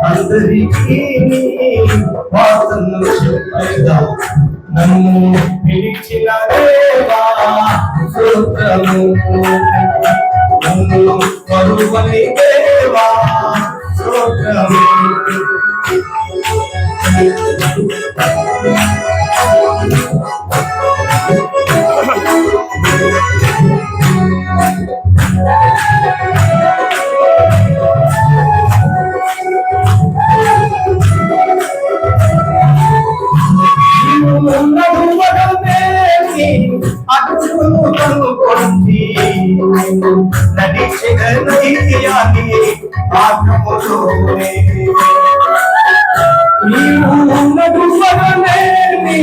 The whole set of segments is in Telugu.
అందరికీ వాసను చెప్పగా నన్ను పిలిచిన దేవా స్తోత్రము నన్ను కరువని దేవా స్తోత్రము నడిచినయ్యాని ఆత్మలోనే నీవు నడువగలేని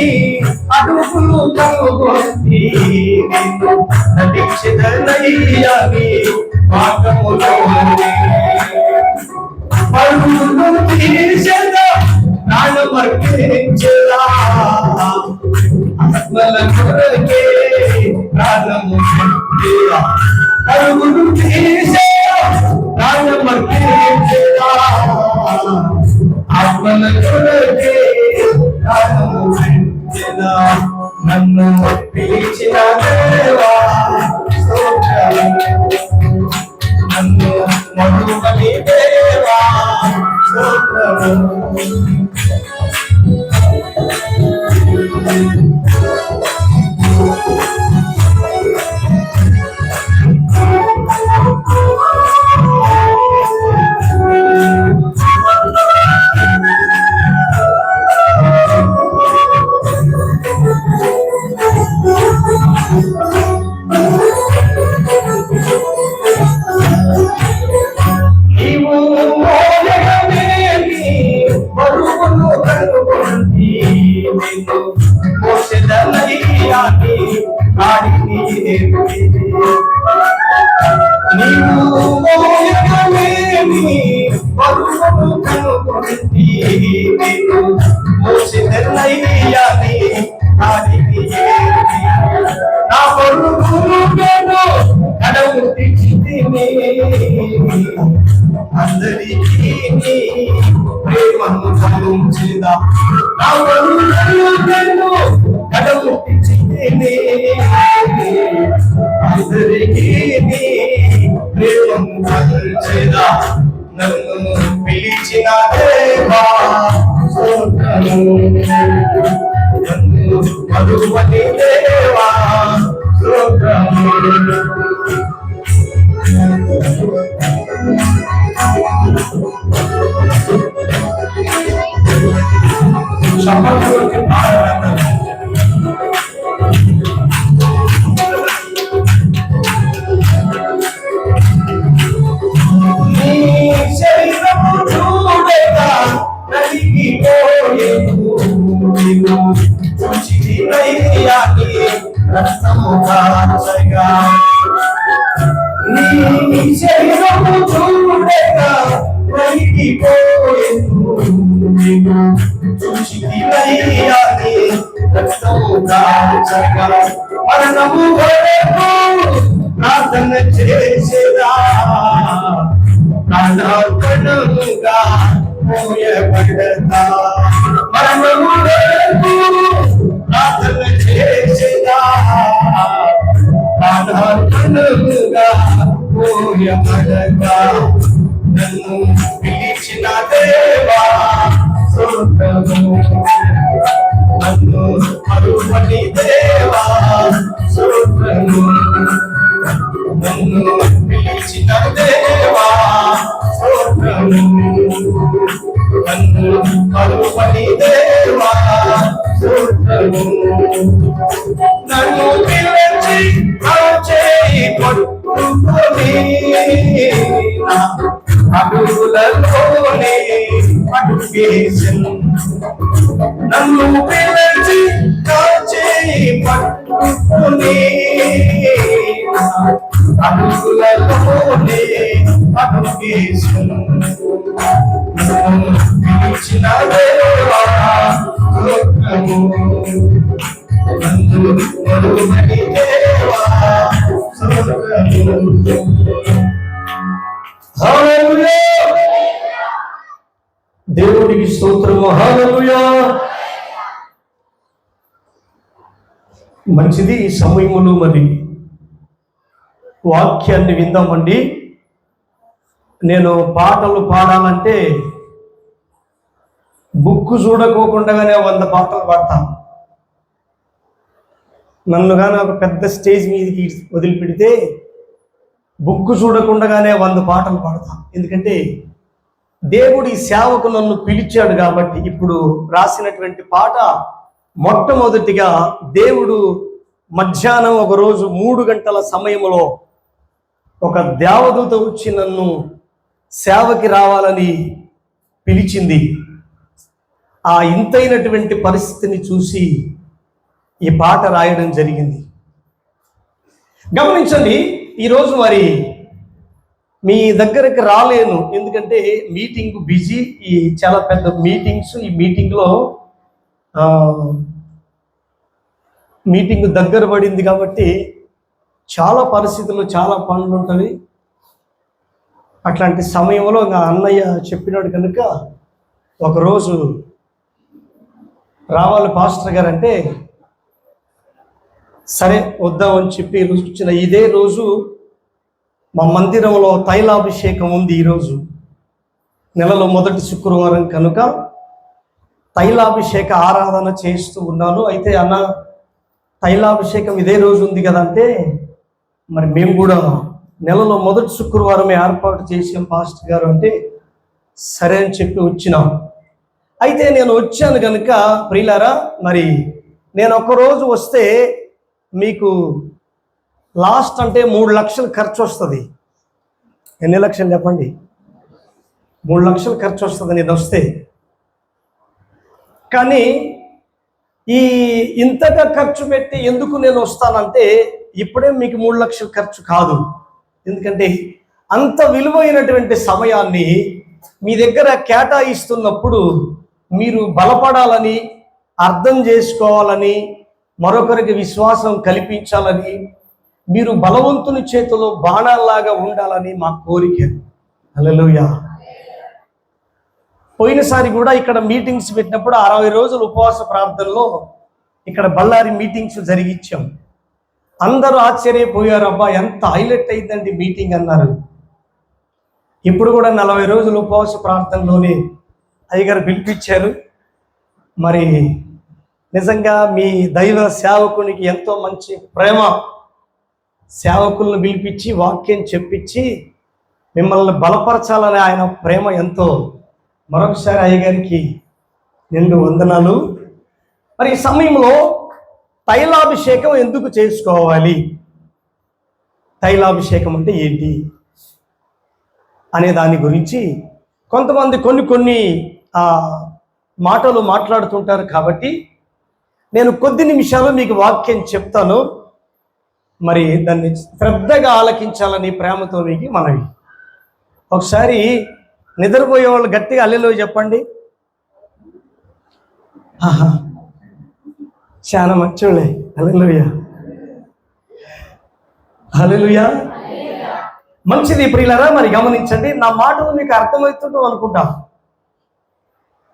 అడుగులు కనుగొంది నడిచినయ్యాని ఆత్మలోనే పరుగులు తీసేదా ప్రాణమర్పించదా ఆత్మల కొరకే ప్రాణము పెట్టేదా పరుగులు తీసేదా ప్రాణమర్పించదా ఆత్మల కొరకే ప్రాణము పెట్టేదా నన్ను పిలిచిన దేవా స్తోత్రము నన్ను మరువని దేవా స్తోత్రము అందరికీ ప్రేమను ఫలించేదా నా కడముట్టించినే అందరికీ ప్రేమను ఫలించేదా నన్ను పిలిచిన దేవా స్తోత్రము నన్ను మరువని దేవా స్తోత్రము శరీరము చూడగా నలిగిపోయేను చూచినయ్యాని రక్తము కాచగా నీ శరీరము చూడగా నలిగిపోయేను చూచినయ్యాని రక్తము కాచగా మరణము వరకు ప్రార్థన చేసేదా ప్రాణార్పణముగా మోయబడతా మరణము వరకు ప్రార్థన చేసేదా ప్రాణార్పణముగా మోయబడతా నన్ను పిలిచిన దేవా స్తోత్రము నన్ను మరువని దేవా స్తోత్రము నన్ను పిలిచిన దేవా స్తోత్రము నన్ను మరువని దేవా స్తోత్రము నన్ను పిలిచి నా చేయి పట్టుకొని నా అడుగులలోనే అడుగేసెను నన్ను పిలిచి నా చేయి పట్టుకొని అడుగులలోనే అడుగేసెను పిలిచిన దేవా స్తోత్రము నన్ను మరువని దేవా స్తోత్రము హల్లెలూయా దేవునికి స్తోత్రము. హల్లెలూయా. మంచిది. ఈ సమయములు మరి వాక్యాన్ని విందామండి. నేను పాటలు పాడాలంటే బుక్ చూడకోకుండానే 100 పాటలు పాడతాను. నన్ను కానీ ఒక పెద్ద స్టేజ్ మీదకి వదిలిపెడితే బుక్ చూడకుండానే 100 పాటలు పాడతాను. ఎందుకంటే దేవుడి సేవకు నన్ను పిలిచాడు కాబట్టి. ఇప్పుడు రాసినటువంటి పాట మొట్టమొదటిగా దేవుడు మధ్యాహ్నం ఒకరోజు 3 గంటల సమయంలో ఒక దేవదూత వచ్చి నన్ను సేవకి రావాలని పిలిచింది. ఆ ఇంతైనటువంటి పరిస్థితిని చూసి ఈ పాట రాయడం జరిగింది. గమనించండి, ఈరోజు మరి మీ దగ్గరికి రాలేను, ఎందుకంటే మీటింగ్ బిజీ. ఈ చాలా పెద్ద మీటింగ్స్. ఈ మీటింగ్లో మీటింగ్ దగ్గర పడింది కాబట్టి చాలా పరిస్థితులు, చాలా పనులు ఉంటుంది. అట్లాంటి సమయంలో నా అన్నయ్య చెప్పినాడు కనుక ఒకరోజు రావాలి పాస్టర్ గారు అంటే సరే వద్దామని చెప్పి ఈరోజు వచ్చిన. ఇదే రోజు మా మందిరంలో తైలాభిషేకం ఉంది. ఈరోజు నెలలో మొదటి శుక్రవారం కనుక తైలాభిషేక ఆరాధన చేస్తూ ఉన్నాను. అయితే అన్న తైలాభిషేకం ఇదే రోజు ఉంది కదా అంటే, మరి మేము కూడా నెలలో మొదటి శుక్రవారమే ఏర్పాటు చేసాం పాస్టర్ గారు అంటే సరే అని చెప్పి వచ్చినాం. అయితే నేను వచ్చాను కనుక ప్రియులారా, మరి నేను ఒక్కరోజు వస్తే మీకు లాస్ట్ అంటే 3 లక్షలు ఖర్చు వస్తుంది. ఎన్ని లక్షలు చెప్పండి? 3 లక్షలు ఖర్చు వస్తుంది నేను వస్తే. కానీ ఇంతగా ఖర్చు పెట్టి ఎందుకు నేను వస్తానంటే, ఇప్పుడే మీకు 3 లక్షలు ఖర్చు కాదు. ఎందుకంటే అంత విలువైనటువంటి సమయాన్ని మీ దగ్గర కేటాయిస్తున్నప్పుడు మీరు బలపడాలని, అర్థం చేసుకోవాలని, మరొకరికి విశ్వాసం కల్పించాలని, మీరు బలవంతుని చేతిలో బాణాల్లాగా ఉండాలని మా కోరిక. హల్లెలూయా. పోయినసారి కూడా ఇక్కడ మీటింగ్స్ పెట్టినప్పుడు 60 రోజులు ఉపవాస ప్రార్థనలో ఇక్కడ బళ్ళారి మీటింగ్స్ జరిగించాం. అందరూ ఆశ్చర్యపోయారు, అబ్బా ఎంత హైలైట్ అయిందండి మీటింగ్ అన్నారు. ఇప్పుడు కూడా 40 రోజులు ఉపవాస ప్రార్థనలోనే అయ్యగారు పిలిపించారు. మరి నిజంగా మీ దైవ సేవకునికి ఎంతో మంచి ప్రేమ. సేవకులను పిలిపించి వాక్యం చెప్పించి మిమ్మల్ని బలపరచాలని ఆయన ప్రేమ ఎంతో. మరొకసారి అయ్యగారికి నిండు వందనాలు. మరి ఈ సమయంలో తైలాభిషేకం ఎందుకు చేసుకోవాలి, తైలాభిషేకం అంటే ఏంటి అనే దాని గురించి కొంతమంది కొన్ని మాటలు మాట్లాడుతుంటారు. కాబట్టి నేను కొద్ది నిమిషాలు మీకు వాక్యం చెప్తాను. మరి దాన్ని శ్రద్ధగా ఆలకించాలని ప్రేమతో మీకు మనవి. ఒకసారి నిద్రపోయే వాళ్ళు గట్టిగా హల్లెలూయా చెప్పండి. చాలా మంచోళ్ళే. హల్లెలూయా, హల్లెలూయా. మంచిది ప్రియులారా. మరి గమనించండి, నా మాటలు మీకు అర్థమవుతుందో అనుకుంటా.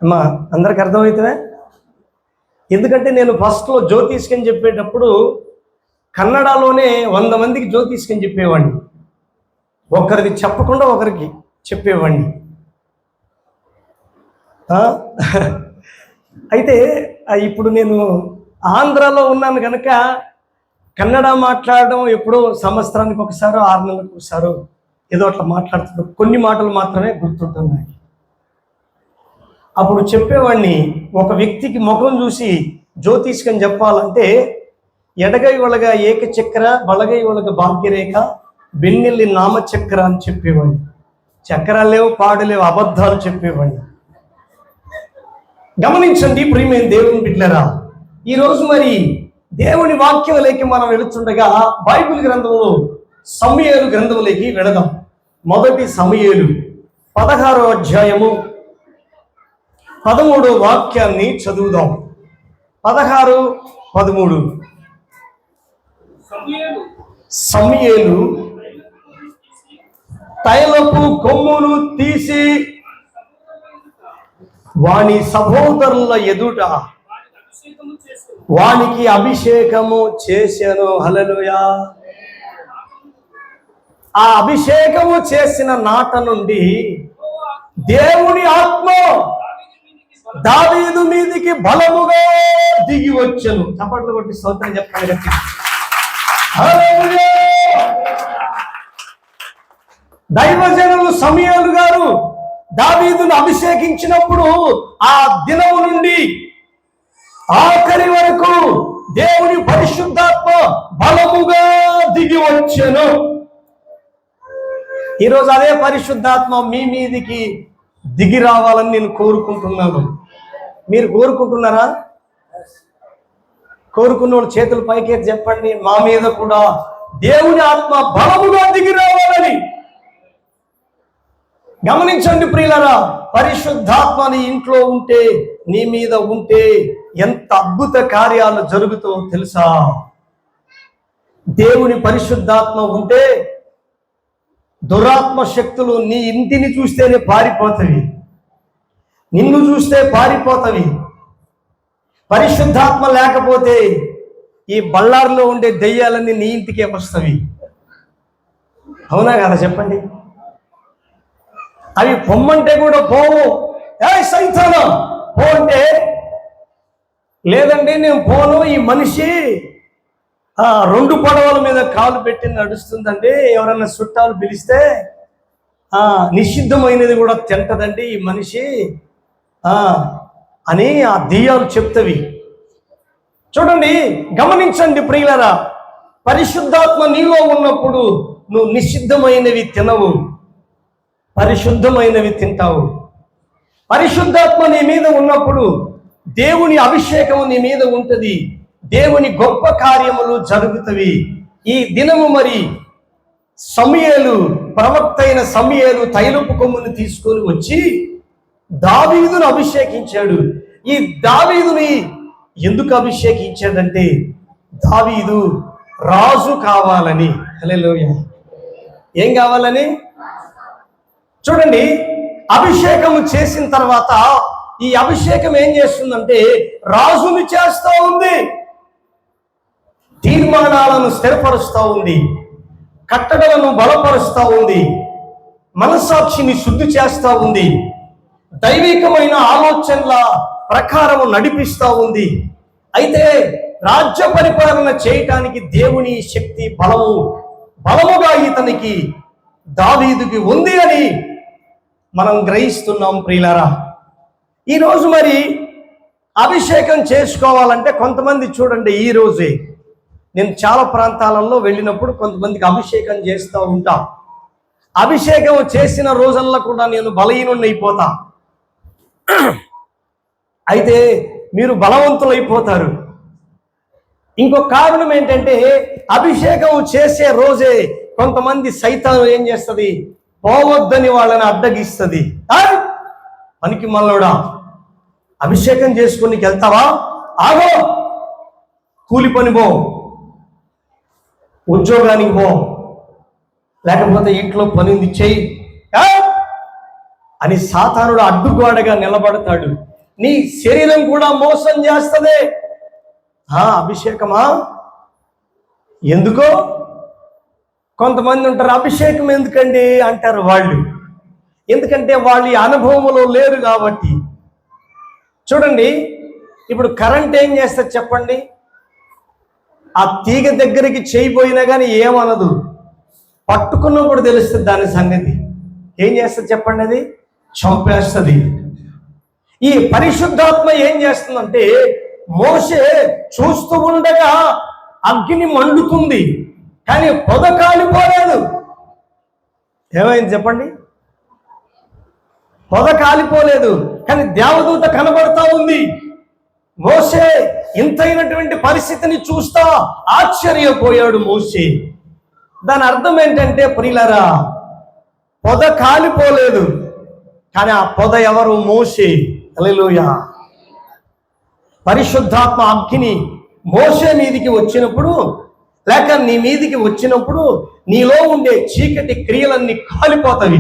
అమ్మా అందరికి అర్థమవుతుందా? ఎందుకంటే నేను ఫస్ట్లో జ్యోతిష్కం చెప్పేటప్పుడు కన్నడలోనే 100 మందికి జ్యోతిష్కం చెప్పేవాడిని. ఒకరికి చెప్పకుండా ఒకరికి చెప్పేవాడిని. అయితే ఇప్పుడు నేను ఆంధ్రాలో ఉన్నాను కనుక కన్నడ మాట్లాడడం ఎప్పుడో సంవత్సరానికి ఒకసారో 6 నెలలకు ఒకసారో ఏదో అట్లా మాట్లాడుతున్నాను. కొన్ని మాటలు మాత్రమే గుర్తుంటున్నాయి. అప్పుడు చెప్పేవాడిని, ఒక వ్యక్తికి ముఖం చూసి జ్యోతిష్కం చెప్పాలంటే ఎడగై ఒలగా ఏకచక్ర, బలగై ఒలగ భాగ్యరేఖ, బెన్నెల్లి నామచక్ర అని చెప్పేవాడిని. చక్రాలు లేవు, పాడలేవు, అబద్ధాలు చెప్పేవాడిని. గమనించండి ప్రియమైన దేవుని బిడ్డలారా, ఈరోజు మరి దేవుని వాక్యంలోకి మనం వెళుతుండగా బైబిల్ గ్రంథంలో సమూయేలు గ్రంథంలోకి వెళదాం. మొదటి సమూయేలు 16వ అధ్యాయము 13వ వాక్యాన్ని చదువుదాం. 16:13. సమూయేలు తైలపు కొమ్మును తీసి వాని సహోదరుల ఎదుట వానికి అభిషేకము చేశాను. హల్లెలూయా. ఆ అభిషేకము చేసిన నాట నుండి దేవుని ఆత్మ దావీదు మీదికి బలముగా దిగి వచ్చెను. చప్పట్లు కొట్టి స్తోత్రం చెప్పండి గట్టిగా. హల్లెలూయా. దైవజనులు సమూయేలు గారు దావీదును అభిషేకించినప్పుడు ఆ దినము నుండి ఆఖరి వరకు దేవుని పరిశుద్ధాత్మ బలముగా దిగి వచ్చెను. ఈరోజు అదే పరిశుద్ధాత్మ మీ మీదికి దిగి రావాలని నేను కోరుకుంటున్నాను. మీరు కోరుకుంటున్నారా? కోరుకున్న వాళ్ళు చేతులు పైకెత్తి చెప్పండి, మా మీద కూడా దేవుని ఆత్మ బలముగా దిగి రావాలని. గమనించండి ప్రియులారా, పరిశుద్ధాత్మ నీ ఇంట్లో ఉంటే, నీ మీద ఉంటే ఎంత అద్భుత కార్యాలు జరుగుతాయో తెలుసా? దేవుని పరిశుద్ధాత్మ ఉంటే దురాత్మ శక్తులు నీ ఇంటిని చూస్తేనే పారిపోతవి, నిన్ను చూస్తే పారిపోతవి. పరిశుద్ధాత్మ లేకపోతే ఈ బళ్ళారులో ఉండే దెయ్యాలన్నీ నీ ఇంటికే వస్తవి. అవునా కదా చెప్పండి? అవి పొమ్మంటే కూడా పోవు. ఏ సైతానా పో అంటే, లేదండి నేను పోను, ఈ మనిషి 2 పడవల మీద కాలు పెట్టి నడుస్తుందండి, ఎవరన్నా చుట్టాలు పిలిస్తే నిషిద్ధమైనది కూడా తింటదండి ఈ మనిషి అని ఆ దెయ్యాలు చెప్తవి. చూడండి, గమనించండి ప్రియులారా, పరిశుద్ధాత్మ నీలో ఉన్నప్పుడు నువ్వు నిషిద్ధమైనవి తినవు, పరిశుద్ధమైనవి తింటావు. పరిశుద్ధాత్మ నీ మీద ఉన్నప్పుడు దేవుని అభిషేకము నీ మీద ఉంటది, దేవుని గొప్ప కార్యములు జరుగుతవి. ఈ దినము మరి సమూయేలు, ప్రవక్త అయిన సమూయేలు తైలపు కొమ్మును తీసుకొని వచ్చి దావీదును అభిషేకించాడు. ఈ దావీదుని ఎందుకు అభిషేకించాడంటే దావీదు రాజు కావాలని. హల్లెలూయా. ఏం కావాలని? చూడండి, అభిషేకము చేసిన తర్వాత ఈ అభిషేకం ఏం చేస్తుందంటే రాజుని చేస్తూ ఉంది, తీర్మానాలను స్థిరపరుస్తూ ఉంది, కట్టడలను బలపరుస్తూ ఉంది, మనస్సాక్షిని శుద్ధి చేస్తూ ఉంది, దైవికమైన ఆలోచనల ప్రకారము నడిపిస్తూ ఉంది. అయితే రాజ్య పరిపాలన చేయటానికి దేవుని శక్తి బలముగా ఇతనికి దావీదుకి ఉంది అని మనం గ్రహిస్తున్నాం ప్రియులారా. ఈరోజు మరి అభిషేకం చేసుకోవాలంటే కొంతమంది చూడండి, ఈ రోజే నేను చాలా ప్రాంతాలలో వెళ్ళినప్పుడు కొంతమందికి అభిషేకం చేస్తూ ఉంటా. అభిషేకం చేసిన రోజుల్లో కూడా నేను బలహీనుడిని అయిపోతా. అయితే మీరు బలవంతులైపోతారు. ఇంకో కారణం ఏంటంటే అభిషేకం చేసే రోజే కొంతమంది సైతాను ఏం చేస్తుంది, పోవద్దని వాళ్ళని అడ్డగిస్తుంది. పనికి మళ్ళోడా, అభిషేకం చేసుకుని వెళ్తావా? ఆగో, కూలి పని పో, ఉద్యోగానికి పో, లేకపోతే ఇంట్లో పని ఉంది చెయ్యి అని సాతానుడు అడ్డుగోడగా నిలబడతాడు. నీ శరీరం కూడా మోసం చేస్తుంది. అభిషేకమా? ఎందుకో కొంతమంది ఉంటారు, అభిషేకం ఎందుకండి అంటారు వాళ్ళు. ఎందుకంటే వాళ్ళు ఈ అనుభవంలో లేరు కాబట్టి. చూడండి, ఇప్పుడు కరెంట్ ఏం చేస్తుంది చెప్పండి? ఆ తీగ దగ్గరికి చేయబోయినా కానీ ఏమనదు, పట్టుకున్నప్పుడు తెలుస్తుంది దాని సంగతి. ఏం చేస్తుంది చెప్పండి? అది చంపేస్తుంది. ఈ పరిశుద్ధాత్మ ఏం చేస్తుందంటే మోషే చూస్తూ ఉండగా అగ్ని మండుతుంది, కానీ పొద కాలిపోలేదు. ఏమైంది చెప్పండి? పొద కాలిపోలేదు, కానీ దేవదూత కనబడతా ఉంది. మోషే ఇంతైనటువంటి పరిస్థితిని చూస్తా ఆశ్చర్యపోయాడు మోషే. దాని అర్థం ఏంటంటే ప్రియులారా, పొద కాలిపోలేదు, కానీ ఆ పొద ఎవరు? మోషే. హల్లెలూయా. పరిశుద్ధాత్మ అగ్ని మోషే మీదికి వచ్చినప్పుడు, లేక నీ మీదికి వచ్చినప్పుడు నీలో ఉండే చీకటి క్రియలన్నీ కాలిపోతవి.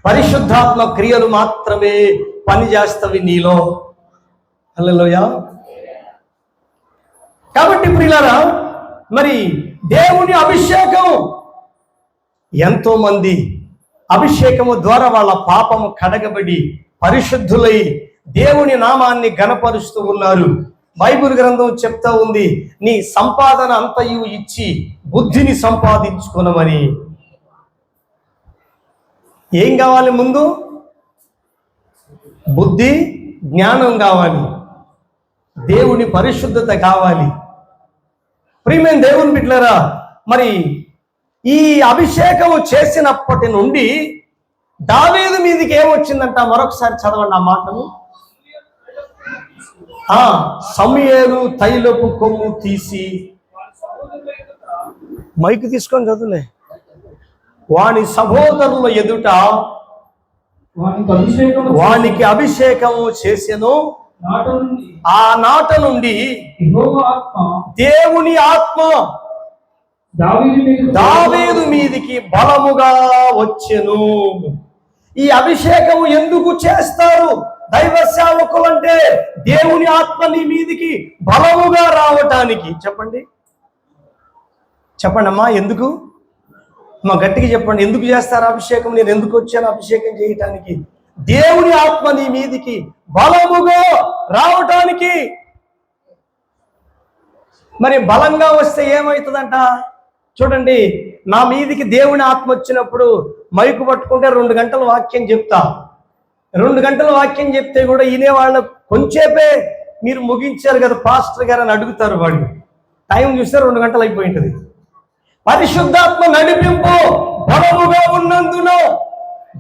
పరిశుద్ధాత్మ క్రియలు మాత్రమే పని చేస్తవి నీలో. హల్లెలూయా. కాబట్టి ప్రియులారా, మరి దేవుని అభిషేకం, ఎంతో మంది అభిషేకము ద్వారా వాళ్ళ పాపము కడగబడి పరిశుద్ధులై దేవుని నామాన్ని గణపరుస్తూ ఉన్నారు. బైబిల్ గ్రంథం చెప్తా ఉంది, నీ సంపాదన అంతయు ఇచ్చి బుద్ధిని సంపాదించుకునమని. ఏం కావాలి? ముందు బుద్ధి, జ్ఞానం కావాలి, దేవుని పరిశుద్ధత కావాలి. ప్రియమైన దేవుని బిడ్డలారా, మరి ఈ అభిషేకము చేసినప్పటి నుండి దావీదు మీదకి ఏమొచ్చిందంట? మరొకసారి చదవండి ఆ మాటను. సమూయేలు తైలపు కొమ్ము తీసి, మైకు తీసుకొని చదువులే, వాని సహోదరుల ఎదుట వానికి అభిషేకము చేసెను. ఆ నాట నుండి దేవుని ఆత్మ దావీదు మీదికి బలముగా వచ్చెను. ఈ అభిషేకము ఎందుకు చేస్తారు? దైవ సేవకులు అంటే దేవుని ఆత్మ నీ మీదికి బలముగా రావటానికి. చెప్పండి, చెప్పండి అమ్మా, ఎందుకు? మా గట్టిగా చెప్పండి, ఎందుకు చేస్తారు అభిషేకం? నేను ఎందుకు వచ్చాను అభిషేకం చేయటానికి? దేవుని ఆత్మ నీ మీదికి బలముగా రావటానికి. మరి బలంగా వస్తే ఏమవుతుందంట? చూడండి, నా మీదికి దేవుని ఆత్మ వచ్చినప్పుడు మైకు పట్టుకుంటే 2 గంటల వాక్యం చెప్తా. 2 గంటల వాక్యం చెప్తే కూడా వినేవాళ్ళు కొంచెంసేపే మీరు ముగించారు కదా పాస్టర్ గారు అని అడుగుతారు. వాళ్ళు టైం చూస్తే 2 గంటలు అయిపోయింటుంది. పరిశుద్ధాత్మ నడిపింపు బలముగా ఉన్నందున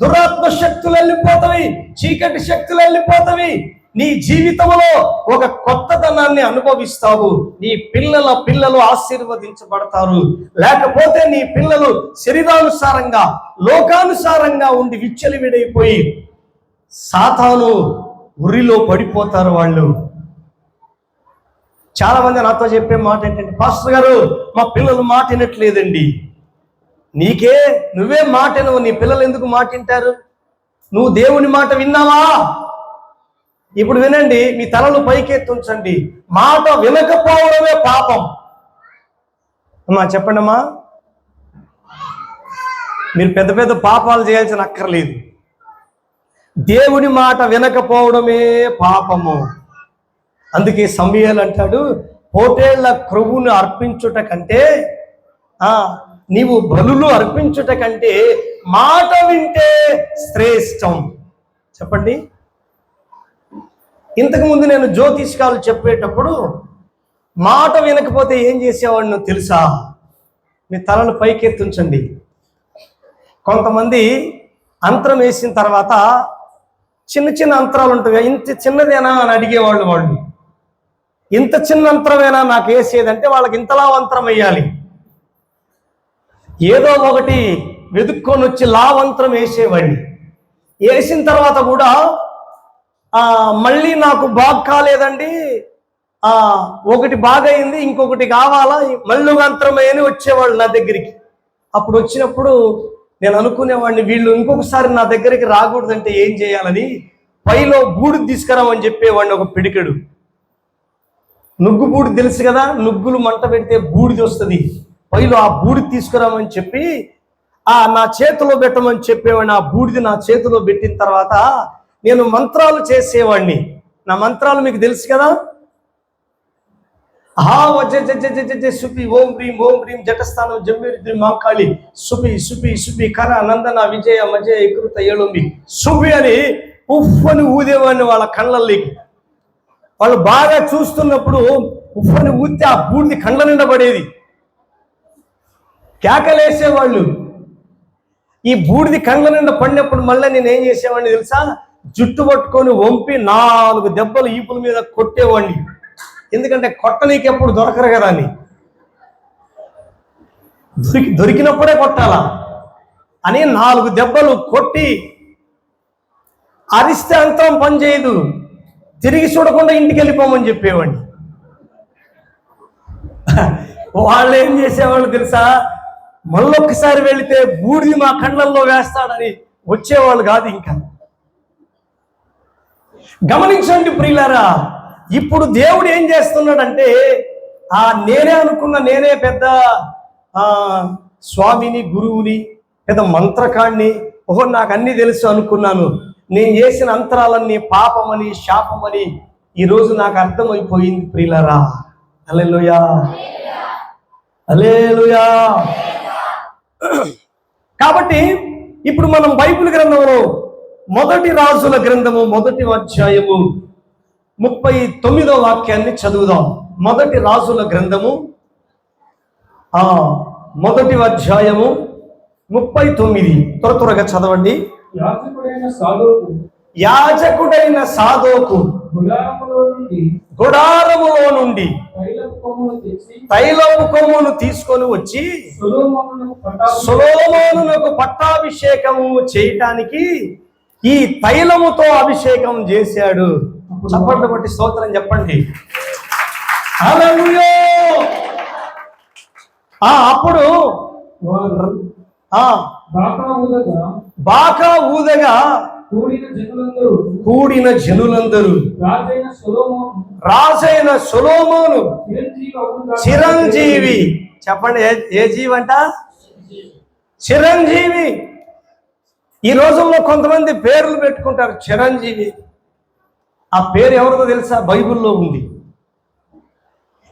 దురాత్మ శక్తులు వెళ్ళిపోతాయి, చీకటి శక్తులు వెళ్ళిపోతాయి. నీ జీవితంలో ఒక కొత్తదనాన్ని అనుభవిస్తావు. నీ పిల్లలు ఆశీర్వదించబడతారు. లేకపోతే నీ పిల్లలు శరీరానుసారంగా, లోకానుసారంగా ఉండి విచ్చలివిడైపోయి సాతాను ఉరిలో పడిపోతారు వాళ్ళు. చాలా మంది నాతో చెప్పే మాట ఏంటంటే, పాస్టర్ గారు మా పిల్లలు మాట వినట్లేదండి. నీకే నువ్వే మాట వినవు, నీ పిల్లలు ఎందుకు మాట వింటారు? నువ్వు దేవుని మాట విన్నావా? ఇప్పుడు వినండి, మీ తలలు పైకెత్తుంచండి. మాట వినకపోవడమే పాపం. అమ్మా చెప్పండి అమ్మా, మీరు పెద్ద పెద్ద పాపాలు చేయాల్సిన అక్కర్లేదు. దేవుని మాట వినకపోవడమే పాపము. అందుకే సమూయేలు అంటాడు, పోటేళ్ల క్రొవ్వును అర్పించుట కంటే, నీవు బలులు అర్పించుట కంటే మాట వింటే శ్రేష్టం. చెప్పండి. ఇంతకుముందు నేను జ్యోతిష్కాలు చెప్పేటప్పుడు మాట వినకపోతే ఏం చేసేవాడినో తెలుసా? మీ తలలు పైకెత్తుంచండి. కొంతమంది అంతరం వేసిన తర్వాత చిన్న చిన్న అంతరాలు ఉంటాయి, ఇంత చిన్నదేనా అని అడిగేవాళ్ళు. వాళ్ళు ఇంత చిన్న అంతరమేనా నాకు వేసేదంటే వాళ్ళకి ఇంతలా అంతరం వేయాలి. ఏదో ఒకటి వెతుక్కొని వచ్చి లావంతరం వేసేవాడిని. వేసిన తర్వాత కూడా మళ్ళీ నాకు బాగా కాలేదండి, ఒకటి బాగయింది, ఇంకొకటి కావాలా, మళ్ళీ అంతరమే అని వచ్చేవాళ్ళు నా దగ్గరికి. అప్పుడు వచ్చినప్పుడు నేను అనుకునేవాడిని, వీళ్ళు ఇంకొకసారి నా దగ్గరికి రాకూడదంటే ఏం చేయాలని పైలో బూడిద తీసుకురామని చెప్పేవాడిని. ఒక పిడికెడు నుగ్గు బూడిద తెలుసు కదా, నుగ్గులు మంట పెడితే బూడిద వస్తుంది. పైలో ఆ బూడిద తీసుకురామని చెప్పి నా చేతిలో పెట్టమని చెప్పేవాడిని. ఆ బూడిది నా చేతిలో పెట్టిన తర్వాత నేను మంత్రాలు చేసేవాడిని. నా మంత్రాలు మీకు తెలుసు కదా. సుపి ఓం హ్రీం ఓం హ్రీం జటస్థానం జమ్మిరి మాకాళి సుపి సుపి సుపి కర నందన విజయ మజయ వికృత ఏళుంబి సుపి అని ఉఫ్ఫని ఊదేవాడిని వాళ్ళ కళ్ళల్లోకి. వాళ్ళు బాగా చూస్తున్నప్పుడు ఉఫ్ఫని ఊదితే ఆ బూడిది కళ్ళ నిండా పడేది. కేకలేసేవాళ్ళు. ఈ బూడిది కళ్ళ నిండా పడినప్పుడు మళ్ళీ నేను ఏం చేసేవాడిని తెలుసా? జుట్టు పట్టుకొని వంపి 4 దెబ్బలు ఈపుల మీద కొట్టేవాడిని. ఎందుకంటే కొట్టనీకి ఎప్పుడు దొరకరు కదా అని. దొరికినప్పుడే కొట్టాలా అని 4 దెబ్బలు కొట్టి, అరిస్తే అంతరం పని చేయదు, తిరిగి చూడకుండా ఇంటికి వెళ్ళిపోమని చెప్పేవాడిని. వాళ్ళు ఏం చేసేవాళ్ళు తెలుసా? మళ్ళొక్కసారి వెళితే బూడిది మా కళ్ళల్లో వేస్తాడని వచ్చేవాళ్ళు కాదు. ఇంకా గమనించండి ప్రియులారా, ఇప్పుడు దేవుడు ఏం చేస్తున్నాడంటే నేనే అనుకున్న నేనే పెద్ద స్వామిని, గురువుని, పెద్ద మంత్రకాడిని, నాకు అన్నీ తెలుసు అనుకున్నాను. నేను చేసిన అంతరాలన్నీ పాపమని, శాపమని ఈరోజు నాకు అర్థమైపోయింది ప్రియులారా. హల్లెలూయా, హల్లెలూయా. కాబట్టి ఇప్పుడు మనం బైబిల్ గ్రంథంలో మొదటి రాజుల గ్రంథము 1వ అధ్యాయము 39వ వాక్యాన్ని చదువుదాం. మొదటి రాజుల గ్రంథము 1వ అధ్యాయము 39. త్వరగా చదవండి. యాజకుడైన సాదోకు గుడారములో నుండి తైలపు కొమ్మును తీసుకొని వచ్చి సొలొమోనునకు పట్టాభిషేకము చేయటానికి ఈ తైలముతో అభిషేకం చేశాడు. చప్పట్లు కొట్టి స్తోత్రం చెప్పండి. హల్లెలూయా. అప్పుడు బాకా ఊదగా కూడిన జనులందరూ రాజైన సొలొమోను చిరంజీవి, చెప్పండి ఏ జీవి అంట? చిరంజీవి. ఈ రోజుల్లో కొంతమంది పేర్లు పెట్టుకుంటారు చిరంజీవి. ఆ పేరు ఎవరిదో తెలుసా? బైబిల్లో ఉంది.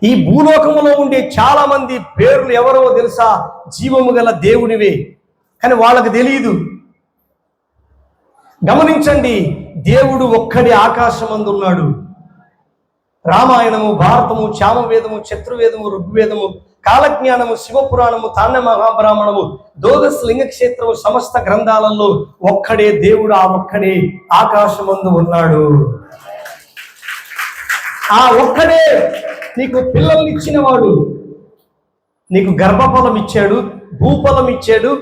ఈ భూలోకములో ఉండే చాలా మంది పేర్లు ఎవరో తెలుసా? జీవము గల దేవునివే, కానీ వాళ్ళకి తెలియదు. గమనించండి, దేవుడు ఒక్కడే ఆకాశమందు ఉన్నాడు. రామాయణము, భారతము, చామవేదము, చతుర్వేదము, ఋగ్వేదము, కాలజ్ఞానము, శివపురాణము, తాన్య మహాబ్రాహ్మణము, ద్వాదశ లింగక్షేత్రము, సమస్త గ్రంథాలలో ఒక్కడే దేవుడు, ఆ ఒక్కడే ఆకాశమందు ఉన్నాడు. ఆ ఒక్కడే నీకు పిల్లల్ని ఇచ్చినవాడు, నీకు గర్భఫలం ఇచ్చాడు, భూఫలం ఇచ్చాడు,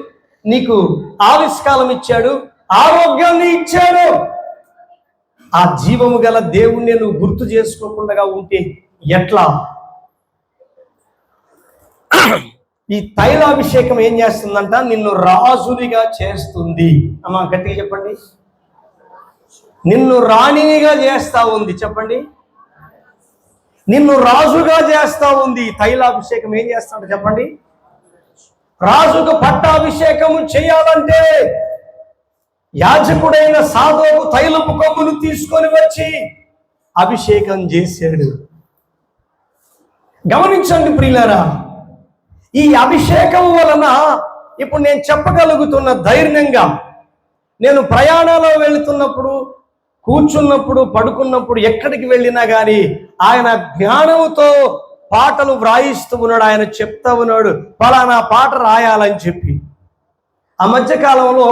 నీకు ఆవిష్కాలం ఇచ్చాడు, ఆరోగ్యాన్ని ఇచ్చాడు. ఆ జీవము గల దేవుణ్ణి నువ్వు గుర్తు చేసుకోకుండా ఉంటే ఎట్లా? ఈ తైలాభిషేకం ఏం చేస్తుందంట? నిన్ను రాజునిగా చేస్తుంది. అమ్మా గట్టిగా చెప్పండి. నిన్ను రాణినిగా చేస్తా ఉంది. చెప్పండి. నిన్ను రాజుగా చేస్తా ఉంది. తైలాభిషేకం ఏం చేస్తాడు చెప్పండి? రాజుకు పట్టాభిషేకము చేయాలంటే యాజకుడైన సాదోకు తైలపు కొమ్మును తీసుకొని వచ్చి అభిషేకం చేశాడు. గమనించండి ప్రియులారా, ఈ అభిషేకం వలన ఇప్పుడు నేను చెప్పగలుగుతున్న ధైర్యంగా, నేను ప్రయాణంలో వెళుతున్నప్పుడు, కూర్చున్నప్పుడు, పడుకున్నప్పుడు, ఎక్కడికి వెళ్ళినా కానీ ఆయన జ్ఞానంతో పాటలు వ్రాయిస్తూ ఉన్నాడు. ఆయన చెప్తా ఉన్నాడు ఫలానా పాట రాయాలని చెప్పి. ఆ మధ్యకాలంలో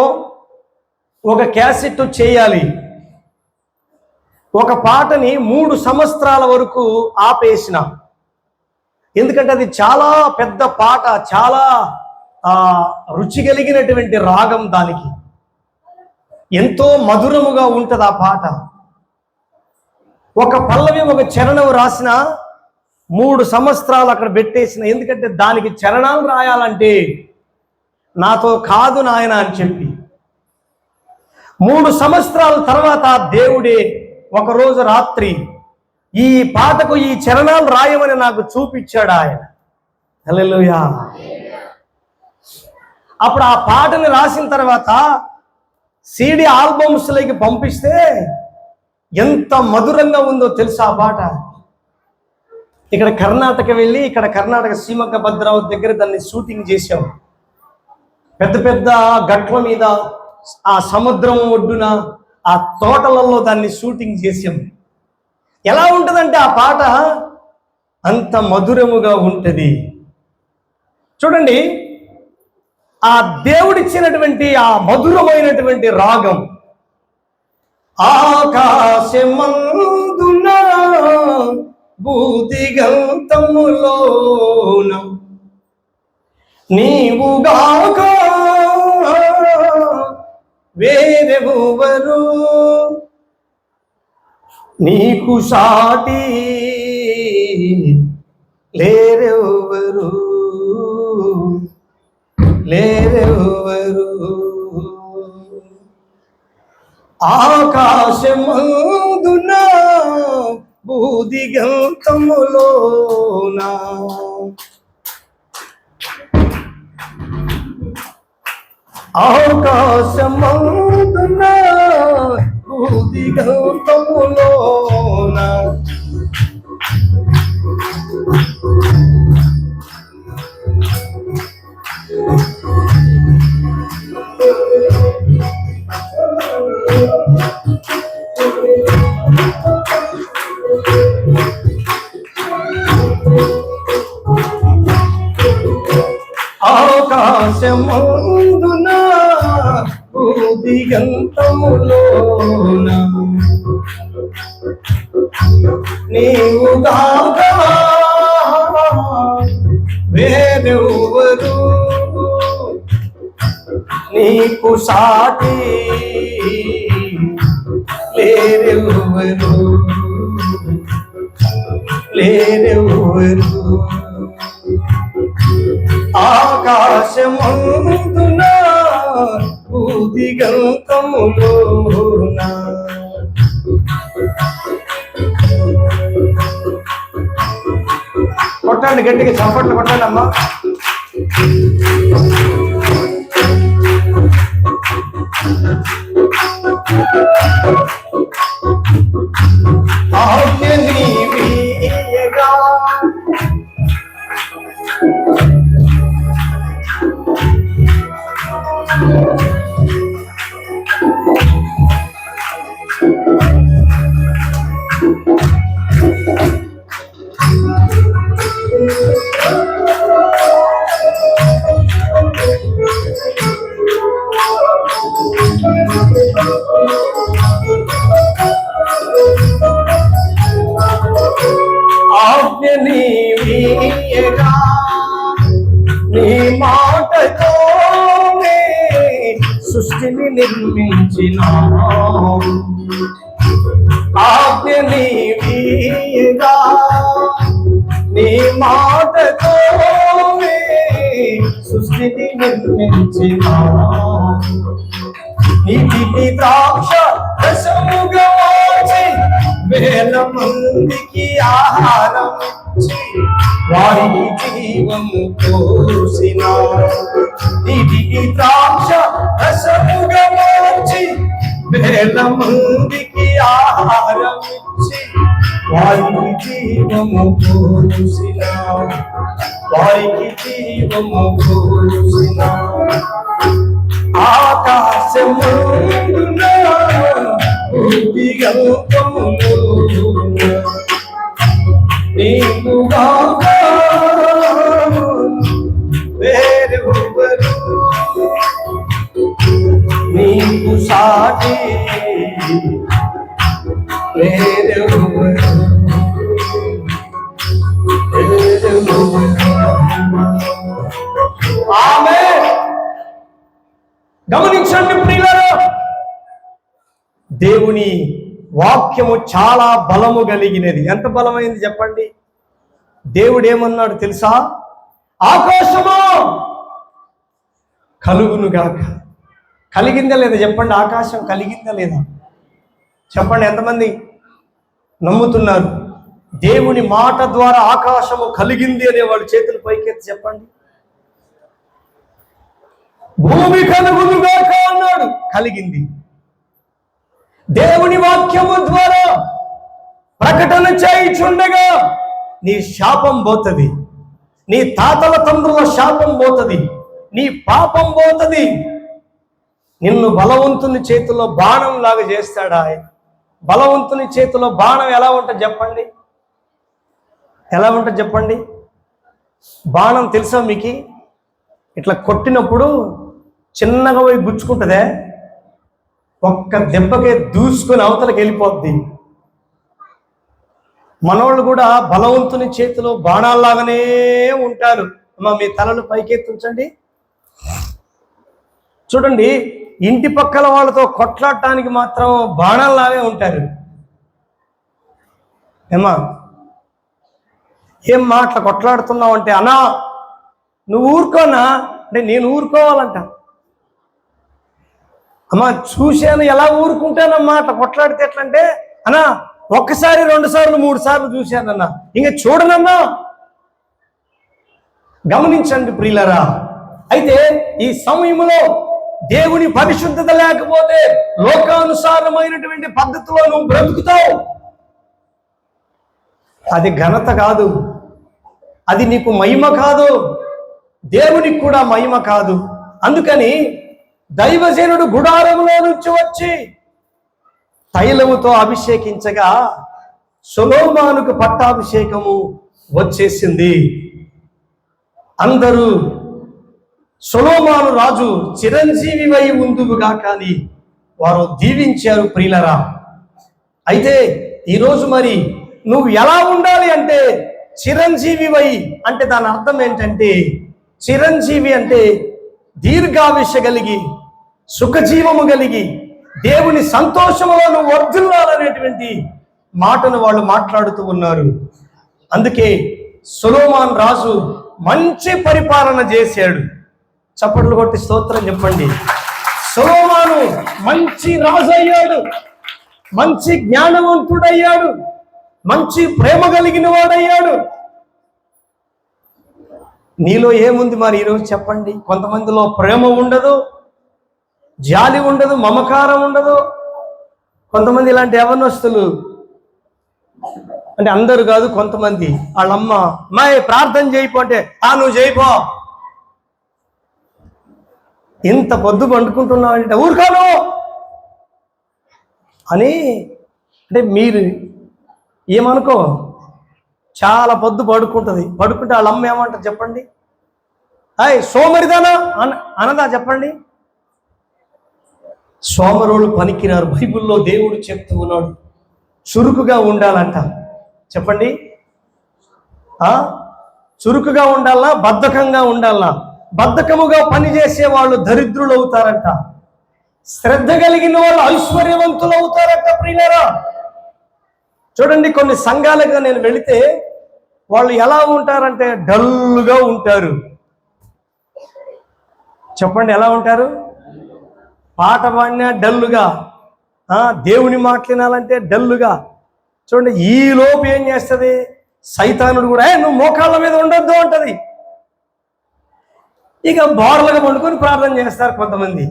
ఒక క్యాసెట్ చేయాలి, ఒక పాటని 3 సంవత్సరాల వరకు ఆపేసిన. ఎందుకంటే అది చాలా పెద్ద పాట, చాలా రుచి కలిగినటువంటి రాగం, దానికి ఎంతో మధురముగా ఉంటుంది ఆ పాట. ఒక పల్లవి, ఒక చరణం రాసిన 3 సంవత్సరాలు అక్కడ పెట్టేసిన. ఎందుకంటే దానికి చరణాలు రాయాలంటే నాతో కాదు నాయన అని చెప్పి 3 సంవత్సరాల తర్వాత దేవుడే ఒకరోజు రాత్రి ఈ పాటకు ఈ చరణాలు రాయమని నాకు చూపించాడు ఆయన. హల్లెలూయా. అప్పుడు ఆ పాటని రాసిన తర్వాత CD ఆల్బమ్స్లోకి పంపిస్తే ఎంత మధురంగా ఉందో తెలుసా ఆ పాట. ఇక్కడ కర్ణాటక వెళ్ళి, ఇక్కడ కర్ణాటక సీమక్క భద్రావతి దగ్గర దాన్ని షూటింగ్ చేశాం. పెద్ద పెద్ద గట్ల మీద, ఆ సముద్రం ఒడ్డున, ఆ తోటలలో దాన్ని షూటింగ్ చేసాం. ఎలా ఉంటుందంటే ఆ పాట అంత మధురముగా ఉంటుంది. చూడండి, ఆ దేవుడిచ్చినటువంటి ఆ మధురమైనటువంటి రాగం. ఆకాశమందున భూదిగంతములోన నీవుగాక వేరెవరు నీకు సాటి లేరెవరు లేరెవరు. ఆకాశమందున భూదిగంతములోన ఆకాశమందున భూదిగంతములోన ఆకాశమందున భూదిగంతములోన నీవుగాక వేరెవరు నీకు సాటి లేరెవరు లేరెవరు ఆకాశమందున భూదిగంతములోన కొట్టండి గట్టిగా చప్పట్లు కొట్టండి అమ్మా. ఆజ్ఞ నీవీయగా ఆజ్ఞ నీవీయగా నీ మాటతోనే సృష్టిని నిర్మించినావు. ఆజ్ఞ నీవీయగా నీ మాటతోనే సృష్టిని నిర్మించినావు. నీటికి ద్రాక్ష రసముగా మార్చి వేల మందికి ఆహారం ఇచ్చి వారికి జీవము పోసినావు. నీటికి ద్రాక్ష రసముగా మార్చి వేల మందికి ఆహారం ఇచ్చి వారికి జీవము పోసినావు. వారికి జీవము పోసినావు. ఆకాశమందున భూదిగంతములోన నీవుగాక వేరెవరు నీకు సాటి వేరెవరు ఆమేన్. గమనించండి ప్రియులారా, దేవుని వాక్యము చాలా బలము కలిగినది. ఎంత బలమైంది చెప్పండి. దేవుడు ఏమన్నాడు తెలుసా? ఆకాశము కలుగునుగాక. కలిగిందా లేదా చెప్పండి? ఆకాశం కలిగిందా లేదా చెప్పండి. ఎంతమంది నమ్ముతున్నారు? దేవుని మాట ద్వారా ఆకాశము కలిగింది అనే వాళ్ళు చేతులు పైకెత్తి చెప్పండి. భూమి కలుగునుగాక అన్నాడు, కలిగింది. దేవుని వాక్యము ద్వారా ప్రకటన చేయుచుండగా నీ శాపం పోతుంది, నీ తాతల తండ్రుల శాపం పోతుంది, నీ పాపం పోతుంది. నిన్ను బలవంతుని చేతిలో బాణం లాగా చేస్తాడా? బలవంతుని చేతిలో బాణం ఎలా ఉంటుంది చెప్పండి? ఎలా ఉంటుంది చెప్పండి? బాణం తెలుసా మీకు? ఇట్లా కొట్టినప్పుడు చిన్నగా పోయి గుచ్చుకుంటుందే, ఒక్క దెబ్బకే దూసుకొని అవతలకి వెళ్ళిపోద్ది. మనోళ్ళు కూడా బలవంతుని చేతిలో బాణాల్లాగానే ఉంటారు. అమ్మా మీ తలలు పైకెత్తి ఉంచండి. చూడండి, ఇంటి పక్కల వాళ్ళతో కొట్లాడటానికి మాత్రం బాణాల్లాగే ఉంటారు. ఏమా ఏం అట్లా కొట్లాడుతున్నావు అంటే, అన్నా నువ్వు ఊరుకోనా అంటే నేను ఊరుకోవాలంట. అమ్మా చూశాను, ఎలా ఊరుకుంటానమ్మా అట్లా కొట్లాడితే ఎట్లంటే అన్నా ఒక్కసారి 2 సార్లు 3 సార్లు చూశానన్నా, ఇంకా చూడనన్నా. గమనించండి ప్రియులరా. అయితే ఈ సమయంలో దేవుని పరిశుద్ధత లేకపోతే లోకానుసారమైనటువంటి పద్ధతిలో నువ్వు బ్రతుకుతావు. అది ఘనత కాదు, అది నీకు మహిమ కాదు, దేవునికి కూడా మహిమ కాదు. అందుకని దైవజనుడు గుడారంలో నుంచి వచ్చి తైలముతో అభిషేకించగా సొలొమోనుకు పట్టాభిషేకము వచ్చేసింది. అందరూ సొలొమోను రాజు చిరంజీవివై ఉందువుగా కానీ వారు దీవించారు ప్రియులరా. అయితే ఈరోజు మరి నువ్వు ఎలా ఉండాలి అంటే చిరంజీవివై అంటే దాని అర్థం ఏంటంటే, చిరంజీవి అంటే దీర్ఘాయుష్య కలిగి సుఖజీవము కలిగి దేవుని సంతోషములో నువ్వు వర్ధిల్లాలనేటువంటి మాటను వాళ్ళు మాట్లాడుతూ ఉన్నారు. అందుకే సొలొమోను రాజు మంచి పరిపాలన చేశాడు. చప్పట్లు కొట్టి స్తోత్రం చెప్పండి. సొలొమోను మంచి రాజు అయ్యాడు, మంచి జ్ఞానవంతుడయ్యాడు, మంచి ప్రేమ కలిగిన వాడయ్యాడు. నీలో ఏముంది మరి ఈరోజు చెప్పండి? కొంతమందిలో ప్రేమ ఉండదు, జాలి ఉండదు, మమకారం ఉండదు. కొంతమంది ఇలాంటి యవ్వనస్తులు అంటే అందరూ కాదు, కొంతమంది వాళ్ళమ్మ అమ్మాయి ప్రార్థన చేయిపోతే నువ్వు చేయిపో, ఇంత పొద్దు పండుకుంటున్నావు అంటే ఊరుకోను అని. అంటే మీరు ఏమనుకో, చాలా పొద్దు పడుకుంటుంది, పడుకుంటే వాళ్ళ అమ్మ ఏమంటారు చెప్పండి? సోమరిదానా అనదా చెప్పండి? సోమరులు పనికిరారు. బైబిల్లో దేవుడు చెప్తూ ఉన్నాడు చురుకుగా ఉండాలంట. చెప్పండి, చురుకుగా ఉండాలనా బద్ధకంగా ఉండాలనా? బద్ధకముగా పనిచేసే వాళ్ళు దరిద్రులు అవుతారంట, శ్రద్ధ కలిగిన వాళ్ళు ఐశ్వర్యవంతులు అవుతారంట. ప్రియులారా చూడండి, కొన్ని సంఘాలుగా నేను వెళితే వాళ్ళు ఎలా ఉంటారంటే డల్లుగా ఉంటారు. చెప్పండి, ఎలా ఉంటారు? పాట పాడినా డల్లుగా, దేవుని మాట్లాడాలంటే డల్లుగా. చూడండి, ఈ లోపు ఏం చేస్తుంది సైతానుడు కూడా, నువ్వు మోకాళ్ళ మీద ఉండొద్దు అంటది. ఇక బోర్లుగా పండుకొని ప్రార్థన చేస్తారు కొంతమంది.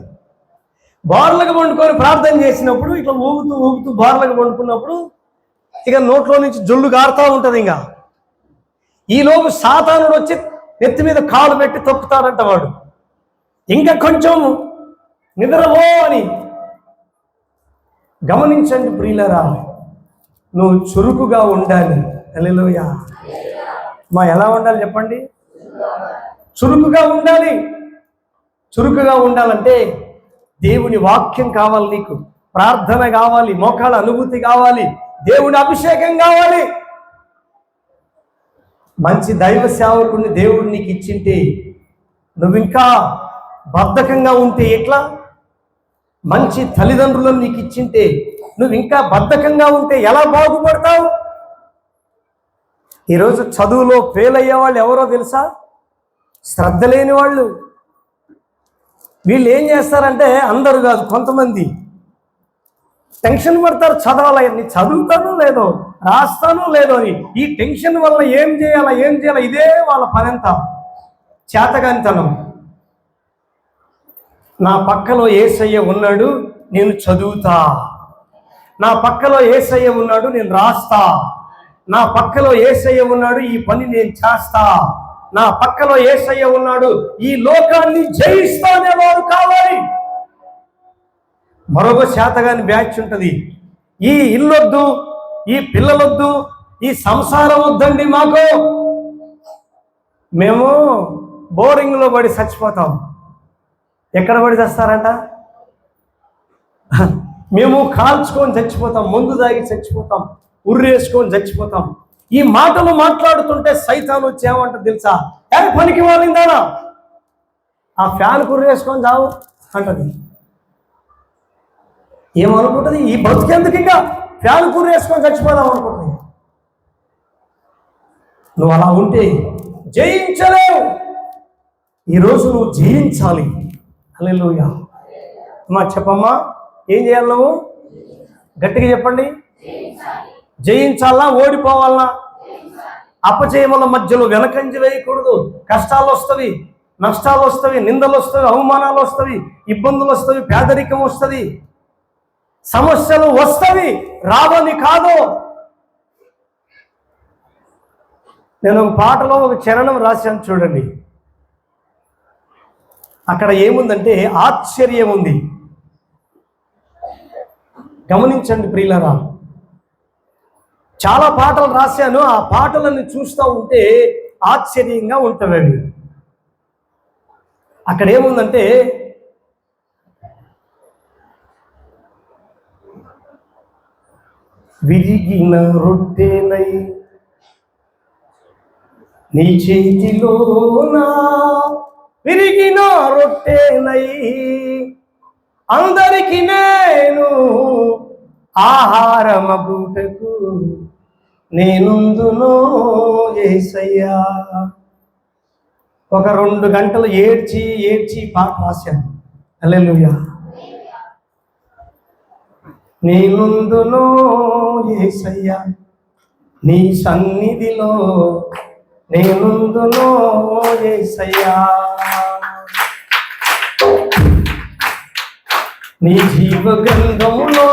బోర్లుగా పండుకొని ప్రార్థన చేసినప్పుడు ఇట్లా ఊగుతూ ఊగుతూ బోర్లుగా పండుకున్నప్పుడు ఇక నోట్లో నుంచి జొల్లు గారుతూ ఉంటుంది. ఇంకా ఈ లోపు సాతానుడు వచ్చి నెత్తి మీద కాలు పెట్టి తొక్కుతాడంట వాడు. ఇంకా కొంచెం నిద్రపో అని. గమనించండి ప్రియులారా, నువ్వు చురుకుగా ఉండాలి. హల్లెలూయా. ఎలా ఉండాలి చెప్పండి? చురుకుగా ఉండాలి. చురుకుగా ఉండాలంటే దేవుని వాక్యం కావాలి, నీకు ప్రార్థన కావాలి, మోకాళ్ళ అనుభూతి కావాలి, దేవుని అభిషేకం కావాలి. మంచి దైవ సేవకుడిని దేవుడు నీకు ఇచ్చింటే నువ్వు ఇంకా బద్ధకంగా ఉంటే ఎట్లా? మంచి తల్లిదండ్రులను నీకు ఇచ్చింటే నువ్వు ఇంకా బద్ధకంగా ఉంటే ఎలా బాగుపడతావు? ఈరోజు చదువులో ఫెయిల్ అయ్యే వాళ్ళు ఎవరో తెలుసా? శ్రద్ధ లేని వాళ్ళు. వీళ్ళు ఏం చేస్తారంటే, అందరూ కాదు కొంతమంది టెన్షన్ పడతారు. చదవాలని, చదువుతానో లేదో, రాస్తానో లేదో అని ఈ టెన్షన్ వల్ల ఏం చేయాలా ఇదే వాళ్ళ పనంతా, చేతగానితనం. నా పక్కలో యేసయ్య ఉన్నాడు, నేను చదువుతా. నా పక్కలో యేసయ్య ఉన్నాడు, నేను రాస్తా. నా పక్కలో యేసయ్య ఉన్నాడు, ఈ పని నేను చేస్తా. నా పక్కలో యేసయ్య ఉన్నాడు, ఈ లోకాన్ని జయిస్తా అనేవాడు కావాలి. మరొక శాతగాని బ్యాచ్ ఉంటుంది. ఈ ఇల్లొద్దు, ఈ పిల్లలొద్దు, ఈ సంసారం వద్దండి మాకు, మేము బోరింగ్లో పడి చచ్చిపోతాం. ఎక్కడ పడి చేస్తారంట? మేము కాల్చుకొని చచ్చిపోతాం, మందు తాగి చచ్చిపోతాం, ఉర్రేసుకొని చచ్చిపోతాం. ఈ మాటలు మాట్లాడుతుంటే సైతాను వచ్చి ఏమంట తెలుసా? పనికి వాళ్ళిందానా, ఆ ఫ్యాన్ ఉర్రేసుకొని చావు అంటది. ఏమనుకుంటుంది? ఈ బతుకెందుకు, ఇంకా ఫ్యాన్ ఉర్రేసుకొని చచ్చిపోదాం అనుకుంటుంది. నువ్వు అలా ఉంటే జయించలేవు. ఈరోజు నువ్వు జయించాలి. హల్లెలూయా. అమ్మా చెప్పమ్మా, ఏం చేయాలి నువ్వు? గట్టిగా చెప్పండి. జయించాలా, ఓడిపోవాలనా? అపజయముల మధ్యలో వెనకంజ వేయకూడదు. కష్టాలు వస్తవి, నష్టాలు వస్తవి, నిందలు వస్తవి, అవమానాలు వస్తవి, ఇబ్బందులు వస్తవి, పేదరికం వస్తుంది, సమస్యలు వస్తవి, రావని కాదు. నేను ఒక పాటలో ఒక చరణం రాశాను చూడండి. అక్కడ ఏముందంటే ఆశ్చర్యం ఉంది. గమనించండి ప్రియులరా, చాలా పాటలు రాశాను. ఆ పాటలను చూస్తూ ఉంటే ఆశ్చర్యంగా ఉంటవి. అక్కడ ఏముందంటే విరిగిన రొట్టెనై నీ చేతిలోనా, విరిగిన రొట్టెనై అందరికి నేను ఆహారమగుటకు నేనుందునో యేసయ్యా. ఒక 2 గంటలు ఏడ్చి పాట రాశాను. హల్లెలూయా. నేనుందునో యేసయ్యా, నీ సన్నిధిలో నేనుందునో యేసయ్యా. నీ జీవ గ్రంథములో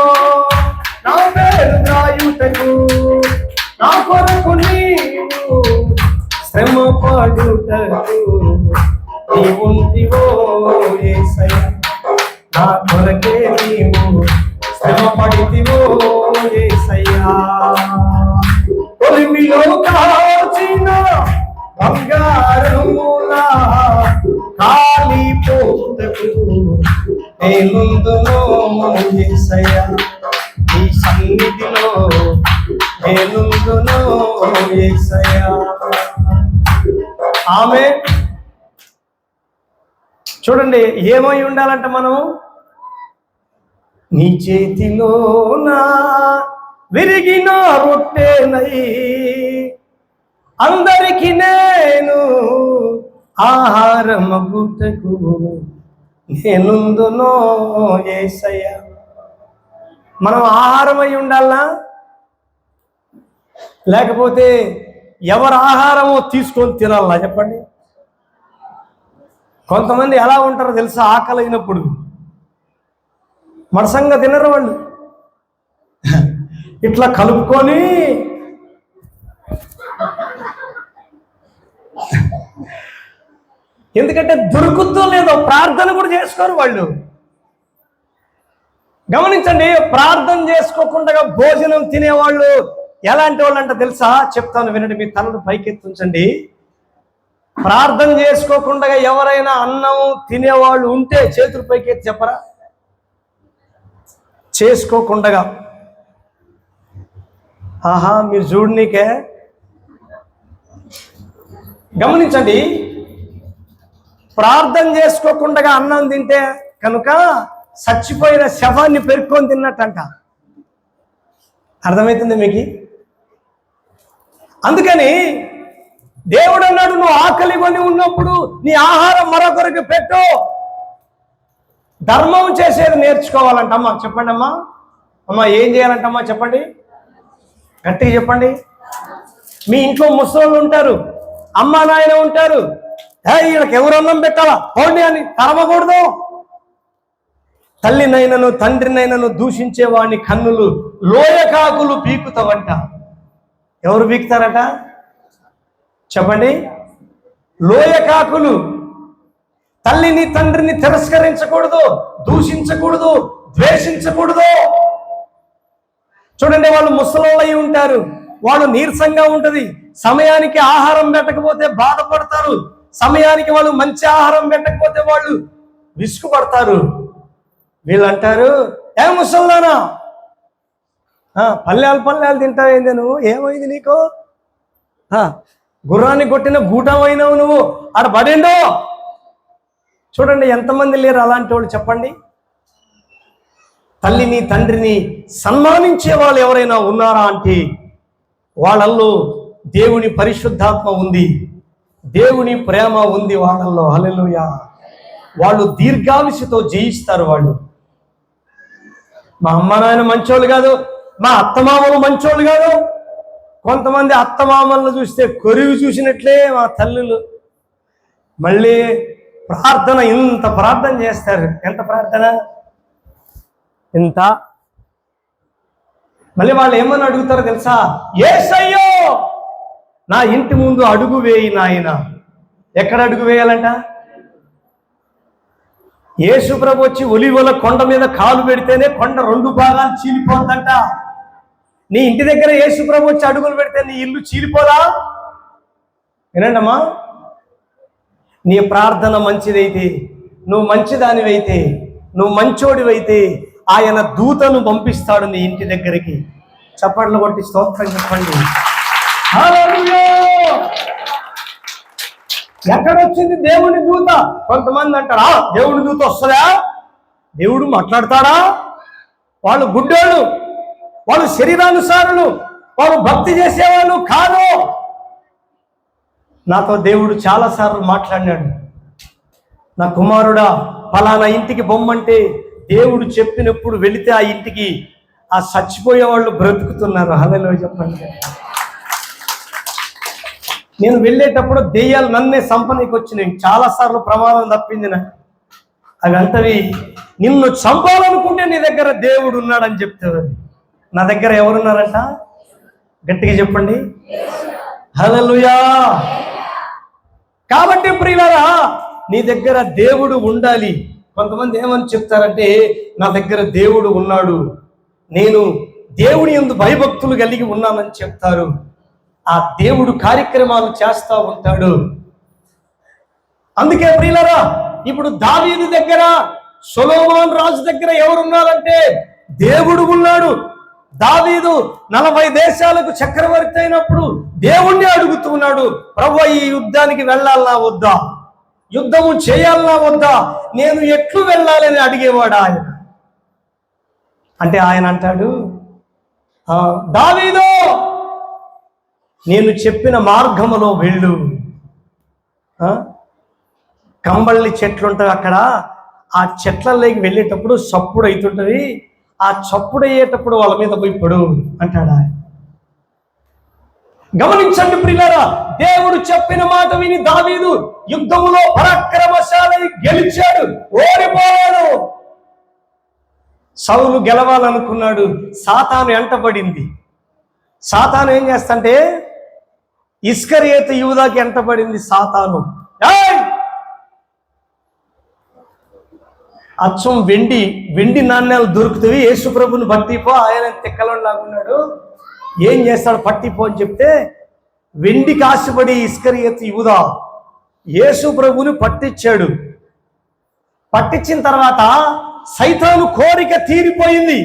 నా పేరు రాయుటకు, నా కొరకు నీవు శ్రమ పడుటకు నీ ఉంటివో యేసయ్యా. నా కొరకే నీవు శ్రమ పడితివో యేసయ్యా. కొలిమిలో కాచిన బంగారములా కాలిపోతకు నేనుందునో యేసయ్యా, నీ సన్నిధిలో నేనుందునో యేసయ్యా. ఆమె చూడండి, ఏమై ఉండాలంట మనము? నీ చేతిలోనా విరిగిన రొట్టెనై అందరికి నేను ఆహారమగుటకు నేనుందునో యేసయ్యా. మనం ఆహారమై ఉండాలా? లేకపోతే ఎవరు ఆహారమో తీసుకొని తినాలా? చెప్పండి. కొంతమంది ఎలా ఉంటారో తెలుసా? ఆకలి అయినప్పుడు మడసంగా తినరు వాళ్ళు, ఇట్లా కలుపుకొని ఎందుకంటే దొరుకుతుందో లేదో ప్రార్థన కూడా చేసుకోరు వాళ్ళు. గమనించండి, ప్రార్థన చేసుకోకుండా భోజనం తినేవాళ్ళు ఎలాంటి వాళ్ళు అంటే తెలుసా? చెప్తాను వినండి, మీ తలను పైకెత్తుంచండి. ప్రార్థన చేసుకోకుండా ఎవరైనా అన్నం తినేవాళ్ళు ఉంటే చేతులు పైకెత్తి చెప్పరా? చేసుకోకుండా ఆహా మీరు చూడనీకే. గమనించండి, ప్రార్థన చేసుకోకుండా అన్నం తింటే కనుక చచ్చిపోయిన శవాన్ని పెరుక్కొని తిన్నట్టంట. అర్థమవుతుంది మీకు? అందుకని దేవుడు అన్నాడు, నువ్వు ఆకలి కొని ఉన్నప్పుడు నీ ఆహారం మరొకరికి పెట్టు. ధర్మం చేసేది నేర్చుకోవాలంటమ్మా. చెప్పండి అమ్మా. అమ్మా ఏం చేయాలంటమ్మా చెప్పండి, గట్టిగా చెప్పండి. మీ ఇంట్లో ముసలోళ్ళు ఉంటారు, అమ్మా నాయన ఉంటారు. వీళ్ళకి ఎవరు అన్నం పెట్టాలా పోండి అని తరమకూడదు. తల్లినైనను తండ్రినైనను దూషించేవాడిని కన్నులు లోయకాకులు పీకుతావంట. ఎవరు పీకుతారట చెప్పండి? లోయకాకులు. తల్లిని తండ్రిని తిరస్కరించకూడదు, దూషించకూడదు, ద్వేషించకూడదు. చూడండి, వాళ్ళు ముసలోళ్ళై ఉంటారు, వాళ్ళు నీరసంగా ఉంటది. సమయానికి ఆహారం పెట్టకపోతే బాధపడతారు, సమయానికి వాళ్ళు మంచి ఆహారం పెట్టకపోతే వాళ్ళు విసుగుపడతారు. వీళ్ళు అంటారు, ఏ ముసల్దానా పల్లెలు తింటావేంది నువ్వు? ఏమైంది నీకు? గుర్రాన్ని కొట్టిన గూటమైనావు నువ్వు, ఆడ పడిండో. చూడండి ఎంతమంది లేరు అలాంటి వాళ్ళు చెప్పండి. తల్లిని తండ్రిని సన్మానించే వాళ్ళు ఎవరైనా ఉన్నారా అంటే వాళ్ళల్లో దేవుని పరిశుద్ధాత్మ ఉంది, దేవుని ప్రేమ ఉంది వాళ్ళల్లో. హల్లెలూయా. వాళ్ళు దీర్ఘాయుష్తో జయిస్తారు. వాళ్ళు మా అమ్మ నాయన మంచోళ్ళు కాదు, మా అత్తమామలు మంచోళ్ళు కాదు. కొంతమంది అత్తమామలను చూస్తే కొరివి చూసినట్లే మా తల్లులు. మళ్ళీ ప్రార్థన ఇంత ప్రార్థన చేస్తారు. ఎంత ప్రార్థన ఇంత. మళ్ళీ వాళ్ళు ఏమని అడుగుతారో తెలుసా? యేసయ్యో నా ఇంటి ముందు అడుగు వేయి నాయన. ఎక్కడ అడుగు వేయాలంట? యేసు ప్రభు వచ్చి ఒలివల కొండ మీద కాలు పెడితేనే కొండ 2 భాగాలు చీలిపోతుందంట. నీ ఇంటి దగ్గర యేసు ప్రభు వచ్చి అడుగులు పెడితే నీ ఇల్లు చీలిపోదా? వినండమ్మా, నీ ప్రార్థన మంచిదైతే, నువ్వు మంచిదానివైతే, నువ్వు మంచోడివైతే ఆయన దూతను పంపిస్తాడు నీ ఇంటి దగ్గరికి. చప్పట్లు కొట్టి స్తోత్రం చెప్పండి. హల్లెలూయా! ఎక్కడొచ్చింది దేవుని దూత? కొంతమంది అంటారా దేవుని దూత వస్తుందా? దేవుడు మాట్లాడతాడా? వాళ్ళు గుడ్డోళ్ళు, వాళ్ళు శరీరానుసారులు, వాళ్ళు భక్తి చేసేవాళ్ళు కాదు. నాతో దేవుడు చాలాసార్లు మాట్లాడినాడు. నా కుమారుడా, ఫలానా ఇంటికి బొమ్మంటే దేవుడు చెప్పినప్పుడు వెళితే ఆ ఇంటికి ఆ చచ్చిపోయే వాళ్ళు బ్రతుకుతున్నారు. హల్లెలూయా చెప్పండి. నేను వెళ్ళేటప్పుడు దెయ్యాలు నన్నే సంపనీకి వచ్చినాయి. చాలాసార్లు ప్రమాదం తప్పింది నాకు. అవి అంతవి నిన్ను చంపాలనుకుంటే నీ దగ్గర దేవుడు ఉన్నాడని చెప్తారు. నా దగ్గర ఎవరున్నారంట? గట్టిగా చెప్పండి. హల్లెలూయా. కాబట్టి ప్రియులారా, నీ దగ్గర దేవుడు ఉండాలి. కొంతమంది ఏమని చెప్తారంటే నా దగ్గర దేవుడు ఉన్నాడు, నేను దేవుని యందు భయభక్తులు కలిగి ఉన్నానని చెప్తారు. ఆ దేవుడు కార్యక్రమాలు చేస్తూ ఉంటాడు. అందుకే ప్రియులారా, ఇప్పుడు దావీదు దగ్గర, సొలొమోను రాజు దగ్గర ఎవరున్నారంటే దేవుడు ఉన్నాడు. దావీదు 40 దేశాలకు చక్రవర్తి అయినప్పుడు దేవుణ్ణి అడుగుతున్నాడు, ప్రభువా ఈ యుద్ధానికి వెళ్ళాలనా వద్దా, యుద్ధము చేయాలనా వద్దా, నేను ఎట్లు వెళ్ళాలని అడిగేవాడు ఆయన. అంటే ఆయన అంటాడు, దావీదు నేను చెప్పిన మార్గములో వెళ్ళు. కంబళ్ళి చెట్లు ఉంటాయి అక్కడ, ఆ చెట్లలోకి వెళ్ళేటప్పుడు చప్పుడు అవుతుంటది, ఆ చప్పుడు అయ్యేటప్పుడు వాళ్ళ మీద పోయి పడు అంటాడు ఆయన. గమనించండి ప్రియులారా, దేవుడు చెప్పిన మాట విని దావీదు యుద్ధములో పరాక్రమశాలి గెలిచాడు, ఓడిపోయాడు. సౌలు గెలవాలనుకున్నాడు, సాతాను ఎంటబడింది. సాతాను ఏం చేస్తంటే ఇస్కరియోతు యూదాకి ఎంటబడింది సాతాను. అచ్చం వెండి నాణ్యాలు దొరుకుతాయి, యేసు ప్రభుని పట్టిపో, ఆయన తిక్కలను లాగున్నాడు, ఏం చేస్తాడు పట్టిపో అని చెప్తే వెండికి ఆశపడి ఇస్కరియోతు యూదా యేసు ప్రభుని పట్టించాడు. పట్టించిన తర్వాత సైతాను కోరిక తీరిపోయింది.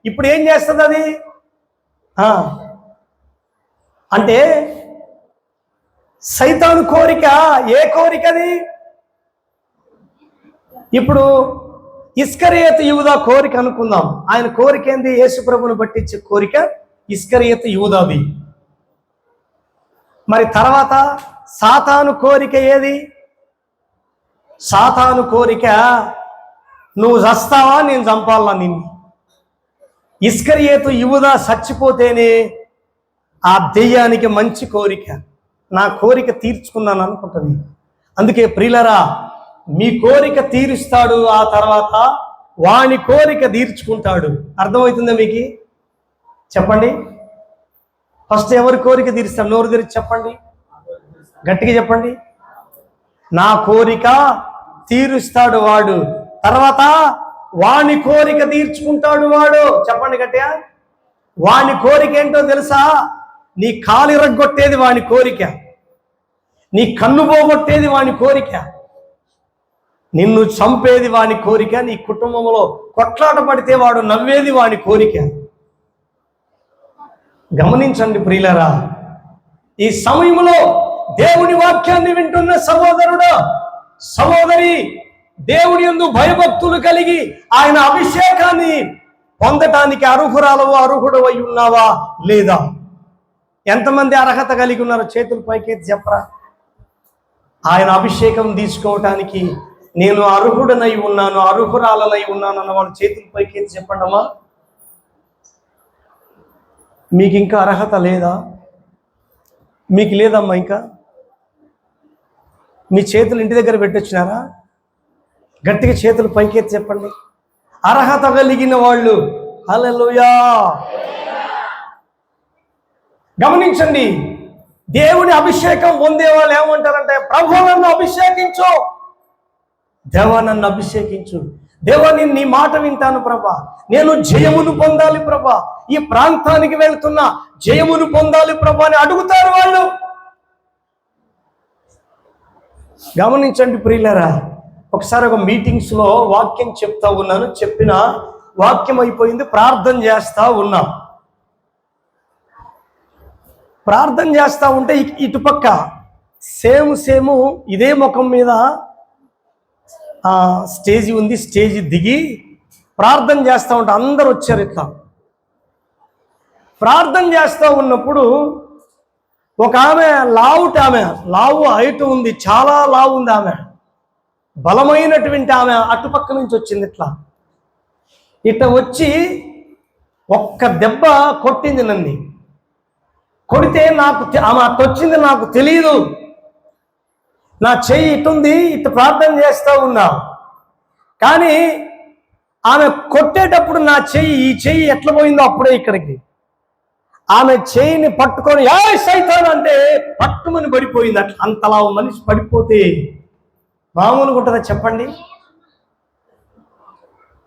ఇప్పుడు ఏం చేస్తుంది అది? అంటే సైతాను కోరిక ఏ కోరిక అది? ఇప్పుడు ఇస్కరియోతు యూదా కోరిక అనుకుందాం. ఆయన కోరిక ఏంది? యేసు ప్రభుని పట్టించే కోరిక ఇస్కరియోతు యూదాది. మరి తర్వాత సాతాను కోరిక ఏది? సాతాను కోరిక నువ్వు చస్తావా, నేను చంపాలా నిన్ను. ఇస్కరియోతు యూదా చచ్చిపోతేనే ఆ దెయ్యానికి మంచి కోరిక, నా కోరిక తీర్చుకున్నాను అనుకుంటుంది. అందుకే ప్రియులరా, మీ కోరిక తీరుస్తాడు, ఆ తర్వాత వాని కోరిక తీర్చుకుంటాడు. అర్థమవుతుందా మీకు? చెప్పండి. ఫస్ట్ ఎవరి కోరిక తీరుస్తాడు? నోరు తెరిచి చెప్పండి, గట్టిగా చెప్పండి. నా కోరిక తీరుస్తాడు వాడు, తర్వాత వాని కోరిక తీర్చుకుంటాడు వాడు. చెప్పండి గట్టిగా. వాని కోరిక ఏంటో తెలుసా? నీ కాలు ఇరగ్గొట్టేది వాని కోరిక, నీ కన్ను పోగొట్టేది వాని కోరిక, నిన్ను చంపేది వాని కోరిక, నీ కుటుంబంలో కొట్లాట పడితే వాడు నవ్వేది వాని కోరిక. గమనించండి ప్రియులరా, ఈ సమయంలో దేవుని వాక్యాన్ని వింటున్న సహోదరుడు, సహోదరి, దేవుని యందు భయభక్తులు కలిగి ఆయన అభిషేకాన్ని పొందటానికి అర్హుడు అయి ఉన్నావా లేదా? ఎంతమంది అర్హత కలిగి ఉన్నారో చేతులు పైకెత్తి చెప్పరా. ఆయన అభిషేకం తీసుకోవటానికి నేను అర్హుడనై ఉన్నాను, అర్హురాలనై ఉన్నాను అన్న వాళ్ళ చేతుల పైకి ఎత్తి చెప్పండి అమ్మా. మీకు ఇంకా అర్హత లేదా? మీకు లేదమ్మా ఇంకా? మీ చేతులు ఇంటి దగ్గర పెట్టొచ్చినారా? గట్టిగా చేతులు పైకి ఎత్తి చెప్పండి. అర్హత కలిగిన వాళ్ళు. హల్లెలూయా. గమనించండి, దేవుని అభిషేకం పొందే వాళ్ళు ఏమంటారంటే, ప్రభు నన్ను అభిషేకించు, దేవా నన్ను అభిషేకించు, దేవా నేను నీ మాట వింటాను ప్రభా, నేను జయమును పొందాలి ప్రభా, ఈ ప్రాంతానికి వెళ్తున్నా జయమును పొందాలి ప్రభా అని అడుగుతారు వాళ్ళు. గమనించండి ప్రియులారా, ఒకసారి ఒక మీటింగ్స్లో వాక్యం చెప్తా ఉన్నాను, చెప్పిన వాక్యం అయిపోయింది, ప్రార్థన చేస్తా ఉన్నా. ప్రార్థన చేస్తూ ఉంటే ఇటుపక్క సేమ్ ఇదే ముఖం మీద స్టేజీ ఉంది. స్టేజీ దిగి ప్రార్థన చేస్తూ ఉంటే అందరు వచ్చారు. ఇట్లా ప్రార్థన చేస్తూ ఉన్నప్పుడు ఒక ఆమె లావు హైట్ ఉంది, చాలా లావు ఉంది ఆమె, బలమైనటువంటి ఆమె అటుపక్క నుంచి వచ్చింది. ఇట్లా వచ్చి ఒక్క దెబ్బ కొట్టింది నన్ను. కొడితే ఆమె అట్టొచ్చింది నాకు తెలియదు. నా చెయ్యి ఇటుంది, ఇటు ప్రార్థన చేస్తూ ఉన్నా, కానీ ఆమె కొట్టేటప్పుడు నా ఈ చెయ్యి ఎట్లా పోయిందో అప్పుడే ఇక్కడికి ఆమె చెయ్యిని పట్టుకొని సైతాన్ అంటే పట్టుమని పడిపోయింది. అట్లా అంతలా మనిషి పడిపోతే మామూలుగా ఉంటుందా చెప్పండి?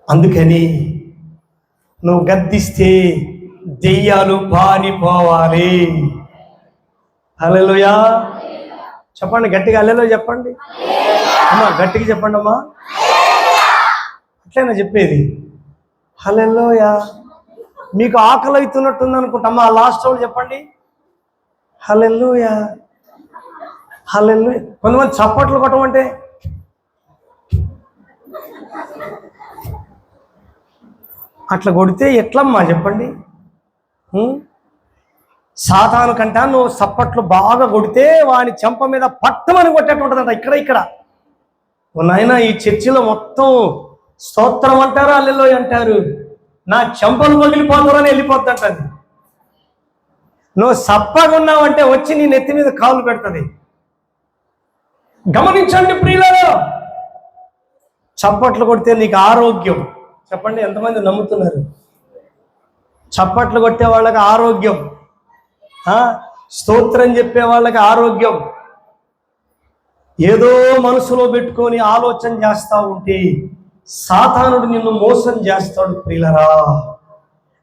అందుకని నువ్వు గద్దిస్తే దెయ్యాలు పారిపోవాలి. హల్లెలూయా చెప్పండి, గట్టిగా హల్లెలూయా చెప్పండి అమ్మా, గట్టిగా చెప్పండి అమ్మా. అట్లైనా చెప్పేది హల్లెలూయా. మీకు ఆకలి అవుతున్నట్టుంది అనుకుంటామ్మా, లాస్ట్ వాళ్ళు చెప్పండి హల్లెలూయా హల్లెలూయా. కొంతమంది చప్పట్లు కొట్టమంటే అట్లా కొడితే ఎట్లమ్మా చెప్పండి? సాతాను కంట నువ్వు చప్పట్లు బాగా కొడితే వాని చెంప మీద పట్టమని కొట్టేట్టు ఉంటుందంట. ఇక్కడ నాయన ఈ చర్చిలో మొత్తం స్తోత్రం అంటారు, హల్లెలూయా అంటారు, నా చెంపలు పగిలిపోతారని వెళ్ళిపోతుంట. నువ్వు సప్పగా ఉన్నావంటే వచ్చి నీ నెత్తి మీద కాలు పెడుతుంది. గమనించండి ప్రియులారా, చప్పట్లు కొడితే నీకు ఆరోగ్యం. చెప్పండి, ఎంతమంది నమ్ముతున్నారు? చప్పట్లు కొట్టే వాళ్ళకి ఆరోగ్యం, స్తోత్రం చెప్పే వాళ్ళకి ఆరోగ్యం. ఏదో మనసులో పెట్టుకొని ఆలోచన చేస్తూ ఉంటే సాతానుడు నిన్ను మోసం చేస్తాడు ప్రియులరా.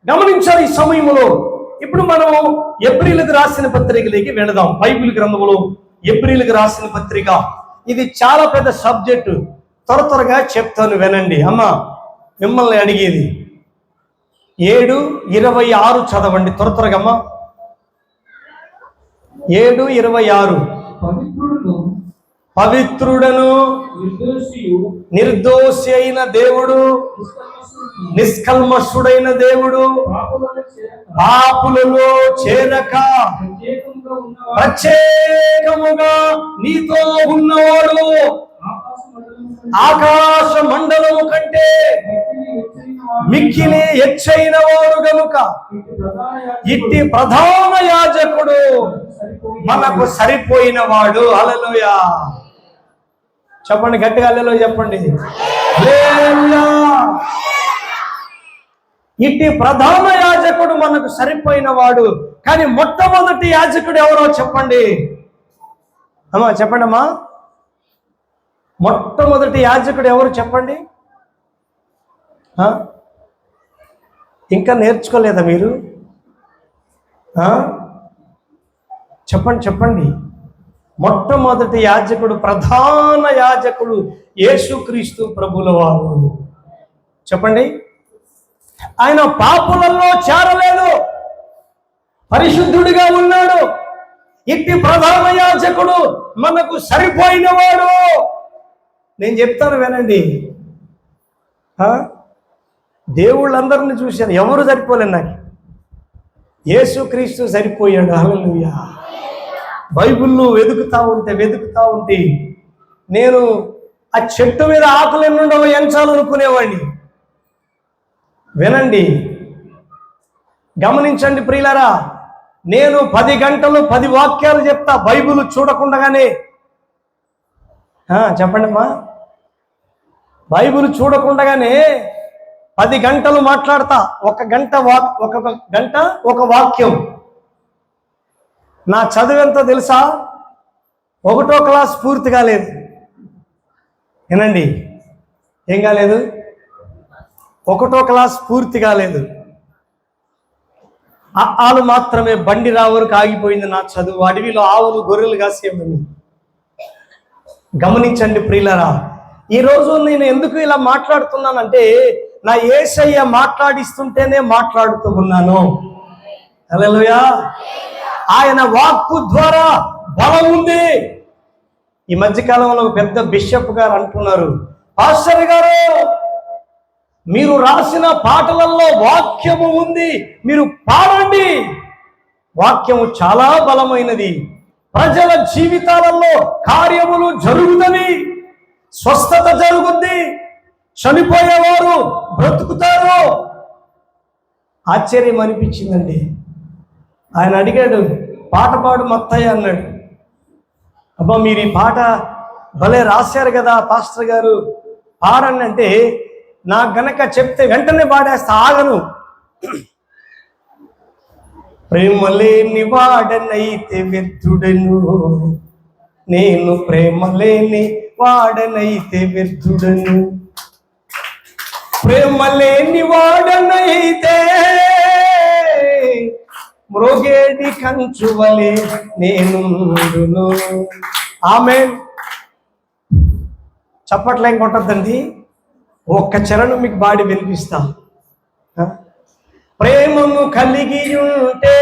గమనించాలి ఈ సమయంలో. ఇప్పుడు మనం ఎబ్రీలకు రాసిన పత్రికలోకి వెళదాం. బైబిల్ గ్రంథంలో ఎబ్రీలకు రాసిన పత్రిక, ఇది చాలా పెద్ద సబ్జెక్టు, త్వరగా చెప్తాను వినండి. అమ్మ మిమ్మల్ని అడిగేది 7:26 చదవండి త్వరగా అమ్మ. 7:26 పవిత్రుడను నిర్దోషి అయిన దేవుడు, నిష్కల్మషుడైన దేవుడు పాపులలో చేరక ప్రత్యేకముగా నీతో ఉన్నవాడు ఆకాశ మండలము కంటే మిక్కిలి హెచ్చైన వాడు గనుక ఇట్టి ప్రధాన యాజకుడు మనకు సరిపోయిన వాడు. హల్లెలూయా చెప్పండి, గట్టిగా హల్లెలూయా చెప్పండి. హల్లెలూయా. ఇట్టి ప్రధాన యాజకుడు మనకు సరిపోయిన వాడు. కానీ మొట్టమొదటి యాజకుడు ఎవరో చెప్పండి అమ్మా, చెప్పండి అమ్మా. మొట్టమొదటి యాజకుడు ఎవరు చెప్పండి? ఇంకా నేర్చుకోలేదా మీరు? చెప్పండి. మొట్టమొదటి యాజకుడు, ప్రధాన యాజకుడు యేసుక్రీస్తు ప్రభుల వారు. చెప్పండి. ఆయన పాపులలో చేరలేదు, పరిశుద్ధుడిగా ఉన్నాడు. ఇట్టి ప్రధాన యాజకుడు మనకు సరిపోయిన వాడు. నేను చెప్తాను వినండి. దేవుళ్ళందరిని చూశాను, ఎవరు సరిపోలేదు నాకు. యేసుక్రీస్తు సరిపోయాడు. హల్లెలూయా. బైబిల్లో వెతుకుతా ఉంటే నేను ఆ చెట్టు మీద ఆకులు ఎన్ని ఉండవు ఎంచాలనుకునేవాడిని. వినండి, గమనించండి ప్రియులారా, నేను 10 గంటలు 10 వాక్యాలు చెప్తా బైబిల్ చూడకుండానే. చెప్పండి అమ్మా. బైబిల్ చూడకుండానే 10 గంటలు మాట్లాడతా. ఒక గంట ఒక వాక్యం. నా చదువు ఎంతో తెలుసా? 1వ క్లాస్ పూర్తి కాలేదు. వినండి, ఏం కాలేదు? 1వ క్లాస్ పూర్తి కాలేదు. ఆలు మాత్రమే బండి రావరకు ఆగిపోయింది నా చదువు. అడవిలో ఆవులు గొర్రెలు కాసేవని. గమనించండి ప్రియులారా, ఈరోజు నేను ఎందుకు ఇలా మాట్లాడుతున్నానంటే నా యేసయ్య మాట్లాడిస్తుంటేనే మాట్లాడుతూ ఉన్నాను. హల్లెలూయా. ఆయన వాక్కు ద్వారా బలం ఉంది. ఈ మధ్యకాలంలో పెద్ద బిషప్ గారు అంటున్నారు, పాస్టర్ గారు మీరు రాసిన పాటలలో వాక్యము ఉంది, మీరు పాడండి. వాక్యము చాలా బలమైనది. ప్రజల జీవితాలలో కార్యములు జరుగుతవి, స్వస్థత జరుగుద్ది, చనిపోయేవారు బ్రతుకుతారు. ఆశ్చర్యం అనిపించిందండి. ఆయన అడిగాడు, పాట పాడు మత్తయ్య అన్నాడు. అబ్బా మీరు ఈ పాట భలే రాశారు కదా పాస్టర్ గారు, పాడండి అంటే నాకు గనక చెప్తే వెంటనే పాడేస్తా, ఆగను. ప్రేమ లేని వాడనైతే వ్యర్థుడను, నేను ప్రేమ లేని వాడనైతే వ్యర్థుడను. ప్రేమ లేని వాడనైతే మ్రోగేడి కంచువలే నేను. ఆమేన్. చప్పట్లు ఏం కొట్టద్దండి, ఒక్క చరణం మీకు బాడి వినిపిస్తా. ప్రేమను కలిగి ఉంటే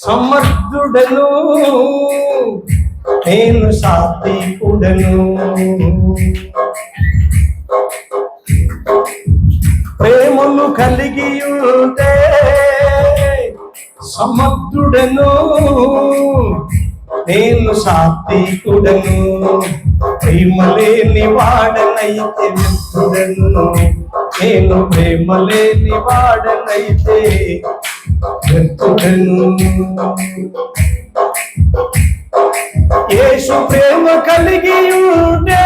సమర్థుడను, నేను సాత్వికుడను. ప్రేమను కలిగి ఉంటే సమర్థుడను, నేను సాత్వికుడను. ప్రేమ లేని వాడనైతే వ్యర్థుడను, నేను ప్రేమ లేని వాడనైతే వ్యర్థుడను. యేసు ప్రేమ కలిగి ఉంటే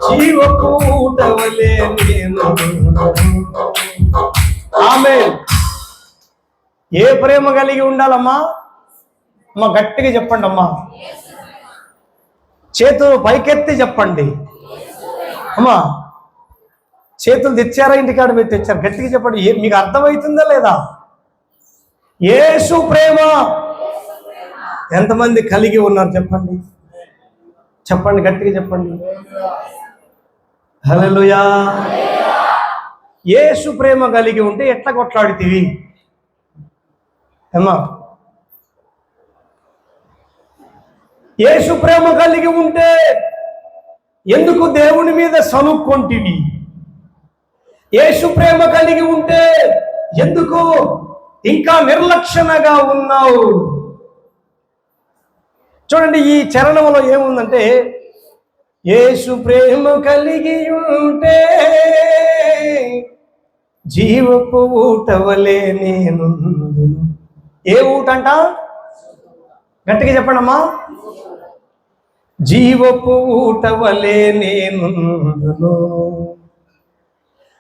జీవపు ఊటవలే నేను. ఆమేన్. ఏ ప్రేమ కలిగి ఉండాలమ్మా? అమ్మ గట్టిగా చెప్పండి అమ్మా, చేతులు పైకెత్తి చెప్పండి అమ్మా. చేతులు తెచ్చారా, ఇంటికాడ మీరు తెచ్చారు? గట్టిగా చెప్పండి. మీకు అర్థమవుతుందా లేదా? యేసు ప్రేమ ఎంతమంది కలిగి ఉన్నారు చెప్పండి, చెప్పండి, గట్టిగా చెప్పండి. హల్లెలూయా. యేసు ప్రేమ కలిగి ఉంటే ఎట్లా కొట్లాడితివి అమ్మా? యేసు ప్రేమ కలిగి ఉంటే ఎందుకు దేవుని మీద సనుక్కొంటివి? యేసు ప్రేమ కలిగి ఉంటే ఎందుకు ఇంకా నిర్లక్ష్యనగా ఉన్నావు? చూడండి, ఈ చరణంలో ఏముందంటే, యేసు ప్రేమ కలిగి ఉంటే జీవపు ఊటవలే నేను. ఏ ఊట అంట? గట్టిగా చెప్పండమ్మా. జీవపు ఊటవలే నేను,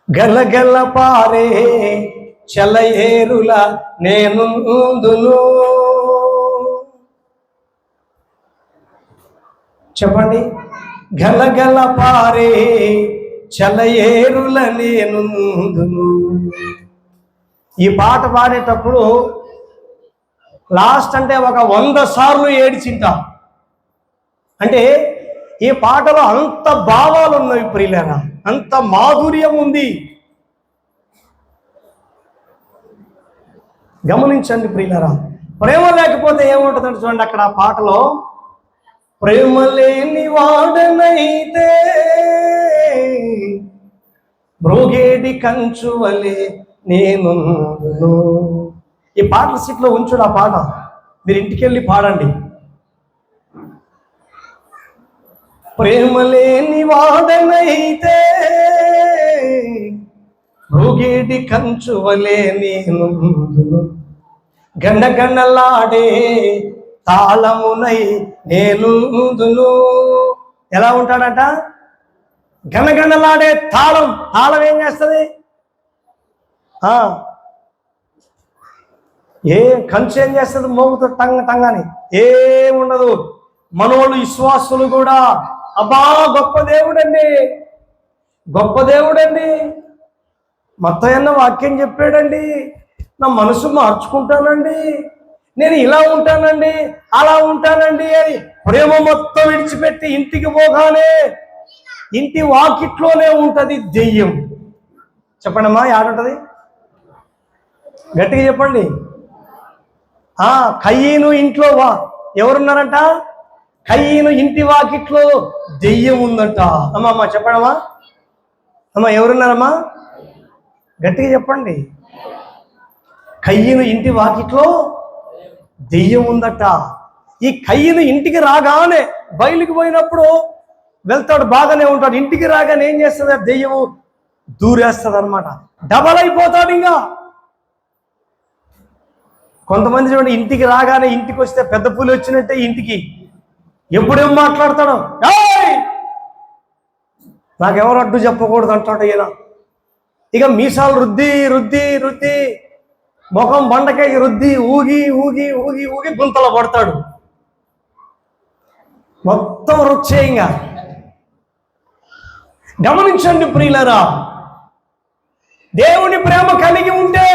గలగల పారే చలయేరుల నేను. చెప్పండి, గలగల పారే చలయేరుల నేను. ఈ పాట పాడేటప్పుడు లాస్ట్ అంటే ఒక 100 సార్లు ఏడ్చింటా. అంటే ఈ పాటలో అంత భావాలు ఉన్నాయి ప్రియులారా, అంత మాధుర్యం ఉంది. గమనించండి ప్రియులారా. ప్రేమ లేకపోతే ఏముంటుందంటే చూడండి, అక్కడ ఆ పాటలో ప్రేమ లేని వాడనైతే మ్రోగేడి కంచువలే నేను. ఈ పాటల సీట్లో ఉంచుడు ఆ పాట, మీరు ఇంటికి వెళ్ళి పాడండి. ప్రేమ లేని వాడనైతే భూగేడి కంచువలే నేను గండగండలాడే తాళమునై నేను ఎలా ఉంటాడట? గణగణలాడే తాళం. తాళం ఏం చేస్తుంది? కంచు ఏం చేస్తుంది? మోగుతుంది టంగ టంగని. ఏముండదు. మనోళ్ళు విశ్వాసులు కూడా అబ్బా గొప్ప దేవుడండి, గొప్ప దేవుడండి, మత్తయ్యన్న వాక్యం చెప్పాడండి, నా మనసు మార్చుకుంటానండి, నేను ఇలా ఉంటానండి, అలా ఉంటానండి అని ప్రేమ మొత్తం విడిచిపెట్టి ఇంటికి పోగానే ఇంటి వాకిట్లోనే ఉంటుంది దెయ్యం. చెప్పండమ్మా, ఏడుంటది? గట్టిగా చెప్పండి. కయ్యను ఇంట్లో ఎవరున్నారంట? కయ్యను ఇంటి వాకిట్లో దెయ్యం ఉందంట. అమ్మా చెప్పండమ్మా. అమ్మా ఎవరున్నారమ్మా? గట్టిగా చెప్పండి. కయ్యను ఇంటి వాకిట్లో దెయ్యం ఉందట. ఈ కయ్యను ఇంటికి రాగానే, బయలుకి పోయినప్పుడు వెళ్తాడు, బాగానే ఉంటాడు. ఇంటికి రాగానే ఏం చేస్తుంది? దెయ్యము దూరేస్తుంది అనమాట. డబల్ అయిపోతాడు. ఇంకా కొంతమంది చూడండి, ఇంటికి రాగానే, ఇంటికి వస్తే పెద్ద పులి వచ్చినట్టే ఇంటికి ఎప్పుడేం మాట్లాడతాడు, నాకెవరు అడ్డు చెప్పకూడదు అంటాడు ఈయన. ఇక మీసాలు రుద్ది రుద్ది రుద్ది, ముఖం బండకాయ రుద్ది ఊగి ఊగి ఊగి ఊగి గుంతలో పడతాడు. మొత్తం రుచేయంగా. గమనించండి ప్రియులరా, దేవుని ప్రేమ కలిగి ఉంటే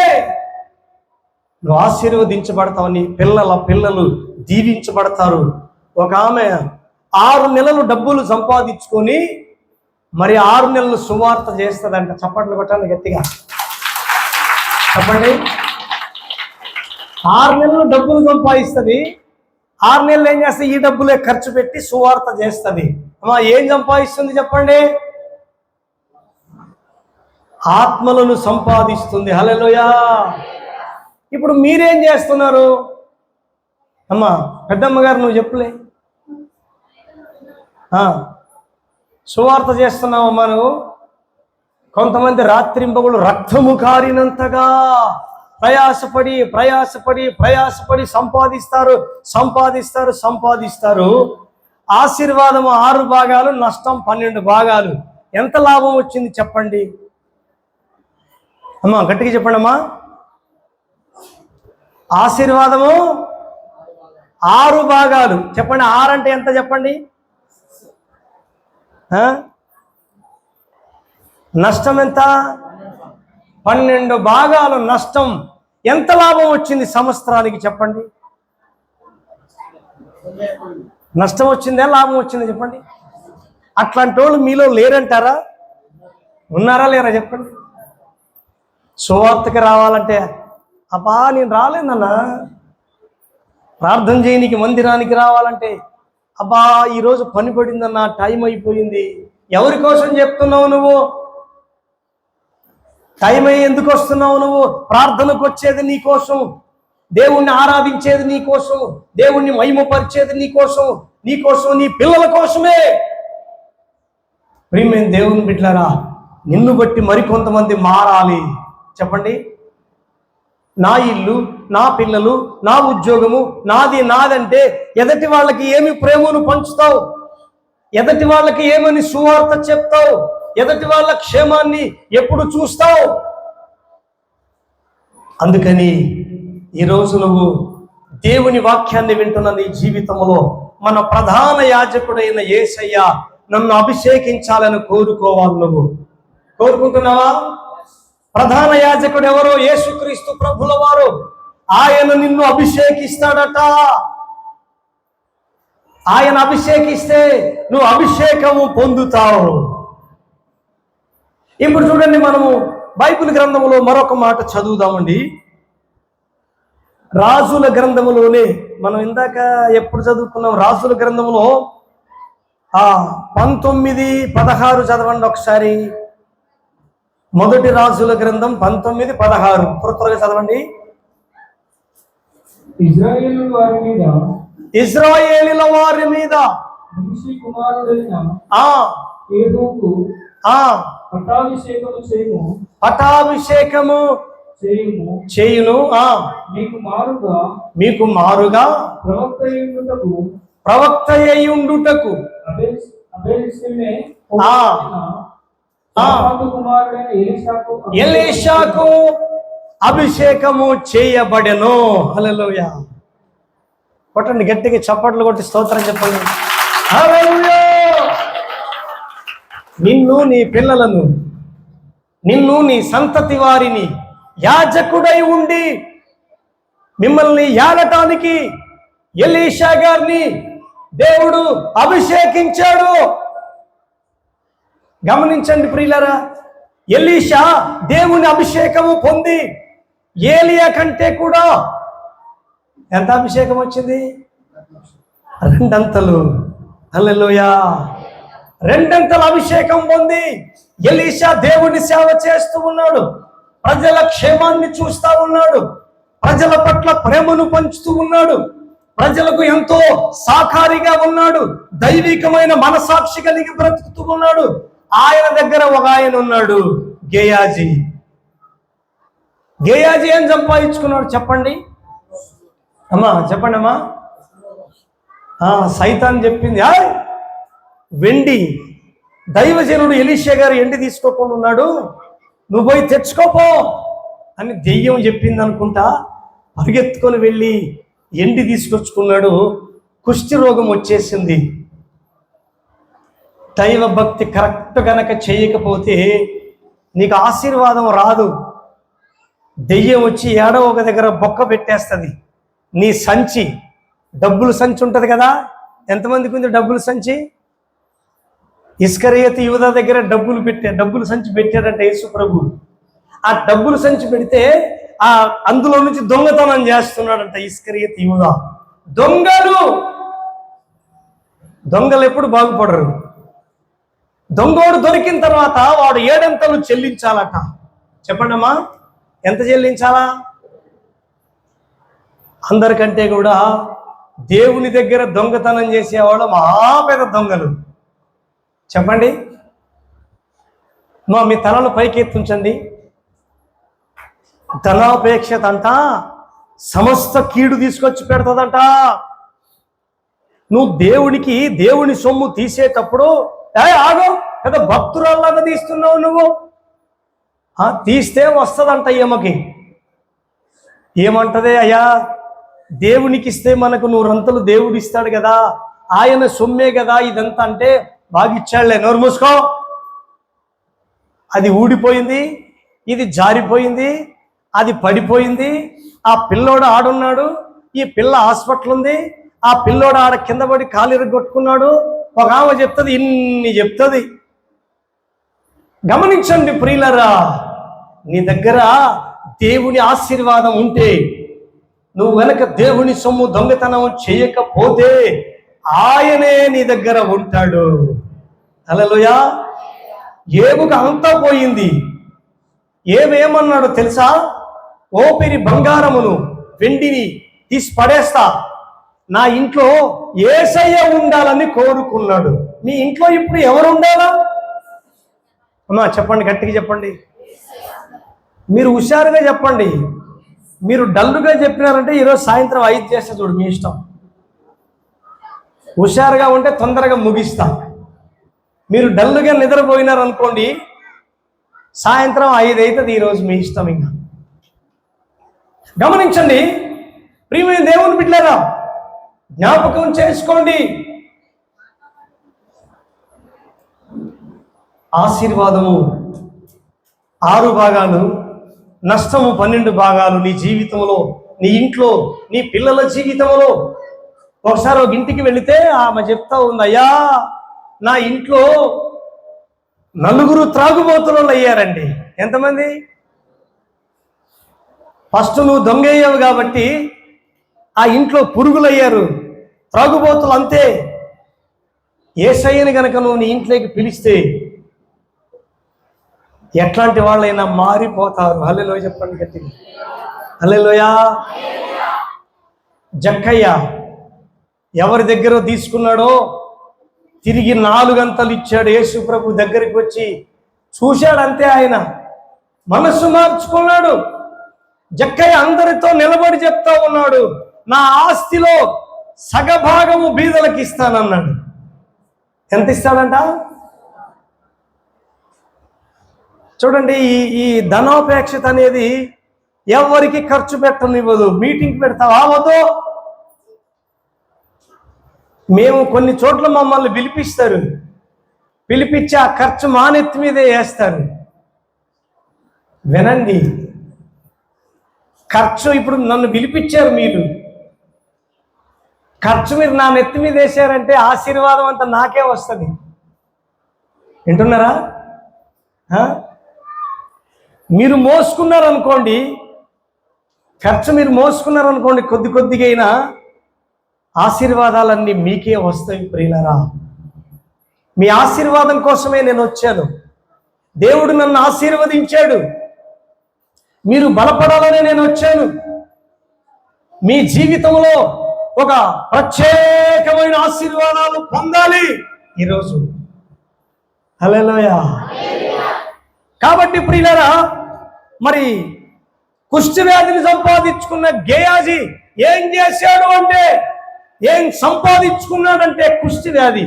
నువ్వు ఆశీర్వదించబడతావు, నీ పిల్లలు దీవించబడతారు. ఒక ఆమె 6 నెలలు డబ్బులు సంపాదించుకొని మరి 6 నెలలు సువార్త చేస్తుందంట. చప్పట్లు కొట్టండి గట్టిగా, చెప్పండి. 6 నెలలు డబ్బులు సంపాదిస్తుంది. 6 నెలలు ఏం చేస్తుంది? ఈ డబ్బులే ఖర్చు పెట్టి సువార్త చేస్తుంది. అమ్మా ఏం సంపాదిస్తుంది చెప్పండి? ఆత్మలను సంపాదిస్తుంది. హల్లెలూయా. ఇప్పుడు మీరేం చేస్తున్నారు? అమ్మా పెద్దమ్మ గారు నువ్వు చెప్పులే. సువార్త చేస్తున్నావమ్మా నువ్వు. కొంతమంది రాత్రింబగులు రక్తము కారినంతగా ప్రయాసపడి ప్రయాసపడి ప్రయాసపడి సంపాదిస్తారు సంపాదిస్తారు సంపాదిస్తారు. ఆశీర్వాదము 6 భాగాలు, నష్టం 12 భాగాలు. ఎంత లాభం వచ్చింది చెప్పండి అమ్మా? గట్టిగా చెప్పండి అమ్మా. ఆశీర్వాదము 6 భాగాలు. చెప్పండి, 6 అంటే ఎంత చెప్పండి? నష్టం ఎంత? 12 భాగాలు నష్టం. ఎంత లాభం వచ్చింది సంవత్సరానికి చెప్పండి? నష్టం వచ్చిందే, లాభం వచ్చింది చెప్పండి? అట్లాంటి వాళ్ళు మీలో లేరంటారా? ఉన్నారా లేరా చెప్పండి? సువార్తకి రావాలంటే అబ్బా నేను రాలేనన్నా, ప్రార్థన చేయనికి మందిరానికి రావాలంటే అబ్బా ఈరోజు పని పడిందన్నా, టైం అయిపోయింది. ఎవరి కోసం చెప్తున్నావు నువ్వు? టైం అయ్యి ఎందుకు వస్తున్నావు నువ్వు? ప్రార్థనకు వచ్చేది నీ కోసం, దేవుణ్ణి ఆరాధించేది నీ కోసం, దేవుణ్ణి మహిమపరిచేది నీ కోసం, నీ కోసం, నీ పిల్లల కోసమే. ప్రియమైన దేవుని బిడ్డలారా, నిన్ను బట్టి మరికొంతమంది మారాలి. చెప్పండి. నా ఇల్లు, నా పిల్లలు, నా ఉద్యోగము, నాదంటే ఎదటి వాళ్ళకి ఏమి ప్రేమను పంచుతావు? ఎదటి వాళ్ళకి ఏమని సువార్త చెప్తావు? ఎదటి వాళ్ళ క్షేమాన్ని ఎప్పుడు చూస్తావు? అందుకని ఈరోజు నువ్వు దేవుని వాక్యాన్ని వింటున్న నీ జీవితంలో మన ప్రధాన యాజకుడైన యేసయ్య నన్ను అభిషేకించాలని కోరుకోవాలి. నువ్వు కోరుకుంటున్నావా? ప్రధాన యాజకుడు ఎవరు? యేసుక్రీస్తు ప్రభుల వారు. ఆయన నిన్ను అభిషేకిస్తాడట. ఆయన అభిషేకిస్తే నువ్వు అభిషేకము పొందుతావు. ఇప్పుడు చూడండి, మనము బైబిల్ గ్రంథములో మరొక మాట చదువుదామండి. రాజుల గ్రంథములోనే మనం ఇందాక ఎప్పుడు చదువుకున్నాం? రాజుల గ్రంథములో 19:16 చదవండి ఒకసారి. మొదటి రాజుల గ్రంథం 19:16 త్వరగా చదవండి. ఇశ్రాయేలుల వారి మీద నిమిషి కుమారుడైన ఆ యేహూకు ఆ పట్టాభిషేకము చేయుము పటాభిషేకము చేయును. ఆ మీకు మారుగా ప్రవక్త అయ్యుండుటకు ఎలీషాకు అభిషేకము చేయబడెను. హల్లెలూయా. కొట్టండి గట్టిగా చప్పట్లు కొట్టి స్తోత్రం చెప్పండి. హల్లెలూయా. నిన్ను నీ పిల్లలను నిన్ను నీ సంతతి వారిని యాజకుడై ఉండి మిమ్మల్ని ఏలటానికి ఎలీషా గారిని దేవుడు అభిషేకించాడు. గమనించండి ప్రియులారా, ఎలీషా దేవుని అభిషేకము పొంది ఏలియా కంటే కూడా ఎంత అభిషేకం వచ్చింది? రెండంతలు. హల్లెలూయా. రెండంతల అభిషేకం పొంది ఎలీషా దేవుని సేవ చేస్తూ ఉన్నాడు. ప్రజల క్షేమాన్ని చూస్తూ ఉన్నాడు. ప్రజల పట్ల ప్రేమను పంచుతూ ఉన్నాడు. ప్రజలకు ఎంతో సాకారిగా ఉన్నాడు. దైవికమైన మనసాక్షి కలిగి బ్రతుకుతూ ఉన్నాడు. ఆయన దగ్గర ఒక ఆయన ఉన్నాడు, గేయాజీ. గేయాజీ ఏం సంపాదించుకున్నాడు చెప్పండి అమ్మా, చెప్పండి అమ్మా. సైతాన్ చెప్పింది, వెండి దైవజనుడు ఎలీషా గారు ఎండి తీసుకోకుండా ఉన్నాడు, నువ్వు పోయి తెచ్చుకోపో అని దెయ్యం చెప్పింది అనుకుంటా. పరిగెత్తుకొని వెళ్ళి ఎండి తీసుకొచ్చుకున్నాడు. కుష్టి రోగం వచ్చేసింది. దైవ భక్తి కరెక్ట్ గనక చేయకపోతే నీకు ఆశీర్వాదం రాదు. దెయ్యం వచ్చి ఏడో ఒక దగ్గర బొక్క పెట్టేస్తుంది. నీ సంచి, డబ్బుల సంచి ఉంటుంది కదా, ఎంతమందికి ఉంది డబ్బుల సంచి? ఇస్కరియోతు యూదా దగ్గర డబ్బుల సంచి పెట్టాడంట యేసు ప్రభు. ఆ డబ్బుల సంచి పెడితే అందులో నుంచి దొంగతనం చేస్తున్నాడంట ఇస్కరియోతు యూదా. దొంగలు ఎప్పుడు బాగుపడరు. దొంగోడు దొరికిన తర్వాత వాడు 7 అంతలు చెల్లించాలట. చెప్పండి అమ్మా, ఎంత చెల్లించాలా? అందరికంటే కూడా దేవుని దగ్గర దొంగతనం చేసేవాళ్ళు మహా పెద్ద దొంగలు. చెప్పండి మీ తలలు పైకి ఎత్తుంచండి. ధనాపేక్షత అంట సమస్త కీడు తీసుకొచ్చి పెడతదంట. నువ్వు దేవుని సొమ్ము తీసేటప్పుడు ఆగో, కదా భక్తురాల్లాగా తీస్తున్నావు నువ్వు. తీస్తే వస్తుందంట ఈమెకి. ఏమంటదే, అయ్యా దేవునికి ఇస్తే మనకు 100 అంతలు దేవుడు ఇస్తాడు కదా, ఆయన సొమ్మే కదా ఇదంతా అంటే, బాగా ఇచ్చాడులే, నోరు మూసుకో. అది ఊడిపోయింది, ఇది జారిపోయింది, అది పడిపోయింది. ఆ పిల్లోడు ఆడున్నాడు, ఈ పిల్ల హాస్పిటల్ ఉంది, ఆ పిల్లోడు ఆడ కింద పడి కాలు ఇరగొట్టుకున్నాడు. ఒక ఆమె చెప్తుంది, ఇన్ని చెప్తుంది. గమనించండి ప్రియులరా, నీ దగ్గర దేవుని ఆశీర్వాదం ఉంటే, నువ్వు వెనక దేవుని సొమ్ము దొంగతనం చేయకపోతే ఆయనే నీ దగ్గర ఉంటాడు. హల్లెలూయా. ఏబుకు అంతా పోయింది. ఏమన్నాడు తెలుసా? ఓపిరి బంగారమును వెండిని తీసి పడేస్తా, నా ఇంట్లో యేసయ్య ఉండాలని కోరుకున్నాడు. మీ ఇంట్లో ఇప్పుడు ఎవరు ఉండాలా అమ్మా? చెప్పండి, గట్టిగా చెప్పండి. మీరు హుషారుగా చెప్పండి. మీరు డల్లుగా చెప్పినారంటే ఈరోజు సాయంత్రం 5 చేస్తే చూడు, మీ ఇష్టం. హుషారుగా ఉంటే తొందరగా ముగిస్తా. మీరు డల్లుగా నిద్రపోయినారనుకోండి, సాయంత్రం 5 అవుతుంది. ఈరోజు మీ ఇష్టం. ఇంకా గమనించండి ప్రియమైన దేవుని బిడ్డలారా, జ్ఞాపకం చేసుకోండి. ఆశీర్వాదము 6 భాగాలు, నష్టము 12 భాగాలు నీ జీవితంలో, నీ ఇంట్లో, నీ పిల్లల జీవితంలో. ఒకసారి ఒక ఇంటికి వెళితే ఆమె చెప్తా ఉంది, అయ్యా నా ఇంట్లో 4 త్రాగుబోతులు అయ్యారండి. ఎంతమంది? ఫస్ట్ నువ్వు దొంగయ్యావు కాబట్టి ఆ ఇంట్లో పురుగులు అయ్యారు, త్రాగుబోతులు అంతే. యేసయ్యని గనక నువ్వు నీ ఇంట్లోకి పిలిస్తే ఎట్లాంటి వాళ్ళైనా మారిపోతారు. హల్లెలూయా చెప్పండి గట్టిగా. హల్లెలూయా. జక్కయ్య ఎవరి దగ్గర తీసుకున్నాడో తిరిగి 4 గంటలు ఇచ్చాడు. యేసు ప్రభు దగ్గరికి వచ్చి చూశాడంతే. ఆయన మనస్సు మార్చుకున్నాడు. జక్కయ్య అందరితో నిలబడి చెప్తా ఉన్నాడు, నా ఆస్తిలో సగభాగము బీదలకు ఇస్తానన్నాడు. ఎంత ఇస్తాడంట? చూడండి, ఈ ధనోపేక్షత అనేది ఎవరికి ఖర్చు పెట్టనివ్వదు. మీటింగ్ పెడతావా? వద్దు. మేము కొన్ని చోట్ల మమ్మల్ని పిలిపిస్తారు, పిలిపించి ఆ ఖర్చు మా నెత్తి మీదే వేస్తారు. వినండి, ఖర్చు ఇప్పుడు నన్ను పిలిపించారు, మీరు ఖర్చు మీరు నా నెత్తి మీద వేసారంటే ఆశీర్వాదం అంతా నాకే వస్తుంది. వింటున్నారా? మీరు మోసుకున్నారనుకోండి, ఖర్చు మీరు మోసుకున్నారనుకోండి, కొద్ది కొద్దిగా అయినా ఆశీర్వాదాలన్నీ మీకే వస్తాయి. ప్రియులారా, మీ ఆశీర్వాదం కోసమే నేను వచ్చాను. దేవుడు నన్ను ఆశీర్వదించాడు, మీరు బలపడాలని నేను వచ్చాను. మీ జీవితంలో ఒక ప్రత్యేకమైన ఆశీర్వాదాలు పొందాలి ఈరోజు. హల్లెలూయా. కాబట్టి ప్రియులారా, మరి కుష్టి వ్యాధిని సంపాదించుకున్న గేయాజీ ఏం చేశాడు అంటే, ఏం సంపాదించుకున్నాడంటే కుష్టి వ్యాధి.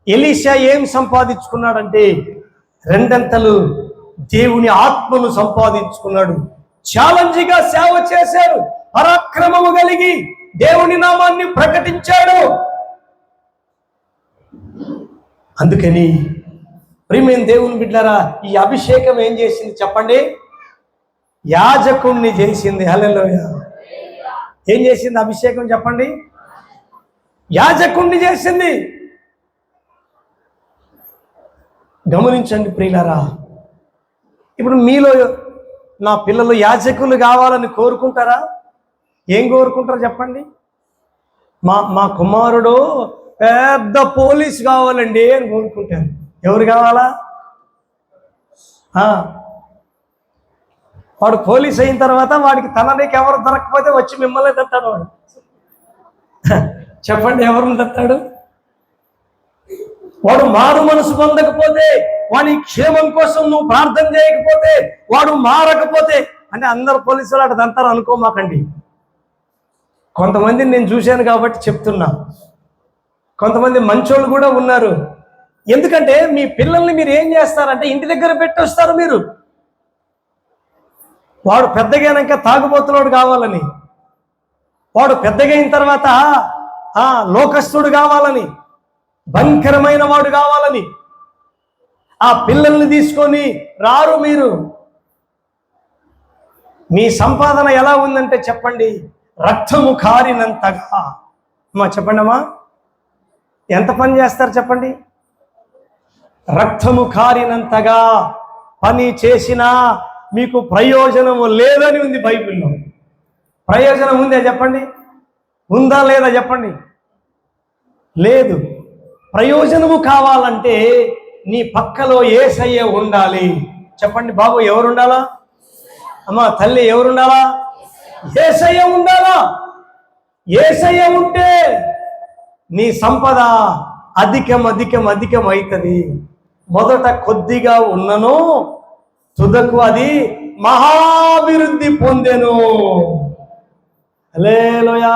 ఎలీషా ఏం సంపాదించుకున్నాడంటే 2 అంతలు దేవుని ఆత్మను సంపాదించుకున్నాడు. ఛాలెంజ్గా సేవ చేశారు, పరాక్రమము కలిగి దేవుని నామాన్ని ప్రకటించాడు. అందుకని ప్రియమైన దేవుని బిడ్డలారా, ఈ అభిషేకం ఏం చేసింది చెప్పండి? యాజకుణ్ణి చేసింది. హల్లెలూయా. ఏం చేసింది అభిషేకం చెప్పండి? యాజకుణ్ణి చేసింది. గమనించండి ప్రియులారా, ఇప్పుడు మీలో నా పిల్లలు యాజకులు కావాలని కోరుకుంటారా? ఏం కోరుకుంటారో చెప్పండి? మా కుమారుడు పెద్ద పోలీస్ కావాలండి అని కోరుకుంటారు. ఎవరు కావాలా? వాడు పోలీస్ అయిన తర్వాత వాడికి తననికి ఎవరు దొరకకపోతే వచ్చి మిమ్మల్ని తెస్తాడు వాడు. చెప్పండి, ఎవరిని తెస్తాడు? వాడు మారు మనసు పొందకపోతే, వాడి క్షేమం కోసం నువ్వు ప్రార్థన చేయకపోతే, వాడు మారకపోతే, అంటే అందరు పోలీసులు అటు దంతారు అనుకోమాకండి. కొంతమందిని నేను చూశాను కాబట్టి చెప్తున్నా. కొంతమంది మంచోళ్ళు కూడా ఉన్నారు. ఎందుకంటే మీ పిల్లల్ని మీరు ఏం చేస్తారంటే ఇంటి దగ్గర పెట్టొస్తారు మీరు. వాడు పెద్దగైనాక తాగుబోతులోడు కావాలని, వాడు పెద్దగైన తర్వాత లోకస్తుడు కావాలని, భయంకరమైన వాడు కావాలని ఆ పిల్లల్ని తీసుకొని రారు మీరు. మీ సంపాదన ఎలా ఉందంటే చెప్పండి, రక్తము కారినంతగా. అమ్మా చెప్పండి అమ్మా, ఎంత పని చేస్తారు చెప్పండి? రక్తము కారినంతగా పని చేసినా మీకు ప్రయోజనము లేదని ఉంది బైబిల్లో. ప్రయోజనం ఉందా చెప్పండి? ఉందా లేదా చెప్పండి? లేదు. ప్రయోజనము కావాలంటే నీ పక్కలో యేసయ్య ఉండాలి. చెప్పండి బాబు, ఎవరు ఉండాలా? అమ్మా తల్లి, ఎవరు ఉండాలా? యేసయ్య ఉండాలా. యేసయ్య ఉంటే నీ సంపద అధికం అధికం అధికం అవుతుంది. మొదట కొద్దిగా ఉన్నను, తుదకు అది మహాభివృద్ధి పొందెను. హల్లెలూయా.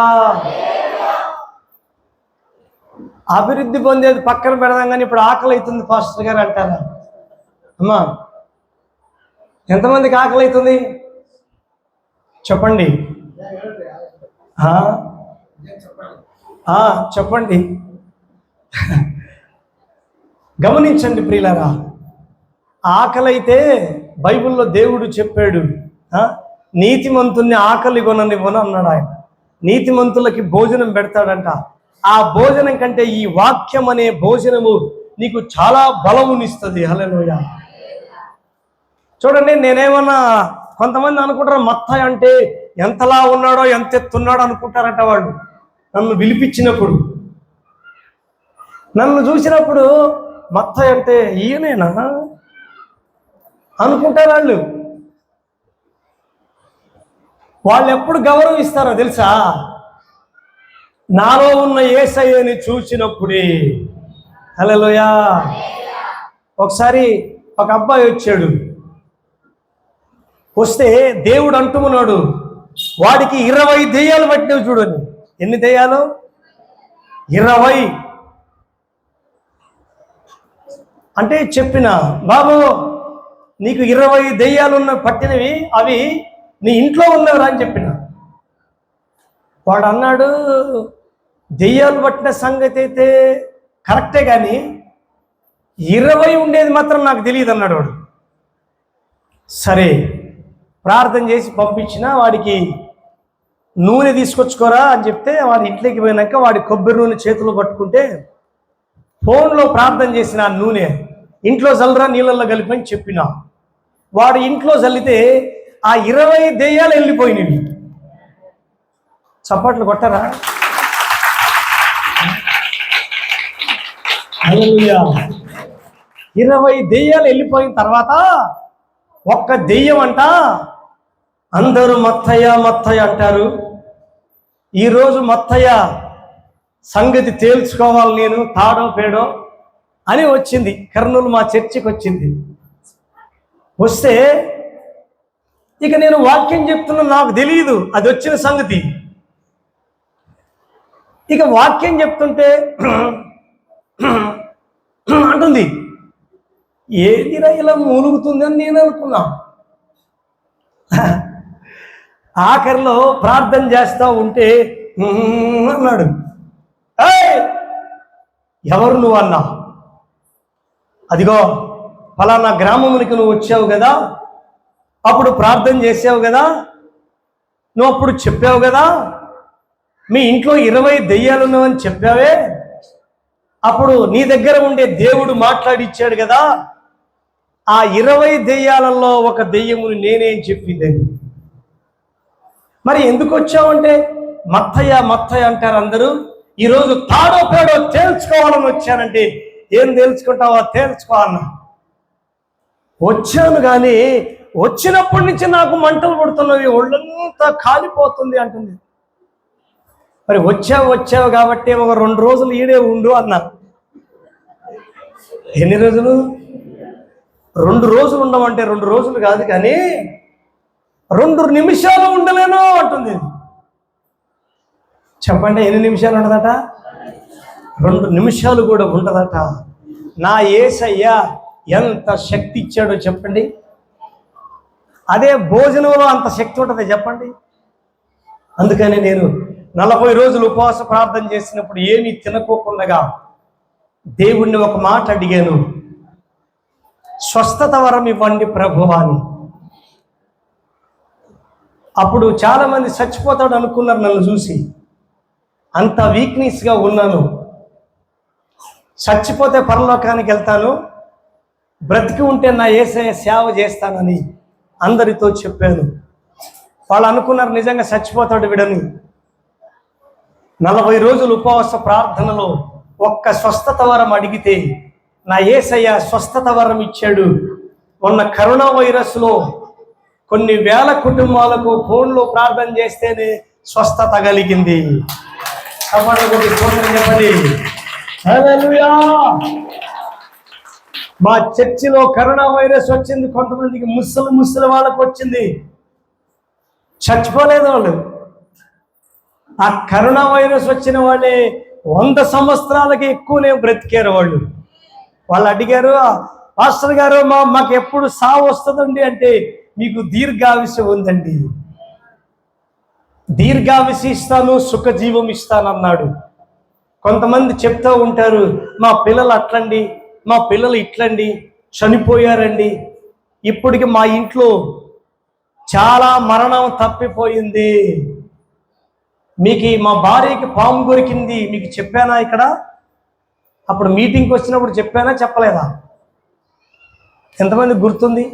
అభివృద్ధి పొందేది పక్కన పెడదాం, కానీ ఇప్పుడు ఆకలి అవుతుంది పాస్టర్ గారు అంటారా? అమ్మా, ఎంతమందికి ఆకలి అవుతుంది చెప్పండి? చెప్పండి. గమనించండి ప్రియులారా, ఆకలి అయితే బైబిల్లో దేవుడు చెప్పాడు, నీతిమంతుల్ని ఆకలి కొననివ్వను అన్నాడు ఆయన. నీతిమంతులకి భోజనం పెడతాడంట. ఆ భోజనం కంటే ఈ వాక్యం అనే భోజనము నీకు చాలా బలమునిస్తుంది. హల్లెలూయా. చూడండి, నేనేమన్నా కొంతమంది అనుకుంటారు మత్తయి అంటే ఎంతలా ఉన్నాడో ఎంత ఎత్తున్నాడో అనుకుంటారట వాళ్ళు. నన్ను పిలిపించినప్పుడు, నన్ను చూసినప్పుడు మత్తయి అంటే ఈయనేనా అనుకుంటారు వాళ్ళు. వాళ్ళు ఎప్పుడు గౌరవిస్తారో తెలుసా? నాలో ఉన్న యేసయ్యని చూసినప్పుడే. హల్లెలూయా. ఒకసారి ఒక అబ్బాయి వచ్చాడు. వస్తే దేవుడు అంటున్నాడు, వాడికి 20 దెయ్యాలు పట్టినవి చూడని. ఎన్ని దెయ్యాలు? 20. అంటే చెప్పిన, బాబు నీకు 20 దెయ్యాలు పట్టినవి, అవి నీ ఇంట్లో ఉన్నవిరా అని చెప్పిన. వాడు అన్నాడు, దెయ్యాలు పట్టిన సంగతి అయితే కరెక్టే కానీ 20 ఉండేది మాత్రం నాకు తెలియదు అన్నాడు వాడు. సరే ప్రార్థన చేసి పంపించిన, వాడికి నూనె తీసుకొచ్చుకోరా అని చెప్తే వాడి ఇంట్లోకి పోయినాక వాడి కొబ్బరి నూనె చేతిలో పట్టుకుంటే ఫోన్లో ప్రార్థన చేసిన ఆ నూనె ఇంట్లో చల్లరా నీళ్ళల్లో కలిపని చెప్పిన. వాడు ఇంట్లో చల్లితే ఆ 20 దెయ్యాలు వెళ్ళిపోయినవి. చప్పట్లు కొట్టరా? హల్లెలూయా. 20 దెయ్యాలు వెళ్ళిపోయిన తర్వాత ఒక్క దెయ్యం అంట, అందరూ మత్తయ్య మత్తయ్య అంటారు. ఈరోజు మత్తయ్య సంగతి తేల్చుకోవాలి నేను, తాడో పేడో అని వచ్చింది. కర్నూలు మా చర్చికి వచ్చింది. వస్తే ఇక నేను వాక్యం చెప్తున్నా, నాకు తెలియదు అది వచ్చిన సంగతి. ఇక వాక్యం చెప్తుంటే అంటుంది, ఏదిరా ఇలా మూలుగుతుంది అని నేను అనుకున్నా. ఆఖరిలో ప్రార్థన చేస్తా ఉంటే అన్నాడు. ఎవరు నువ్వు అన్నా? అదిగో ఫలానా గ్రామమునికి నువ్వు వచ్చావు కదా, అప్పుడు ప్రార్థన చేసావు కదా, నువ్వు అప్పుడు చెప్పావు కదా, మీ ఇంట్లో 20 దెయ్యాలు ఉన్నావని చెప్పావే, అప్పుడు నీ దగ్గర ఉండే దేవుడు మాట్లాడిచ్చాడు కదా, ఆ 20 దెయ్యాలలో ఒక దెయ్యముని నేనేం చెప్పింది. మరి ఎందుకు వచ్చావంటే మత్తయ్య మత్తయ్య అంటారు అందరూ. ఈరోజు తాడో పేడో తేల్చుకోవాలని వచ్చానంటే, ఏం తేల్చుకుంటావో తేల్చుకోవాలన్నా. వచ్చాను కానీ వచ్చినప్పటి నుంచి నాకు మంటలు పడుతున్నవి, ఒళ్ళంతా కాలిపోతుంది అంటుంది. మరి వచ్చావు కాబట్టి ఒక 2 రోజులు ఈడే ఉండు అన్నా. ఎన్ని రోజులు? 2 రోజులు ఉండమంటే 2 రోజులు కాదు కానీ 2 నిమిషాలు ఉండలేను అంటుంది. చెప్పండి, ఎన్ని నిమిషాలు ఉండదట? 2 నిమిషాలు కూడా ఉండదట. నా యేసయ్య ఎంత శక్తి ఇచ్చాడో చెప్పండి. అదే భోజనంలో అంత శక్తి ఉంటుంది చెప్పండి. అందుకని నేను 40 రోజులు ఉపవాస ప్రార్థన చేసినప్పుడు ఏమీ తినకోకుండా దేవుణ్ణి ఒక మాట అడిగాను, స్వస్థత వరం ఇవ్వండి ప్రభువా అని. అప్పుడు చాలామంది చచ్చిపోతాడు అనుకున్నారు నన్ను చూసి. అంత వీక్నెస్గా ఉన్నాను. చచ్చిపోతే పరలోకానికి వెళ్తాను, బ్రతికి ఉంటే నా యేసయ్య సేవ చేస్తానని అందరితో చెప్పాను. వాళ్ళు అనుకున్నారు నిజంగా చచ్చిపోతాడు వీడని. 40 రోజులు ఉపవాస ప్రార్థనలో ఒక్క స్వస్థత వరం అడిగితే నా యేసయ్య స్వస్థత వరం ఇచ్చాడు. మొన్న కరోనా వైరస్లో కొన్ని వేల కుటుంబాలకు ఫోన్లో ప్రార్థన చేస్తేనే స్వస్థత కలిగింది. చెప్పండి. హల్లెలూయా. మా చర్చిలో కరోనా వైరస్ వచ్చింది, కొంతమందికి ముసలి వాళ్ళకు వచ్చింది, చచ్చిపోలేదు వాళ్ళు. ఆ కరోనా వైరస్ వచ్చిన వాళ్ళే 100 సంవత్సరాలకి ఎక్కువనే బ్రతికారు వాళ్ళు. వాళ్ళు అడిగారు, పాస్టర్ గారు మాకు ఎప్పుడు సావు వస్తుందండి అంటే, మీకు దీర్ఘాయుష్యం ఉందండి, దీర్ఘాయుష్యం ఇస్తాను, సుఖజీవం ఇస్తానన్నాడు. కొంతమంది చెప్తూ ఉంటారు, మా పిల్లలు అట్లండి, మా పిల్లలు ఇట్లండి, చనిపోయారండి, ఇప్పటికి మా ఇంట్లో చాలా మరణం తప్పిపోయింది, మీకు మా భార్యకి పాము కొరికింది, మీకు చెప్పానా? ఇక్కడ అప్పుడు మీటింగ్కి వచ్చినప్పుడు చెప్పానా చెప్పలేదా? ఎంతమంది గుర్తుంది?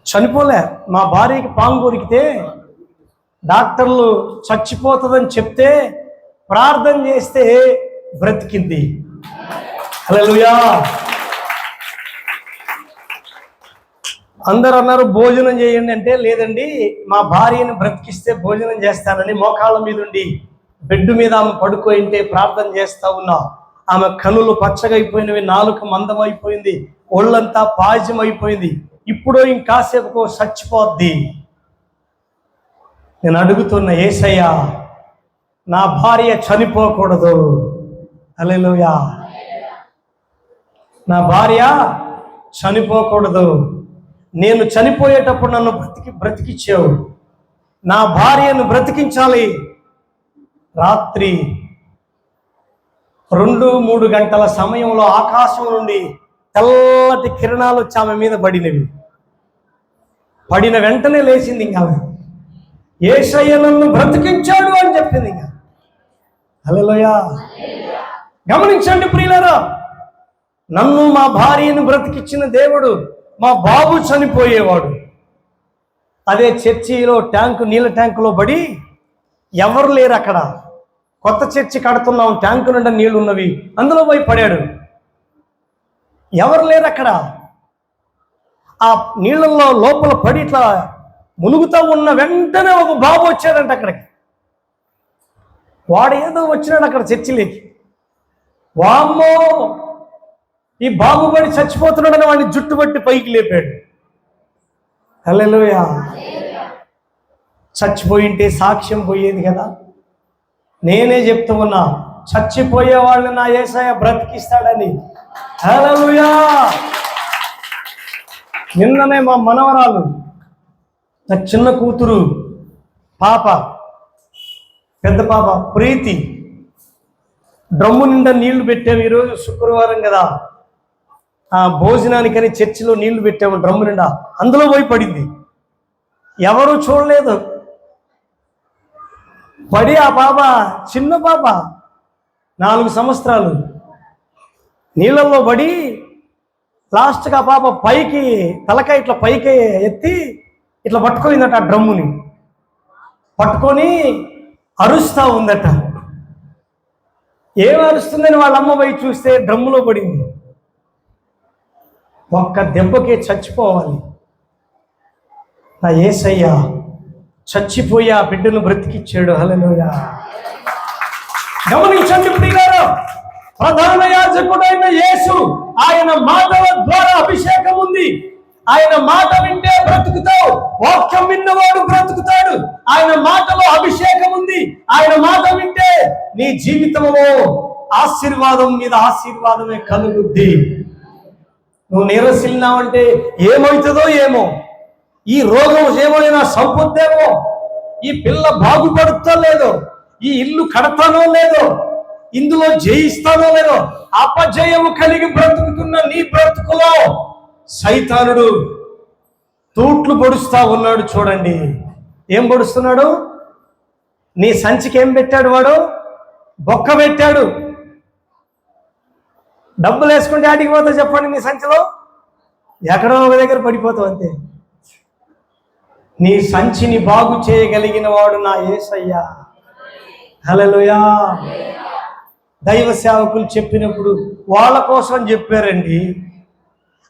చనిపోలే, మా భార్యకి పాము కొరికితే డాక్టర్లు చచ్చిపోతుందని చెప్తే ప్రార్థన చేస్తే బ్రతికింది. హల్లెలూయా. అందరూ అన్నారు భోజనం చేయండి అంటే, లేదండి మా భార్యను బ్రతికిస్తే భోజనం చేస్తానని మోకాళ్ళ మీద ఉండి బెడ్ మీద ఆమె పడుకోయింటే ప్రార్థన చేస్తా ఉన్నా. ఆమె కనులు పచ్చగైపోయినవి, నాలుక మందమైపోయింది, ఒళ్ళంతా పాయజమైపోయింది. ఇప్పుడు ఇంకాసేపు చచ్చిపోద్ది. నేను అడుగుతున్న యేసయ్యా, నా భార్య చనిపోకూడదు. హల్లెలూయా. నా భార్య చనిపోకూడదు. నేను చనిపోయేటప్పుడు నన్ను బ్రతికించావు. నా భార్యను బ్రతికించాలి. రాత్రి 2-3 గంటల సమయంలో ఆకాశం నుండి తెల్లటి కిరణాలు వచ్చి ఆమె మీద పడినవి. పడిన వెంటనే లేచింది. ఇంకా ఆమె యేసయ్య నన్ను బ్రతికించాడు అని చెప్పింది. ఇంకా హల్లెలూయా. గమనించండి ప్రియులారా, నన్ను మా భార్యను బ్రతికించిన దేవుడు. మా బాబు చనిపోయేవాడు. అదే చర్చిలో నీళ్ళ ట్యాంకులో పడి ఎవరు లేరు అక్కడ. కొత్త చర్చి కడుతున్నాం, ట్యాంకు నిండా నీళ్లు ఉన్నవి, అందులో పోయి పడాడు. ఎవరు లేరు అక్కడ. ఆ నీళ్ళల్లో లోపల పడి ఇట్లా మునుగుతూ ఉన్న వెంటనే ఒక బాబు వచ్చాడంట అక్కడికి. వాడు ఏదో వచ్చినాడు అక్కడ చర్చిలోకి. వామ్మో, ఈ బాబు పడి చచ్చిపోతున్నాడని వాడిని జుట్టు పట్టి పైకి లేపాడు. హల్లెలూయా. చచ్చిపోయింటే సాక్ష్యం పోయేది కదా. నేనే చెప్తూ ఉన్నా, చచ్చిపోయే వాళ్ళని నా యేసయ్య బ్రతికిస్తాడని. హల్లెలూయా. నిన్ననే మా మనవరాలు, నా చిన్న కూతురు పాప, పెద్ద పాప ప్రీతి, డ్రమ్ము నిండా నీళ్లు పెట్టాము. ఈరోజు శుక్రవారం కదా, ఆ భోజనానికని చర్చిలో నీళ్లు పెట్టాము డ్రమ్ము నిండా. అందులో పోయి పడింది. ఎవరు చూడలేదు. పడి ఆ పాప, చిన్న పాప, 4 సంవత్సరాలు, నీళ్ళల్లో పడి లాస్ట్గా ఆ పాప పైకి తలకాయ ఇట్లా పైకి ఎత్తి ఇట్లా పట్టుకోయిందట. ఆ డ్రమ్ముని పట్టుకొని అరుస్తూ ఉందట. ఏం అరుస్తుందని వాళ్ళ అమ్మ పోయి చూస్తే డ్రమ్ములో పడింది. ఒక్క దెబ్బకే చచ్చిపోవాలి. నా యేసయ్య చచ్చిపోయి ఆ బిడ్డను బ్రతికిచ్చాడు. హల్లెలూయా. గమనించండి ప్రియులారా, ప్రధాన యాజకుడైన యేసు, ఆయన మాటల ద్వారా అభిషేకం ఉంది. ఆయన మాట వింటే బ్రతుకుతావు. వాక్యం విన్నవాడు బ్రతుకుతాడు. ఆయన మాటలో అభిషేకం ఉంది. ఆయన మాట వింటే నీ జీవితంలో ఆశీర్వాదం మీద ఆశీర్వాదమే కలుగుద్ది. నువ్వు నీరసిల్లినావంటే ఏమవుతుందో ఏమో, ఈ రోగం ఏమైనా సంపొద్దేమో, ఈ పిల్ల బాగుపడుతో లేదో, ఈ ఇల్లు కడతానో లేదో, ఇందులో జయిస్తానో లేదో, అపజయము కలిగి బ్రతుకుతున్న నీ బ్రతుకులో సైతానుడు తూట్లు పొడుస్తా ఉన్నాడు. చూడండి, ఏం పొడుస్తున్నాడు? నీ సంచికి ఏం పెట్టాడు వాడు? బొక్క పెట్టాడు. డబ్బులు వేసుకుంటే ఆడికి పోతావు చెప్పండి. నీ సంచిలో ఎక్కడో ఒక దగ్గర పడిపోతావు అంతే. నీ సంచిని బాగు చేయగలిగిన వాడు నా యేసయ్య. హల్లెలూయా. దైవ సేవకులు చెప్పినప్పుడు వాళ్ళ కోసం చెప్పారండి.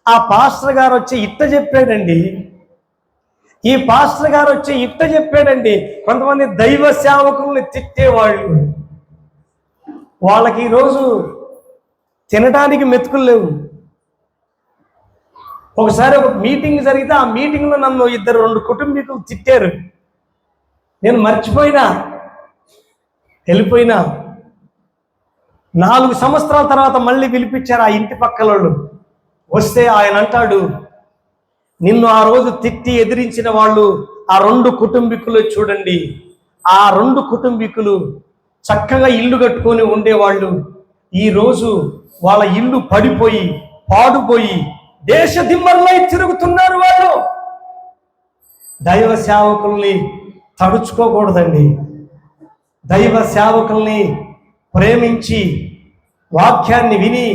ఆ పాస్టర్ గారు వచ్చి ఇట్ట చెప్పాడండి. ఈ పాస్టర్ గారు వచ్చి ఇట్ట చెప్పాడండి. కొంతమంది దైవ సేవకుల్ని తిట్టేవాళ్ళు, వాళ్ళకి ఈరోజు తినడానికి మెతుకులు లేవు. ఒకసారి ఒక మీటింగ్ జరిగితే ఆ మీటింగ్లో నన్ను 2 కుటుంబీకులు తిట్టారు. నేను మర్చిపోయినా, వెళ్ళిపోయినా. 4 సంవత్సరాల తర్వాత మళ్ళీ పిలిపించారు ఆ ఇంటి పక్కలోళ్ళు. వస్తే ఆయన అంటాడు, నిన్ను ఆ రోజు తిట్టి ఎదిరించిన వాళ్ళు ఆ 2 కుటుంబీకులు చూడండి. ఆ 2 కుటుంబీకులు చక్కగా ఇల్లు కట్టుకొని ఉండేవాళ్ళు. ఈరోజు వాళ్ళ ఇల్లు పడిపోయి పాడుపోయి దేశ దిమ్మర్లై తిరుగుతున్నారు వాళ్ళు. దైవ సేవకుల్ని తడుచుకోకూడదండి. దైవ సేవకుల్ని ప్రేమించి వాక్యాన్ని విని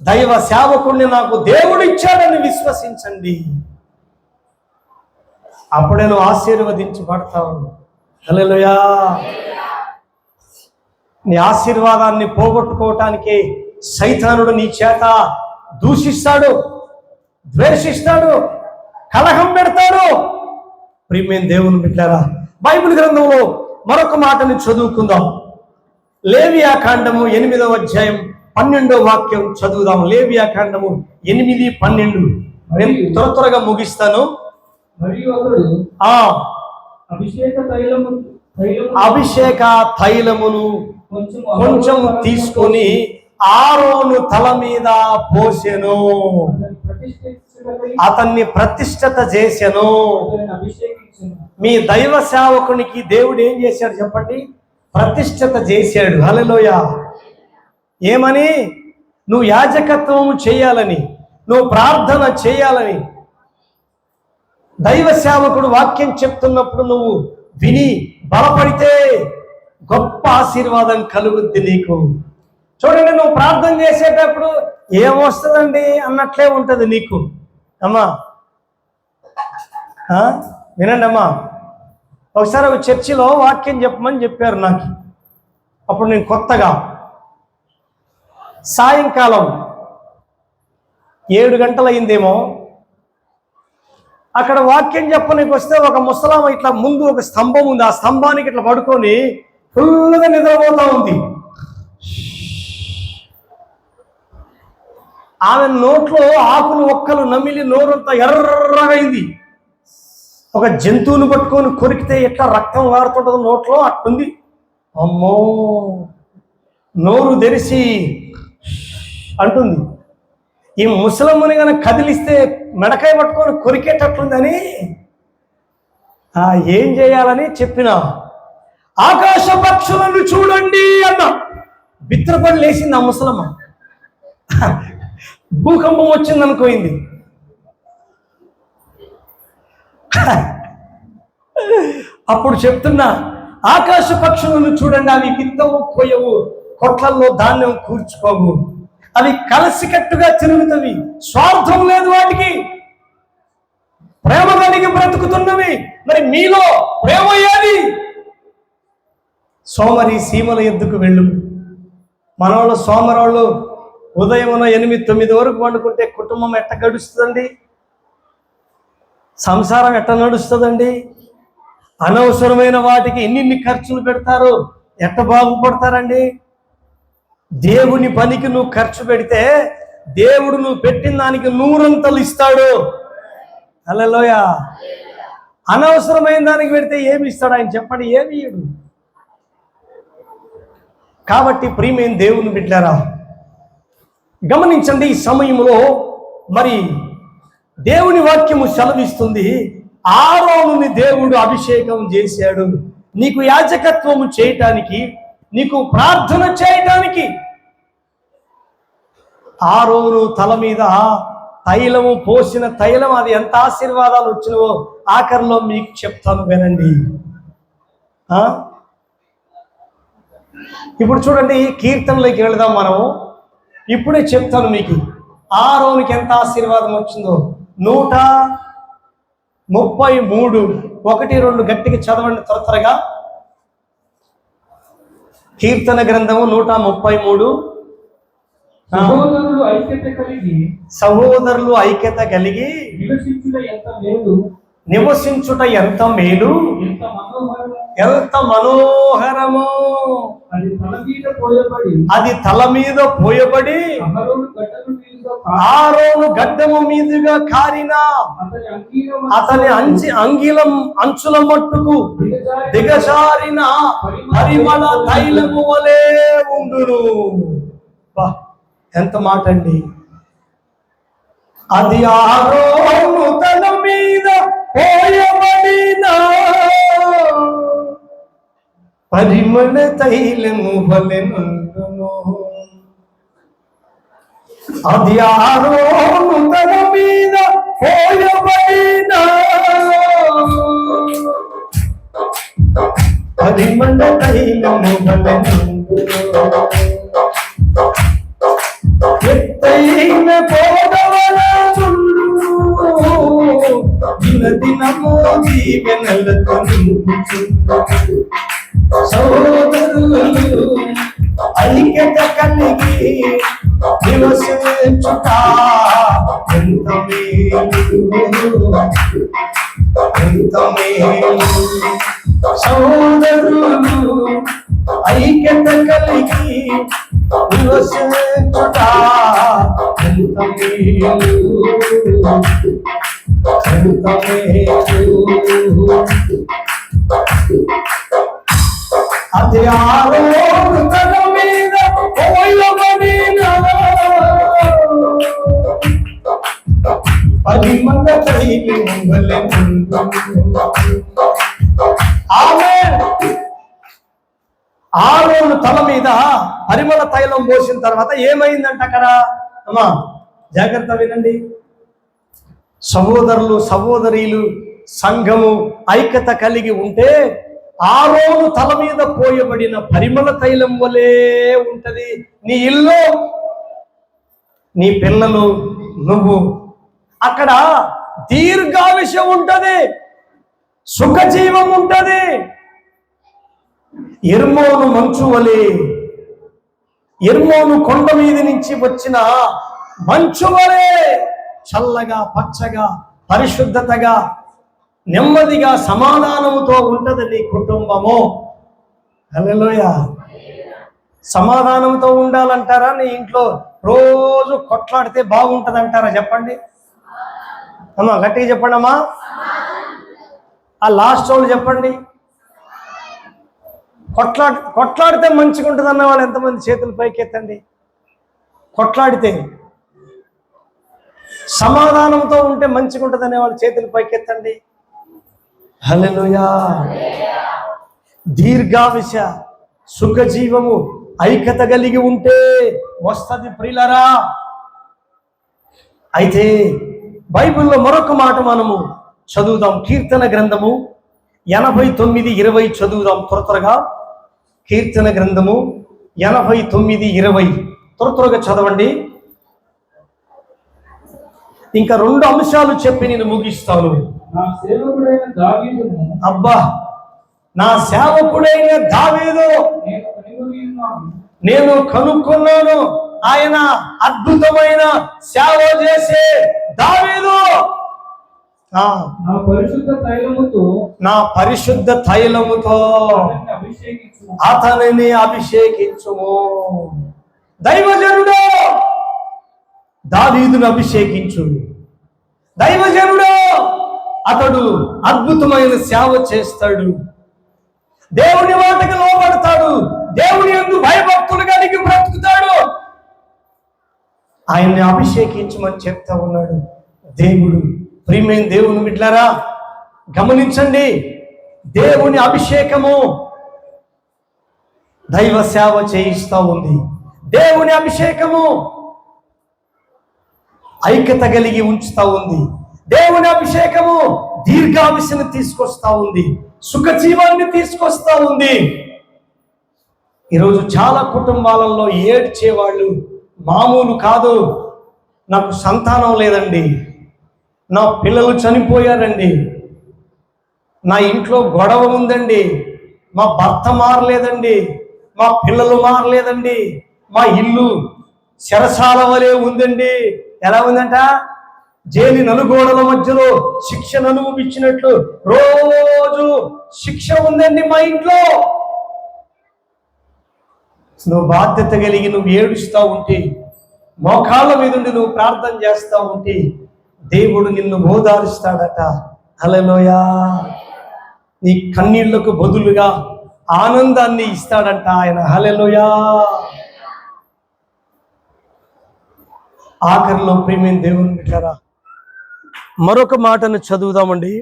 దైవ సేవకుల్ని నాకు దేవుడు ఇచ్చాడని విశ్వసించండి. అప్పుడే నువ్వు ఆశీర్వదించబడతావు. హల్లెలూయా. నీ ఆశీర్వాదాన్ని పోగొట్టుకోవటానికి సైతానుడు నీ చేత దూషిస్తాడు, ద్వేషిస్తాడు, కలహం పెడతాడు. ప్రియమైన దేవుని బిడ్డలారా, బైబిల్ గ్రంథంలో మరొక మాటని చదువుకుందాం. లేవియా కాండము 8వ అధ్యాయం 12వ వాక్యం చదువుదాం. లేవియా కాండము 8, 12. నేను త్వరగా ముగిస్తాను. మరియు అతడు ఆ అభిషేక తైలమును కొంచెం తీసుకొని ఆరోను తల మీద పోసెను, అతన్ని ప్రతిష్ఠిత చేసెను. మీ దైవ సేవకునికి దేవుడు ఏం చేశాడు చెప్పండి? ప్రతిష్ఠిత చేశాడు. హల్లెలూయా. ఏమని? నువ్వు యాజకత్వము చేయాలని, నువ్వు ప్రార్థన చేయాలని. దైవ సేవకుడు వాక్యం చెప్తున్నప్పుడు నువ్వు విని బలపడితే గొప్ప ఆశీర్వాదం కలుగుద్ది నీకు. చూడండి, నువ్వు ప్రార్థన చేసేటప్పుడు ఏమొస్తుందండి అన్నట్లే ఉంటుంది నీకు. అమ్మా వినండి అమ్మా, ఒకసారి ఒక చర్చిలో వాక్యం చెప్పమని చెప్పారు నాకు. అప్పుడు నేను కొత్తగా సాయంకాలం 7 గంటలు అయిందేమో, అక్కడ వాక్యం చెప్పడానికి వస్తే ఒక ముసలామ ఇట్లా ముందు ఒక స్తంభం ఉంది, ఆ స్తంభానికి ఇట్లా పడుకొని ఫుల్గా నిద్రపోతా ఉంది. ఆమె నోట్లో ఆకులు ఒక్కలు నమిలి నోరంతా ఎర్రగైంది. ఒక జంతువుని పట్టుకొని కొరికితే ఎట్లా రక్తం వారుతుంటుందో నోట్లో అట్టుంది. అమ్మో, నోరు తెరిచి అంటుంది. ఈ ముసలమ్మని కనుక కదిలిస్తే మెడకాయ పట్టుకొని కొరికేటట్లుందని ఏం చేయాలని చెప్పిన. ఆకాశ పక్షులను చూడండి అన్న. బిత్రపడి లేచింది ఆ ముసలమ్మ. భూకంపం వచ్చింది అనుకోయింది. అప్పుడు చెప్తున్నా, ఆకాశ పక్షులను చూడండి, అవి విత్తవు, కొయ్యవు, కొట్లల్లో ధాన్యం కూర్చుకోవు, అవి కలిసికట్టుగా తిరుగుతవి, స్వార్థం లేదు వాటికి, ప్రేమ కలిగి బ్రతుకుతున్నవి. మరి మీలో ప్రేమ ఏది? సోమరి సీమల ఎద్దుకు వెళ్ళు. మనవాళ్ళు సోమరోళ్ళు ఉదయం 8, 9 వరకు వండుకుంటే కుటుంబం ఎట్ట గడుస్తుందండి? సంసారం ఎట్ట నడుస్తుందండి? అనవసరమైన వాటికి ఎన్ని ఖర్చులు పెడతారు, ఎట్ట బాగుపడతారండి? దేవుని పనికి నువ్వు ఖర్చు పెడితే దేవుడు నువ్వు పెట్టిన దానికి 100 ఇస్తాడు. హల్లెలూయా. అనవసరమైన దానికి పెడితే ఏమి ఇస్తాడు ఆయన చెప్పండి? ఏమి ఇయ్యడు. కాబట్టి ప్రియమైన దేవుని బిడ్డలారా, గమనించండి. ఈ సమయంలో మరి దేవుని వాక్యము సెలవిస్తుంది, ఆరోనుని దేవుడు అభిషేకం చేశాడు నీకు యాజకత్వము చేయటానికి, నీకు ప్రార్థన చేయటానికి. ఆరోను తల మీద తైలము పోసిన తైలం, అది ఎంత ఆశీర్వాదాలు వచ్చినవో ఆఖరిలో మీకు చెప్తాను వినండి. ఇప్పుడు చూడండి, కీర్తనలోకి వెళదాం మనము. ఇప్పుడే చెప్తాను మీకు ఆరోనుకి ఎంత ఆశీర్వాదం వచ్చిందో. 133, 1, 2 గట్టిగా చదవండి త్వరగా. కీర్తన గ్రంథము 133. సహోదరులు ఐక్యత కలిగి నివసించుట ఎంత మేలు, ఎంత మనోహరము. అది తల మీద పోయబడి ఆరోను గడ్డము మీదుగా కారిన అతని అంగిలం అంచుల మట్టుకు దిగజారిన పరిమళ తైలము వలె ఉండును. ఎంత మాట అండి! అది ఆరోను తల మీద పోయబడిన పరిమళ తైలము వలె నుండును. అది ఆరోను తల మీద పోయబడిన పరిమళ తైలము వలె నుండును. ఎత్తైన కోటవల దినదినము దీవెనలతో నింపుచున్నది. సహోదరులు ఐక్యత కలిగి నివసించుట ఎంత మేలు, ఎంత మేలు. సహోదరులు ఐక్యత కలిగి నివసించుట ఎంత మేలు, ఎంత మేలు. అది ఆరోగ్య తన మీద పోయబడిన పరిమళ తైలం వలె ఆమేన్. ఆరోను తల మీద పరిమళ తైలం పోసిన తర్వాత ఏమైందంట అక్కడ? అమ్మా జాగ్రత్త వినండి. సహోదరులు సహోదరీలు సంఘము ఐక్యత కలిగి ఉంటే ఆరోను తల మీద పోయబడిన పరిమళ తైలం వలె ఉంటది నీ ఇల్లు, నీ పిల్లలు, నువ్వు. అక్కడ దీర్ఘాయుష్యం ఉంటది, సుఖజీవం ఉంటది. ఎర్మోను మంచు వలె, ఎర్మోను కొండ మీద నుంచి వచ్చిన మంచు వలె చల్లగా, పచ్చగా, పరిశుద్ధతగా, నెమ్మదిగా, సమాధానముతో ఉంటది నీ కుటుంబము. హల్లెలూయా. సమాధానంతో ఉండాలంటారా? నీ ఇంట్లో రోజు కొట్లాడితే బాగుంటది అంటారా? చెప్పండి అమ్మా, గట్టిగా చెప్పండి అమ్మా. ఆ లాస్ట్ వాళ్ళు చెప్పండి. కొట్లాడితే మంచిగా ఉంటుంది అన్న వాళ్ళు ఎంతమంది చేతులు పైకి ఎత్తండి. కొట్లాడితే, సమాధానంతో ఉంటే మంచిగా ఉంటుంది అనే వాళ్ళు చేతులు పైకి ఎత్తండి. హల్లెలూయా. దీర్ఘాయుష, సుఖజీవము, ఐక్యత కలిగి ఉంటే వస్తది ప్రియులారా. అయితే బైబిల్లో మరొక మాట మనము చదువుదాం. కీర్తన గ్రంథము 89:20 చదువుదాం త్వరగా. కీర్తన గ్రంథము 89:20 త్వరగా చదవండి. ఇంకా 2 అంశాలు చెప్పి నేను ముగిస్తాను. నా సేవకుడైన దావీదును, అబ్బా, నా సేవకుడైన దావీదు నేను కనుక్కున్నాను. ఆయన అద్భుతమైన సేవ చేసే దావీదు. నా పరిశుద్ధ తైలముతో, నా పరిశుద్ధ తైలముతో అతనిని అభిషేకించుము. దైవజనుడు దావీదును అభిషేకించు. దైవజనుడు అతడు అద్భుతమైన సేవ చేస్తాడు, దేవుని మాటకి లోబడతాడు, దేవుని యందు భయభక్తులు కలిగి బ్రతుకుతాడు. ఆయన్ని అభిషేకించమని చెప్తా ఉన్నాడు దేవుడు. ప్రియమైన దేవుని బిడ్డలారా, గమనించండి. దేవుని అభిషేకము దైవ సేవ చేయిస్తా ఉంది. దేవుని అభిషేకము ఐక్యత కలిగి ఉంచుతా ఉంది. దేవుని అభిషేకము దీర్ఘాయుష్ను తీసుకొస్తా ఉంది, సుఖజీవాన్ని తీసుకొస్తా ఉంది. ఈరోజు చాలా కుటుంబాలలో ఏడ్చేవాళ్ళు మామూలు కాదు. నాకు సంతానం లేదండి, నా పిల్లలు చనిపోయారండి, నా ఇంట్లో గొడవ ఉందండి, మా భర్త మారలేదండి, మా పిల్లలు మారలేదండి, మా ఇల్లు చెరసాల వలె ఉందండి. ఎలా ఉందంట? జైలు నలుగోడల మధ్యలో శిక్షను అనుభవించినట్లు రోజు శిక్ష ఉందండి మా ఇంట్లో. నువ్వు బాధ్యత కలిగి నువ్వు ఏడుస్తూ ఉంటే, మోకాళ్ళ మీద ఉండి నువ్వు ప్రార్థన చేస్తూ ఉంటే దేవుడు నిన్ను ఓదారుస్తాడట. హల్లెలూయా. నీ కన్నీళ్లకు బదులుగా ఆనందాన్ని ఇస్తాడంట ఆయన. హల్లెలూయా. ఆఖరిలో ప్రియమైన దేవుని బిడ్డలారా, మరొక మాటను చదువుదామండి.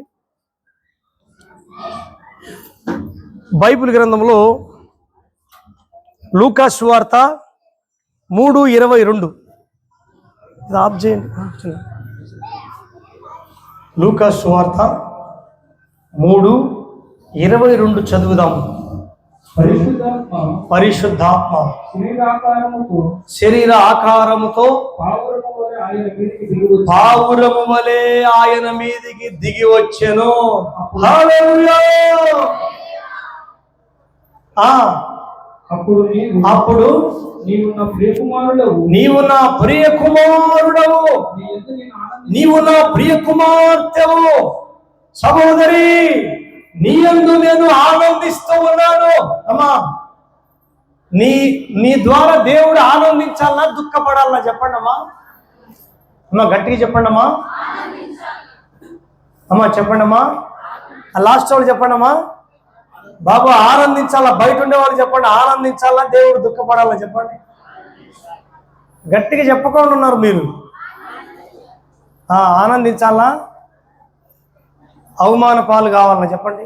బైబిల్ గ్రంథంలో లూకా సువార్త 3:22 ఆఫ్ చేయండి. లూకా సువార్త 3:22 చదువుదాం. పరిశుద్ధాత్మ శరీర ఆకారముతో పావురము వలె ఆయన మీదికి దిగి వచ్చెను. హల్లెలూయా. అప్పుడు నీవు నా ప్రియ కుమారుడవు, నీవు నా ప్రియ కుమార్తెవు. సహోదరి, నీ యందు నేను ఆనందిస్తూ ఉన్నాను. అమ్మా, నీ నీ ద్వారా దేవుడు ఆనందించాలన్నా దుఃఖపడాలన్నా చెప్పండి అమ్మా. అమ్మా గట్టిగా చెప్పండి అమ్మా. అమ్మా చెప్పండి అమ్మా. లాస్ట్ వాళ్ళు చెప్పండి అమ్మా. బాబు ఆనందించాలా, బయట ఉండేవాళ్ళు చెప్పండి. ఆనందించాలా దేవుడు దుఃఖపడాలా చెప్పండి. గట్టిగా చెప్పకుండా ఉన్నారు మీరు. ఆనందించాలా అవమాన పాలు కావాలన్నా చెప్పండి.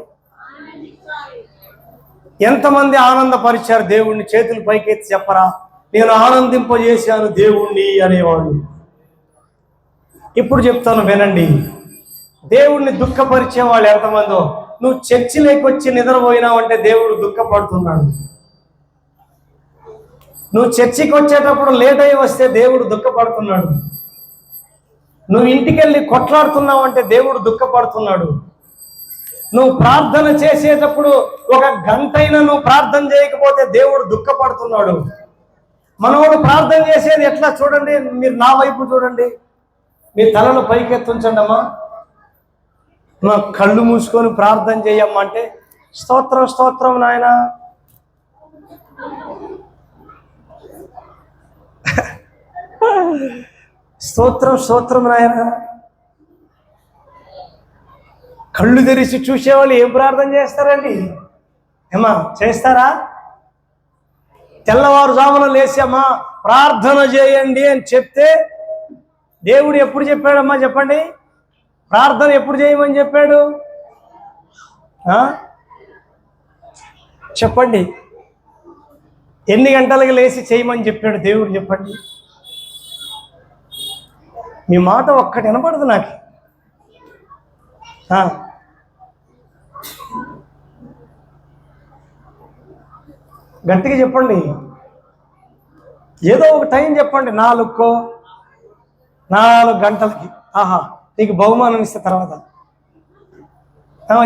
ఎంతమంది ఆనందపరిచారు దేవుణ్ణి? చేతులు పైకెత్తి చెప్పరా, నేను ఆనందింపజేశాను దేవుణ్ణి అనేవాడు. ఇప్పుడు చెప్తాను వినండి, దేవుణ్ణి దుఃఖపరిచే వాళ్ళు ఎంతమందో. నువ్వు చర్చిలోకి వచ్చి నిద్రపోయినావంటే దేవుడు దుఃఖపడుతున్నాడు. నువ్వు చర్చికి వచ్చేటప్పుడు లేట్ అయి వస్తే దేవుడు దుఃఖపడుతున్నాడు. నువ్వు ఇంటికి వెళ్ళి కొట్లాడుతున్నావంటే దేవుడు దుఃఖపడుతున్నాడు. నువ్వు ప్రార్థన చేసేటప్పుడు 1 గంట అయినా నువ్వు ప్రార్థన చేయకపోతే దేవుడు దుఃఖపడుతున్నాడు. మనోడు ప్రార్థన చేసేది ఎట్లా చూడండి, మీరు నా వైపు చూడండి, మీ తలను పైకెత్తుంచండి అమ్మా. మా కళ్ళు మూసుకొని ప్రార్థన చేయమ్మా అంటే స్తోత్రం స్తోత్రం నాయన, స్తోత్రం స్తోత్రం నాయన. కళ్ళు తెరిచి చూసేవాళ్ళు ఏం ప్రార్థన చేస్తారండి? ఏమా చేస్తారా? తెల్లవారుజామున లేచామా ప్రార్థన చేయండి అని చెప్తే దేవుడు ఎప్పుడు చెప్పాడమ్మా చెప్పండి? ప్రార్థన ఎప్పుడు చేయమని చెప్పాడు? చెప్పండి. ఎన్ని గంటలకు లేచి చేయమని చెప్పాడు దేవుడు చెప్పండి? మీ మాట ఒక్కటి వినపడదు నాకు. గట్టిగా చెప్పండి, ఏదో ఒక టైం చెప్పండి. 4 గంటలకి నీకు బహుమానం ఇస్తే తర్వాత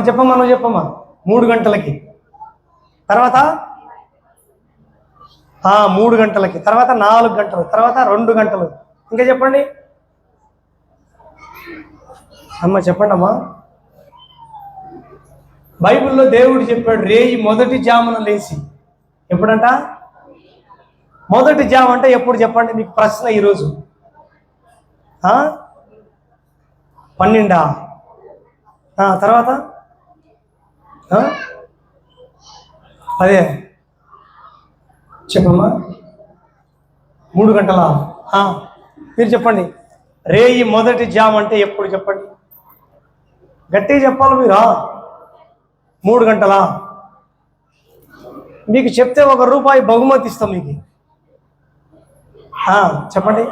చెప్పమ్మా, నువ్వు చెప్పమ్మా. 3 గంటలకి తర్వాత 3 గంటలకి తర్వాత 4 గంటలు తర్వాత 2 గంటలు. ఇంకా చెప్పండి అమ్మ, చెప్పండి అమ్మా. బైబిల్లో దేవుడు చెప్పాడు రేయి మొదటి జామున లేచి. ఎప్పుడంట మొదటి జాము అంటే ఎప్పుడు చెప్పండి? మీకు ప్రశ్న ఈరోజు. 12 తర్వాత అదే చెప్పమ్మా. 3 గంటలా? మీరు చెప్పండి. రేయి మొదటి జామ్ అంటే ఎప్పుడు చెప్పండి? గట్టిగా చెప్పాలి మీరు. 3 గంటలా? మీకు చెప్తే ₹1 బహుమతి ఇస్తాం మీకు. చెప్పండి.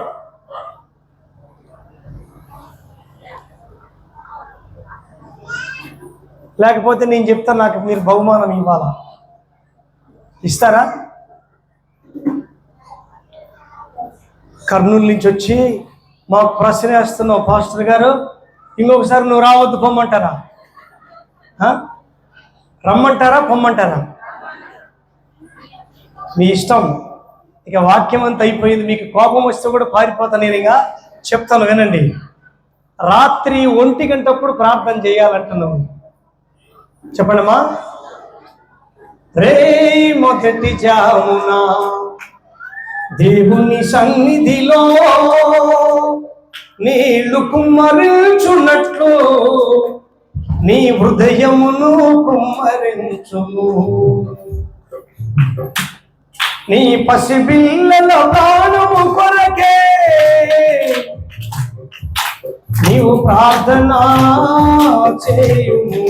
లేకపోతే నేను చెప్తాను, నాకు మీరు బహుమానం ఇవ్వాలా? ఇస్తారా? కర్నూలు నుంచి వచ్చి మాకు ప్రశ్న వేస్తున్నావు పాస్టర్ గారు, ఇంకొకసారి నువ్వు రావద్దు పొమ్మంటారా? రమ్మంటారా పొమ్మంటారా? మీ ఇష్టం. ఇక వాక్యం అంతా అయిపోయింది. మీకు కోపం వస్తే కూడా పారిపోతా. నేను ఇక చెప్తాను వినండి. రాత్రి 1 గంటప్పుడు ప్రార్థన చేయాలంటున్నావు. చెప్పండమ్మా. రే మొదటి జామున దేవుని సన్నిధిలో నీళ్లు కుమ్మరించున్నట్లు నీ హృదయమును కుమ్మరించుము. నీ పసిబిళ్ళల ప్రాణము కొరకే నీవు ప్రార్థన చేయుము.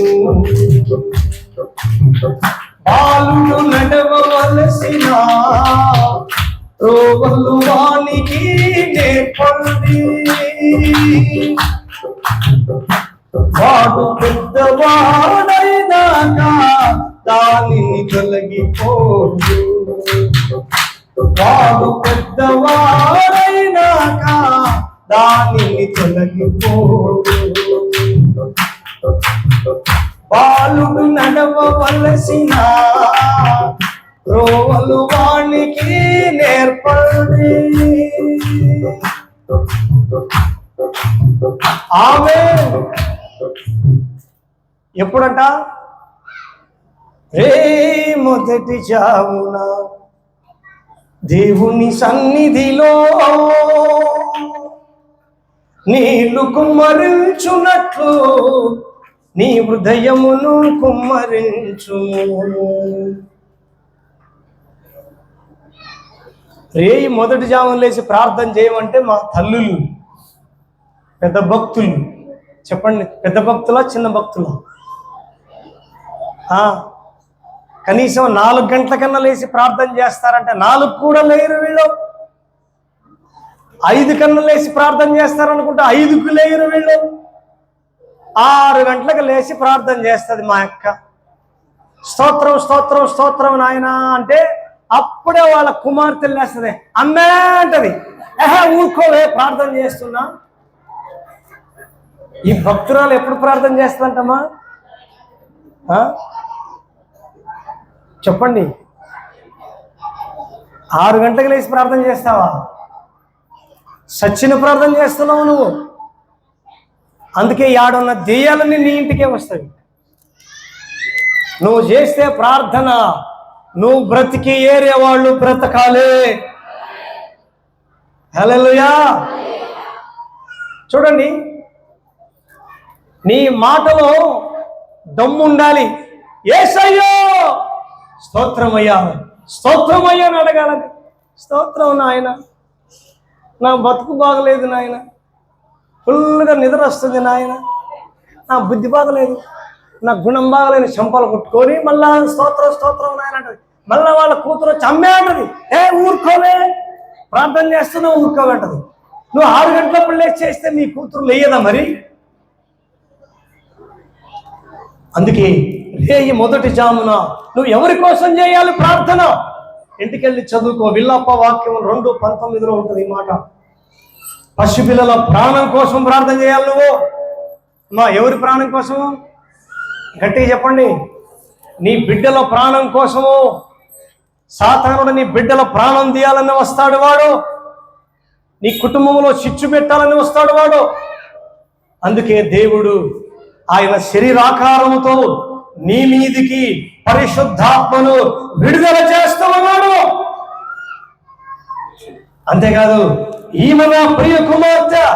బాలుడు నడవవలసిన రోవలు వానికి నేర్పండి. వాడు పెద్దవాడైనాక దానిని తొలగిపోదు. వాడు పెద్దవాడైనాక దానిని తొలగిపోదు. బాలుడు నడవవలసిన రోవలు వానికి నేర్పండి. ఆమె ఎప్పుడంట? రే మొదటి జామున దేవుని సన్నిధిలో నీళ్లు కుమ్మరించున్నట్లు నీ హృదయమును కుమ్మరించు. రేయి మొదటి జామున లేచి ప్రార్థన చేయమంటే మా తల్లులు పెద్ద భక్తులు. చెప్పండి, పెద్ద భక్తులా చిన్న భక్తులా? కనీసం 4 గంటల కన్నా లేచి ప్రార్థన చేస్తారంటే 4 కూడా లేరు వీళ్ళు. 5 కన్నా లేచి ప్రార్థన చేస్తారనుకుంటే 5కు లేరు వీళ్ళు. 6 గంటలకు లేచి ప్రార్థన చేస్తుంది మా అక్క. స్తోత్రం స్తోత్రం స్తోత్రం నాయన అంటే అప్పుడే వాళ్ళ కుమార్తె లేస్తుంది. అమ్మే అంటది, ఊరుకోవే ప్రార్థన చేస్తున్నా. ఈ భక్తురాలు ఎప్పుడు ప్రార్థన చేస్తుందంటమ్మా? చెప్పండి. 6 గంటలకు లేచి ప్రార్థన చేస్తావా? సచ్చిన ప్రార్థన చేస్తున్నావు నువ్వు. అందుకే యాడున్న దెయ్యాలన్నీ నీ ఇంటికే వస్తాయి. నువ్వు చేస్తే ప్రార్థన, నువ్వు బ్రతికి ఏరే వాళ్ళు బ్రతకాలే. హల్లెలూయా. చూడండి, నీ మాటలో దమ్ముండాలి. యేసయ్యో స్తోత్రమయ్యా స్తోత్రమయ్యా అని అడగాలని. స్తోత్రం నాయన, నా బతుకు బాగలేదు నాయన, ఫుల్గా నిద్ర వస్తుంది నాయన, నా బుద్ధి బాగలేదు, నా గుణం బాగలేదు, చెంపలు కొట్టుకొని మళ్ళా స్తోత్రం స్తోత్రం నాయన అంటది. మళ్ళీ వాళ్ళ కూతురు చమ్మే అంటది, ఊరుకోలే ప్రార్థన చేస్తున్నావు ఊరుకోమంటది. నువ్వు 6 గంటలప్పుడు లేచి చేస్తే నీ కూతురు లేయదా మరి? అందుకే రేయి మొదటి జామున నువ్వు ఎవరి కోసం చేయాలి ప్రార్థన? ఇంటికెళ్ళి చదువుకో. విల్లాప వాక్యం 2:19 ఉంటుంది ఈ మాట. పసిపిల్లల ప్రాణం కోసం ప్రార్థన చేయాలి నువ్వు. మా ఎవరి ప్రాణం కోసము? గట్టిగా చెప్పండి. నీ బిడ్డల ప్రాణం కోసము. సాతానుడు నీ బిడ్డల ప్రాణం తీయాలని వస్తాడు వాడు. నీ కుటుంబంలో చిచ్చు పెట్టాలని వస్తాడు వాడు. అందుకే దేవుడు ఆయన శరీరాకారముతో నీ మీదికి పరిశుద్ధాత్మను విడుదల చేస్తూ ఉన్నాడు. అంతేకాదు, ఈమె నా ప్రియ కుమార్తె,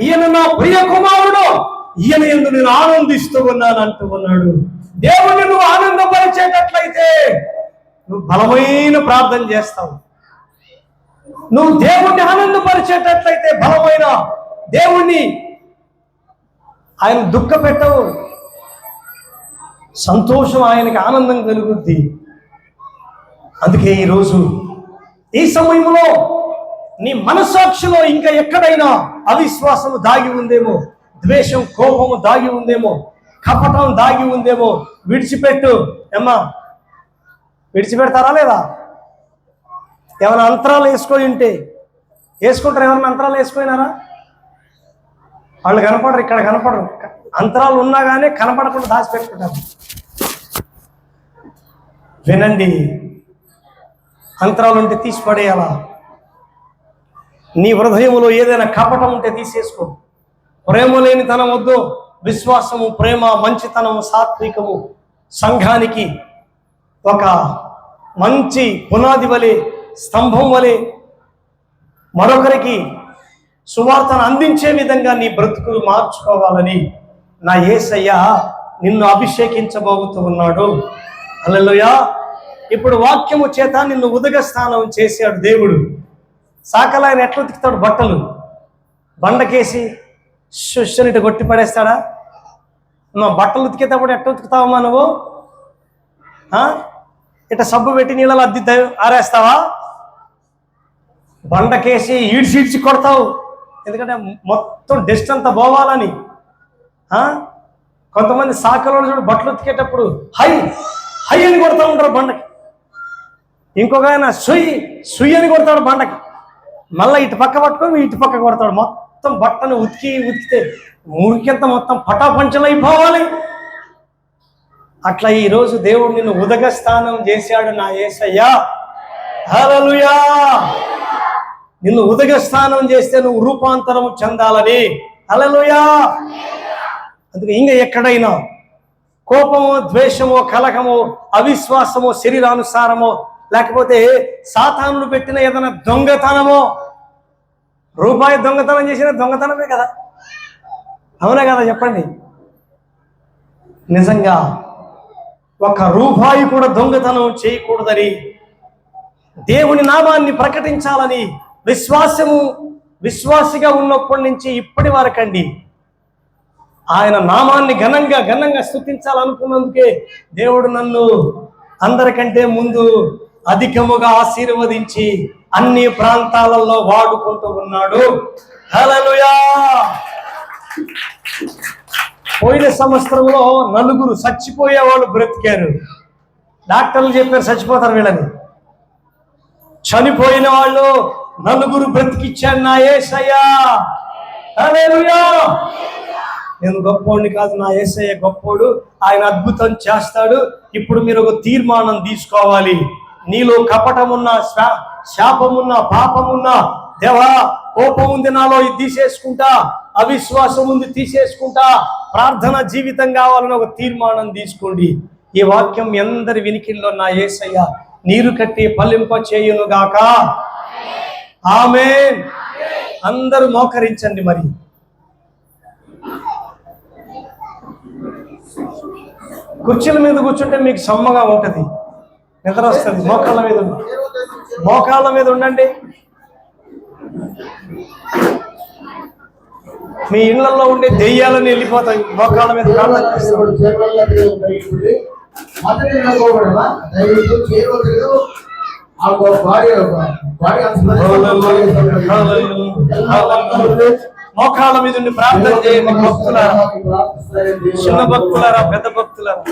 ఈయన నా ప్రియ కుమారుడు, ఈయన యందు నేను ఆనందిస్తూ ఉన్నాను అంటూ ఉన్నాడు. దేవుణ్ణి నువ్వు ఆనందపరిచేటట్లయితే నువ్వు బలమైన ప్రార్థన చేస్తావు. నువ్వు దేవుణ్ణి ఆనందపరిచేటట్లయితే బలమైన దేవుణ్ణి ఆయన దుఃఖ పెట్టవు. సంతోషం, ఆయనకి ఆనందం కలుగుద్ది. అందుకే ఈరోజు ఈ సమయంలో నీ మనస్సాక్షిలో ఇంకా ఎక్కడైనా అవిశ్వాసము దాగి ఉందేమో, ద్వేషం కోపము దాగి ఉందేమో, కపటం దాగి ఉందేమో, విడిచిపెట్టు. ఏమ్మా, విడిచిపెడతారా లేదా? ఏమైనా అంతరాలు వేసుకొని ఉంటే వేసుకుంటారు. ఎవరైనా అంతరాలు వేసుకున్నారా? వాళ్ళు కనపడరు, ఇక్కడ కనపడరు. అంతరాలు ఉన్నా కానీ కనపడకుండా దాచిపెట్టుకుంటారు. వినండి, అంతరాలు ఉంటే తీసి పడేయాలా? నీ హృదయంలో ఏదైనా కపటం ఉంటే తీసేసుకో. ప్రేమ లేని తనం వద్దు. విశ్వాసము, ప్రేమ, మంచితనము, సాత్వికము సంఘానికి ఒక మంచి పునాది వలె, స్తంభం వలె మరొకరికి సువార్తను అందించే విధంగా నీ బ్రతుకులు మార్చుకోవాలని నా యేసయ్య నిన్ను అభిషేకించబోతూ ఉన్నాడు. హల్లెలూయా. ఇప్పుడు వాక్యము చేత నిన్ను ఉదక స్నానం చేశాడు దేవుడు. సాకలు ఆయన ఎట్లా ఉతుకుతాడు? బట్టలు బండకేసి శుష్యనిట కొట్టి పడేస్తాడా? మా బట్టలు ఉతికేటప్పుడు ఎట్లా ఉతుకుతావమ్మా నువ్వు? ఇట సబ్బు పెట్టి నీళ్ళలో అద్ది ఆరేస్తావా? బండకేసి ఈడ్చి కొడతావు. ఎందుకంటే మొత్తం డస్ట్ అంతా పోవాలని. కొంతమంది సాకలోడు చూడు, బట్టలు ఉతికేటప్పుడు హై హై అని కొడతా ఉంటారు బండకి. ఇంకొక ఆయన సుయ్ అని కొడతాడు బండకి. మళ్ళీ ఇటు పక్క పట్టుకొని ఇటు పక్క కొడతాడు. మొత్తం బట్టను ఉతికితే మురికింత మొత్తం పటాపంచలైపోవాలి. అట్లా ఈరోజు దేవుడు నిన్ను ఉదక స్నానం చేశాడు నా యేసయ్యా. హల్లెలూయా. నిన్ను ఉదక స్నానం చేస్తే నువ్వు రూపాంతరము చెందాలని. హల్లెలూయా. అందుకే ఇంకా ఎక్కడైనా కోపము, ద్వేషము, కలహము, అవిశ్వాసము, శరీరానుసారము లేకపోతే సాతానుడు పెట్టిన ఏదైనా దొంగతనమో, రూపాయి దొంగతనం చేసిన దొంగతనమే కదా, అవునా కదా చెప్పండి. నిజంగా ఒక రూపాయి కూడా దొంగతనం చేయకూడదని, దేవుని నామాన్ని ప్రకటించాలని విశ్వాసిగా ఉన్నప్పటి నుంచి ఇప్పటి వరకండి ఆయన నామాన్ని ఘనంగా స్తుతించాలనుకున్నందుకే దేవుడు నన్ను అందరికంటే ముందు అధికముగా ఆశీర్వదించి అన్ని ప్రాంతాలలో వాడుకుంటూ ఉన్నాడు. హల్లెలూయా. పోయిన సంవత్సరంలో 4 చచ్చిపోయే వాళ్ళు బ్రతికారు. డాక్టర్లు చెప్పారు చచ్చిపోతారు వీళ్ళని. చనిపోయిన వాళ్ళు 4 బ్రతికిచ్చాడు నా యేసయ్యా. హల్లెలూయా. నేను గొప్పోడిని కాదు, నా యేసయ్య గొప్పోడు, ఆయన అద్భుతం చేస్తాడు. ఇప్పుడు మీరు ఒక తీర్మానం తీసుకోవాలి. నీలో కపటమున్నా, శాపమున్నా, పాపమున్నా, దేవా కోపం ఉంది నాలో, ఇది తీసేసుకుంటా, అవిశ్వాసం ఉంది తీసేసుకుంటా, ప్రార్థన జీవితం కావాలని ఒక తీర్మానం తీసుకోండి. ఈ వాక్యం ఎందరి వినికిల్లో నా యేసయ్య నీరు కట్టి ఫలింప చేయును గాక. ఆమేన్. అందరూ మోకరించండి. మరి కుర్చీల మీద కూర్చుంటే మీకు సమ్మగా ఉంటుంది, నిద్ర వస్తుంది. మోకాళ్ళ మీద ఉండండి. మీ ఇళ్లలో ఉండే దెయ్యాలని వెళ్ళిపోతాయి. మోకాళ్ళ మీద మోకాళ్ళ మీద ఉండి ప్రార్థన చేయండి. భక్తులారా, చిన్న భక్తులారా, పెద్ద భక్తులారా,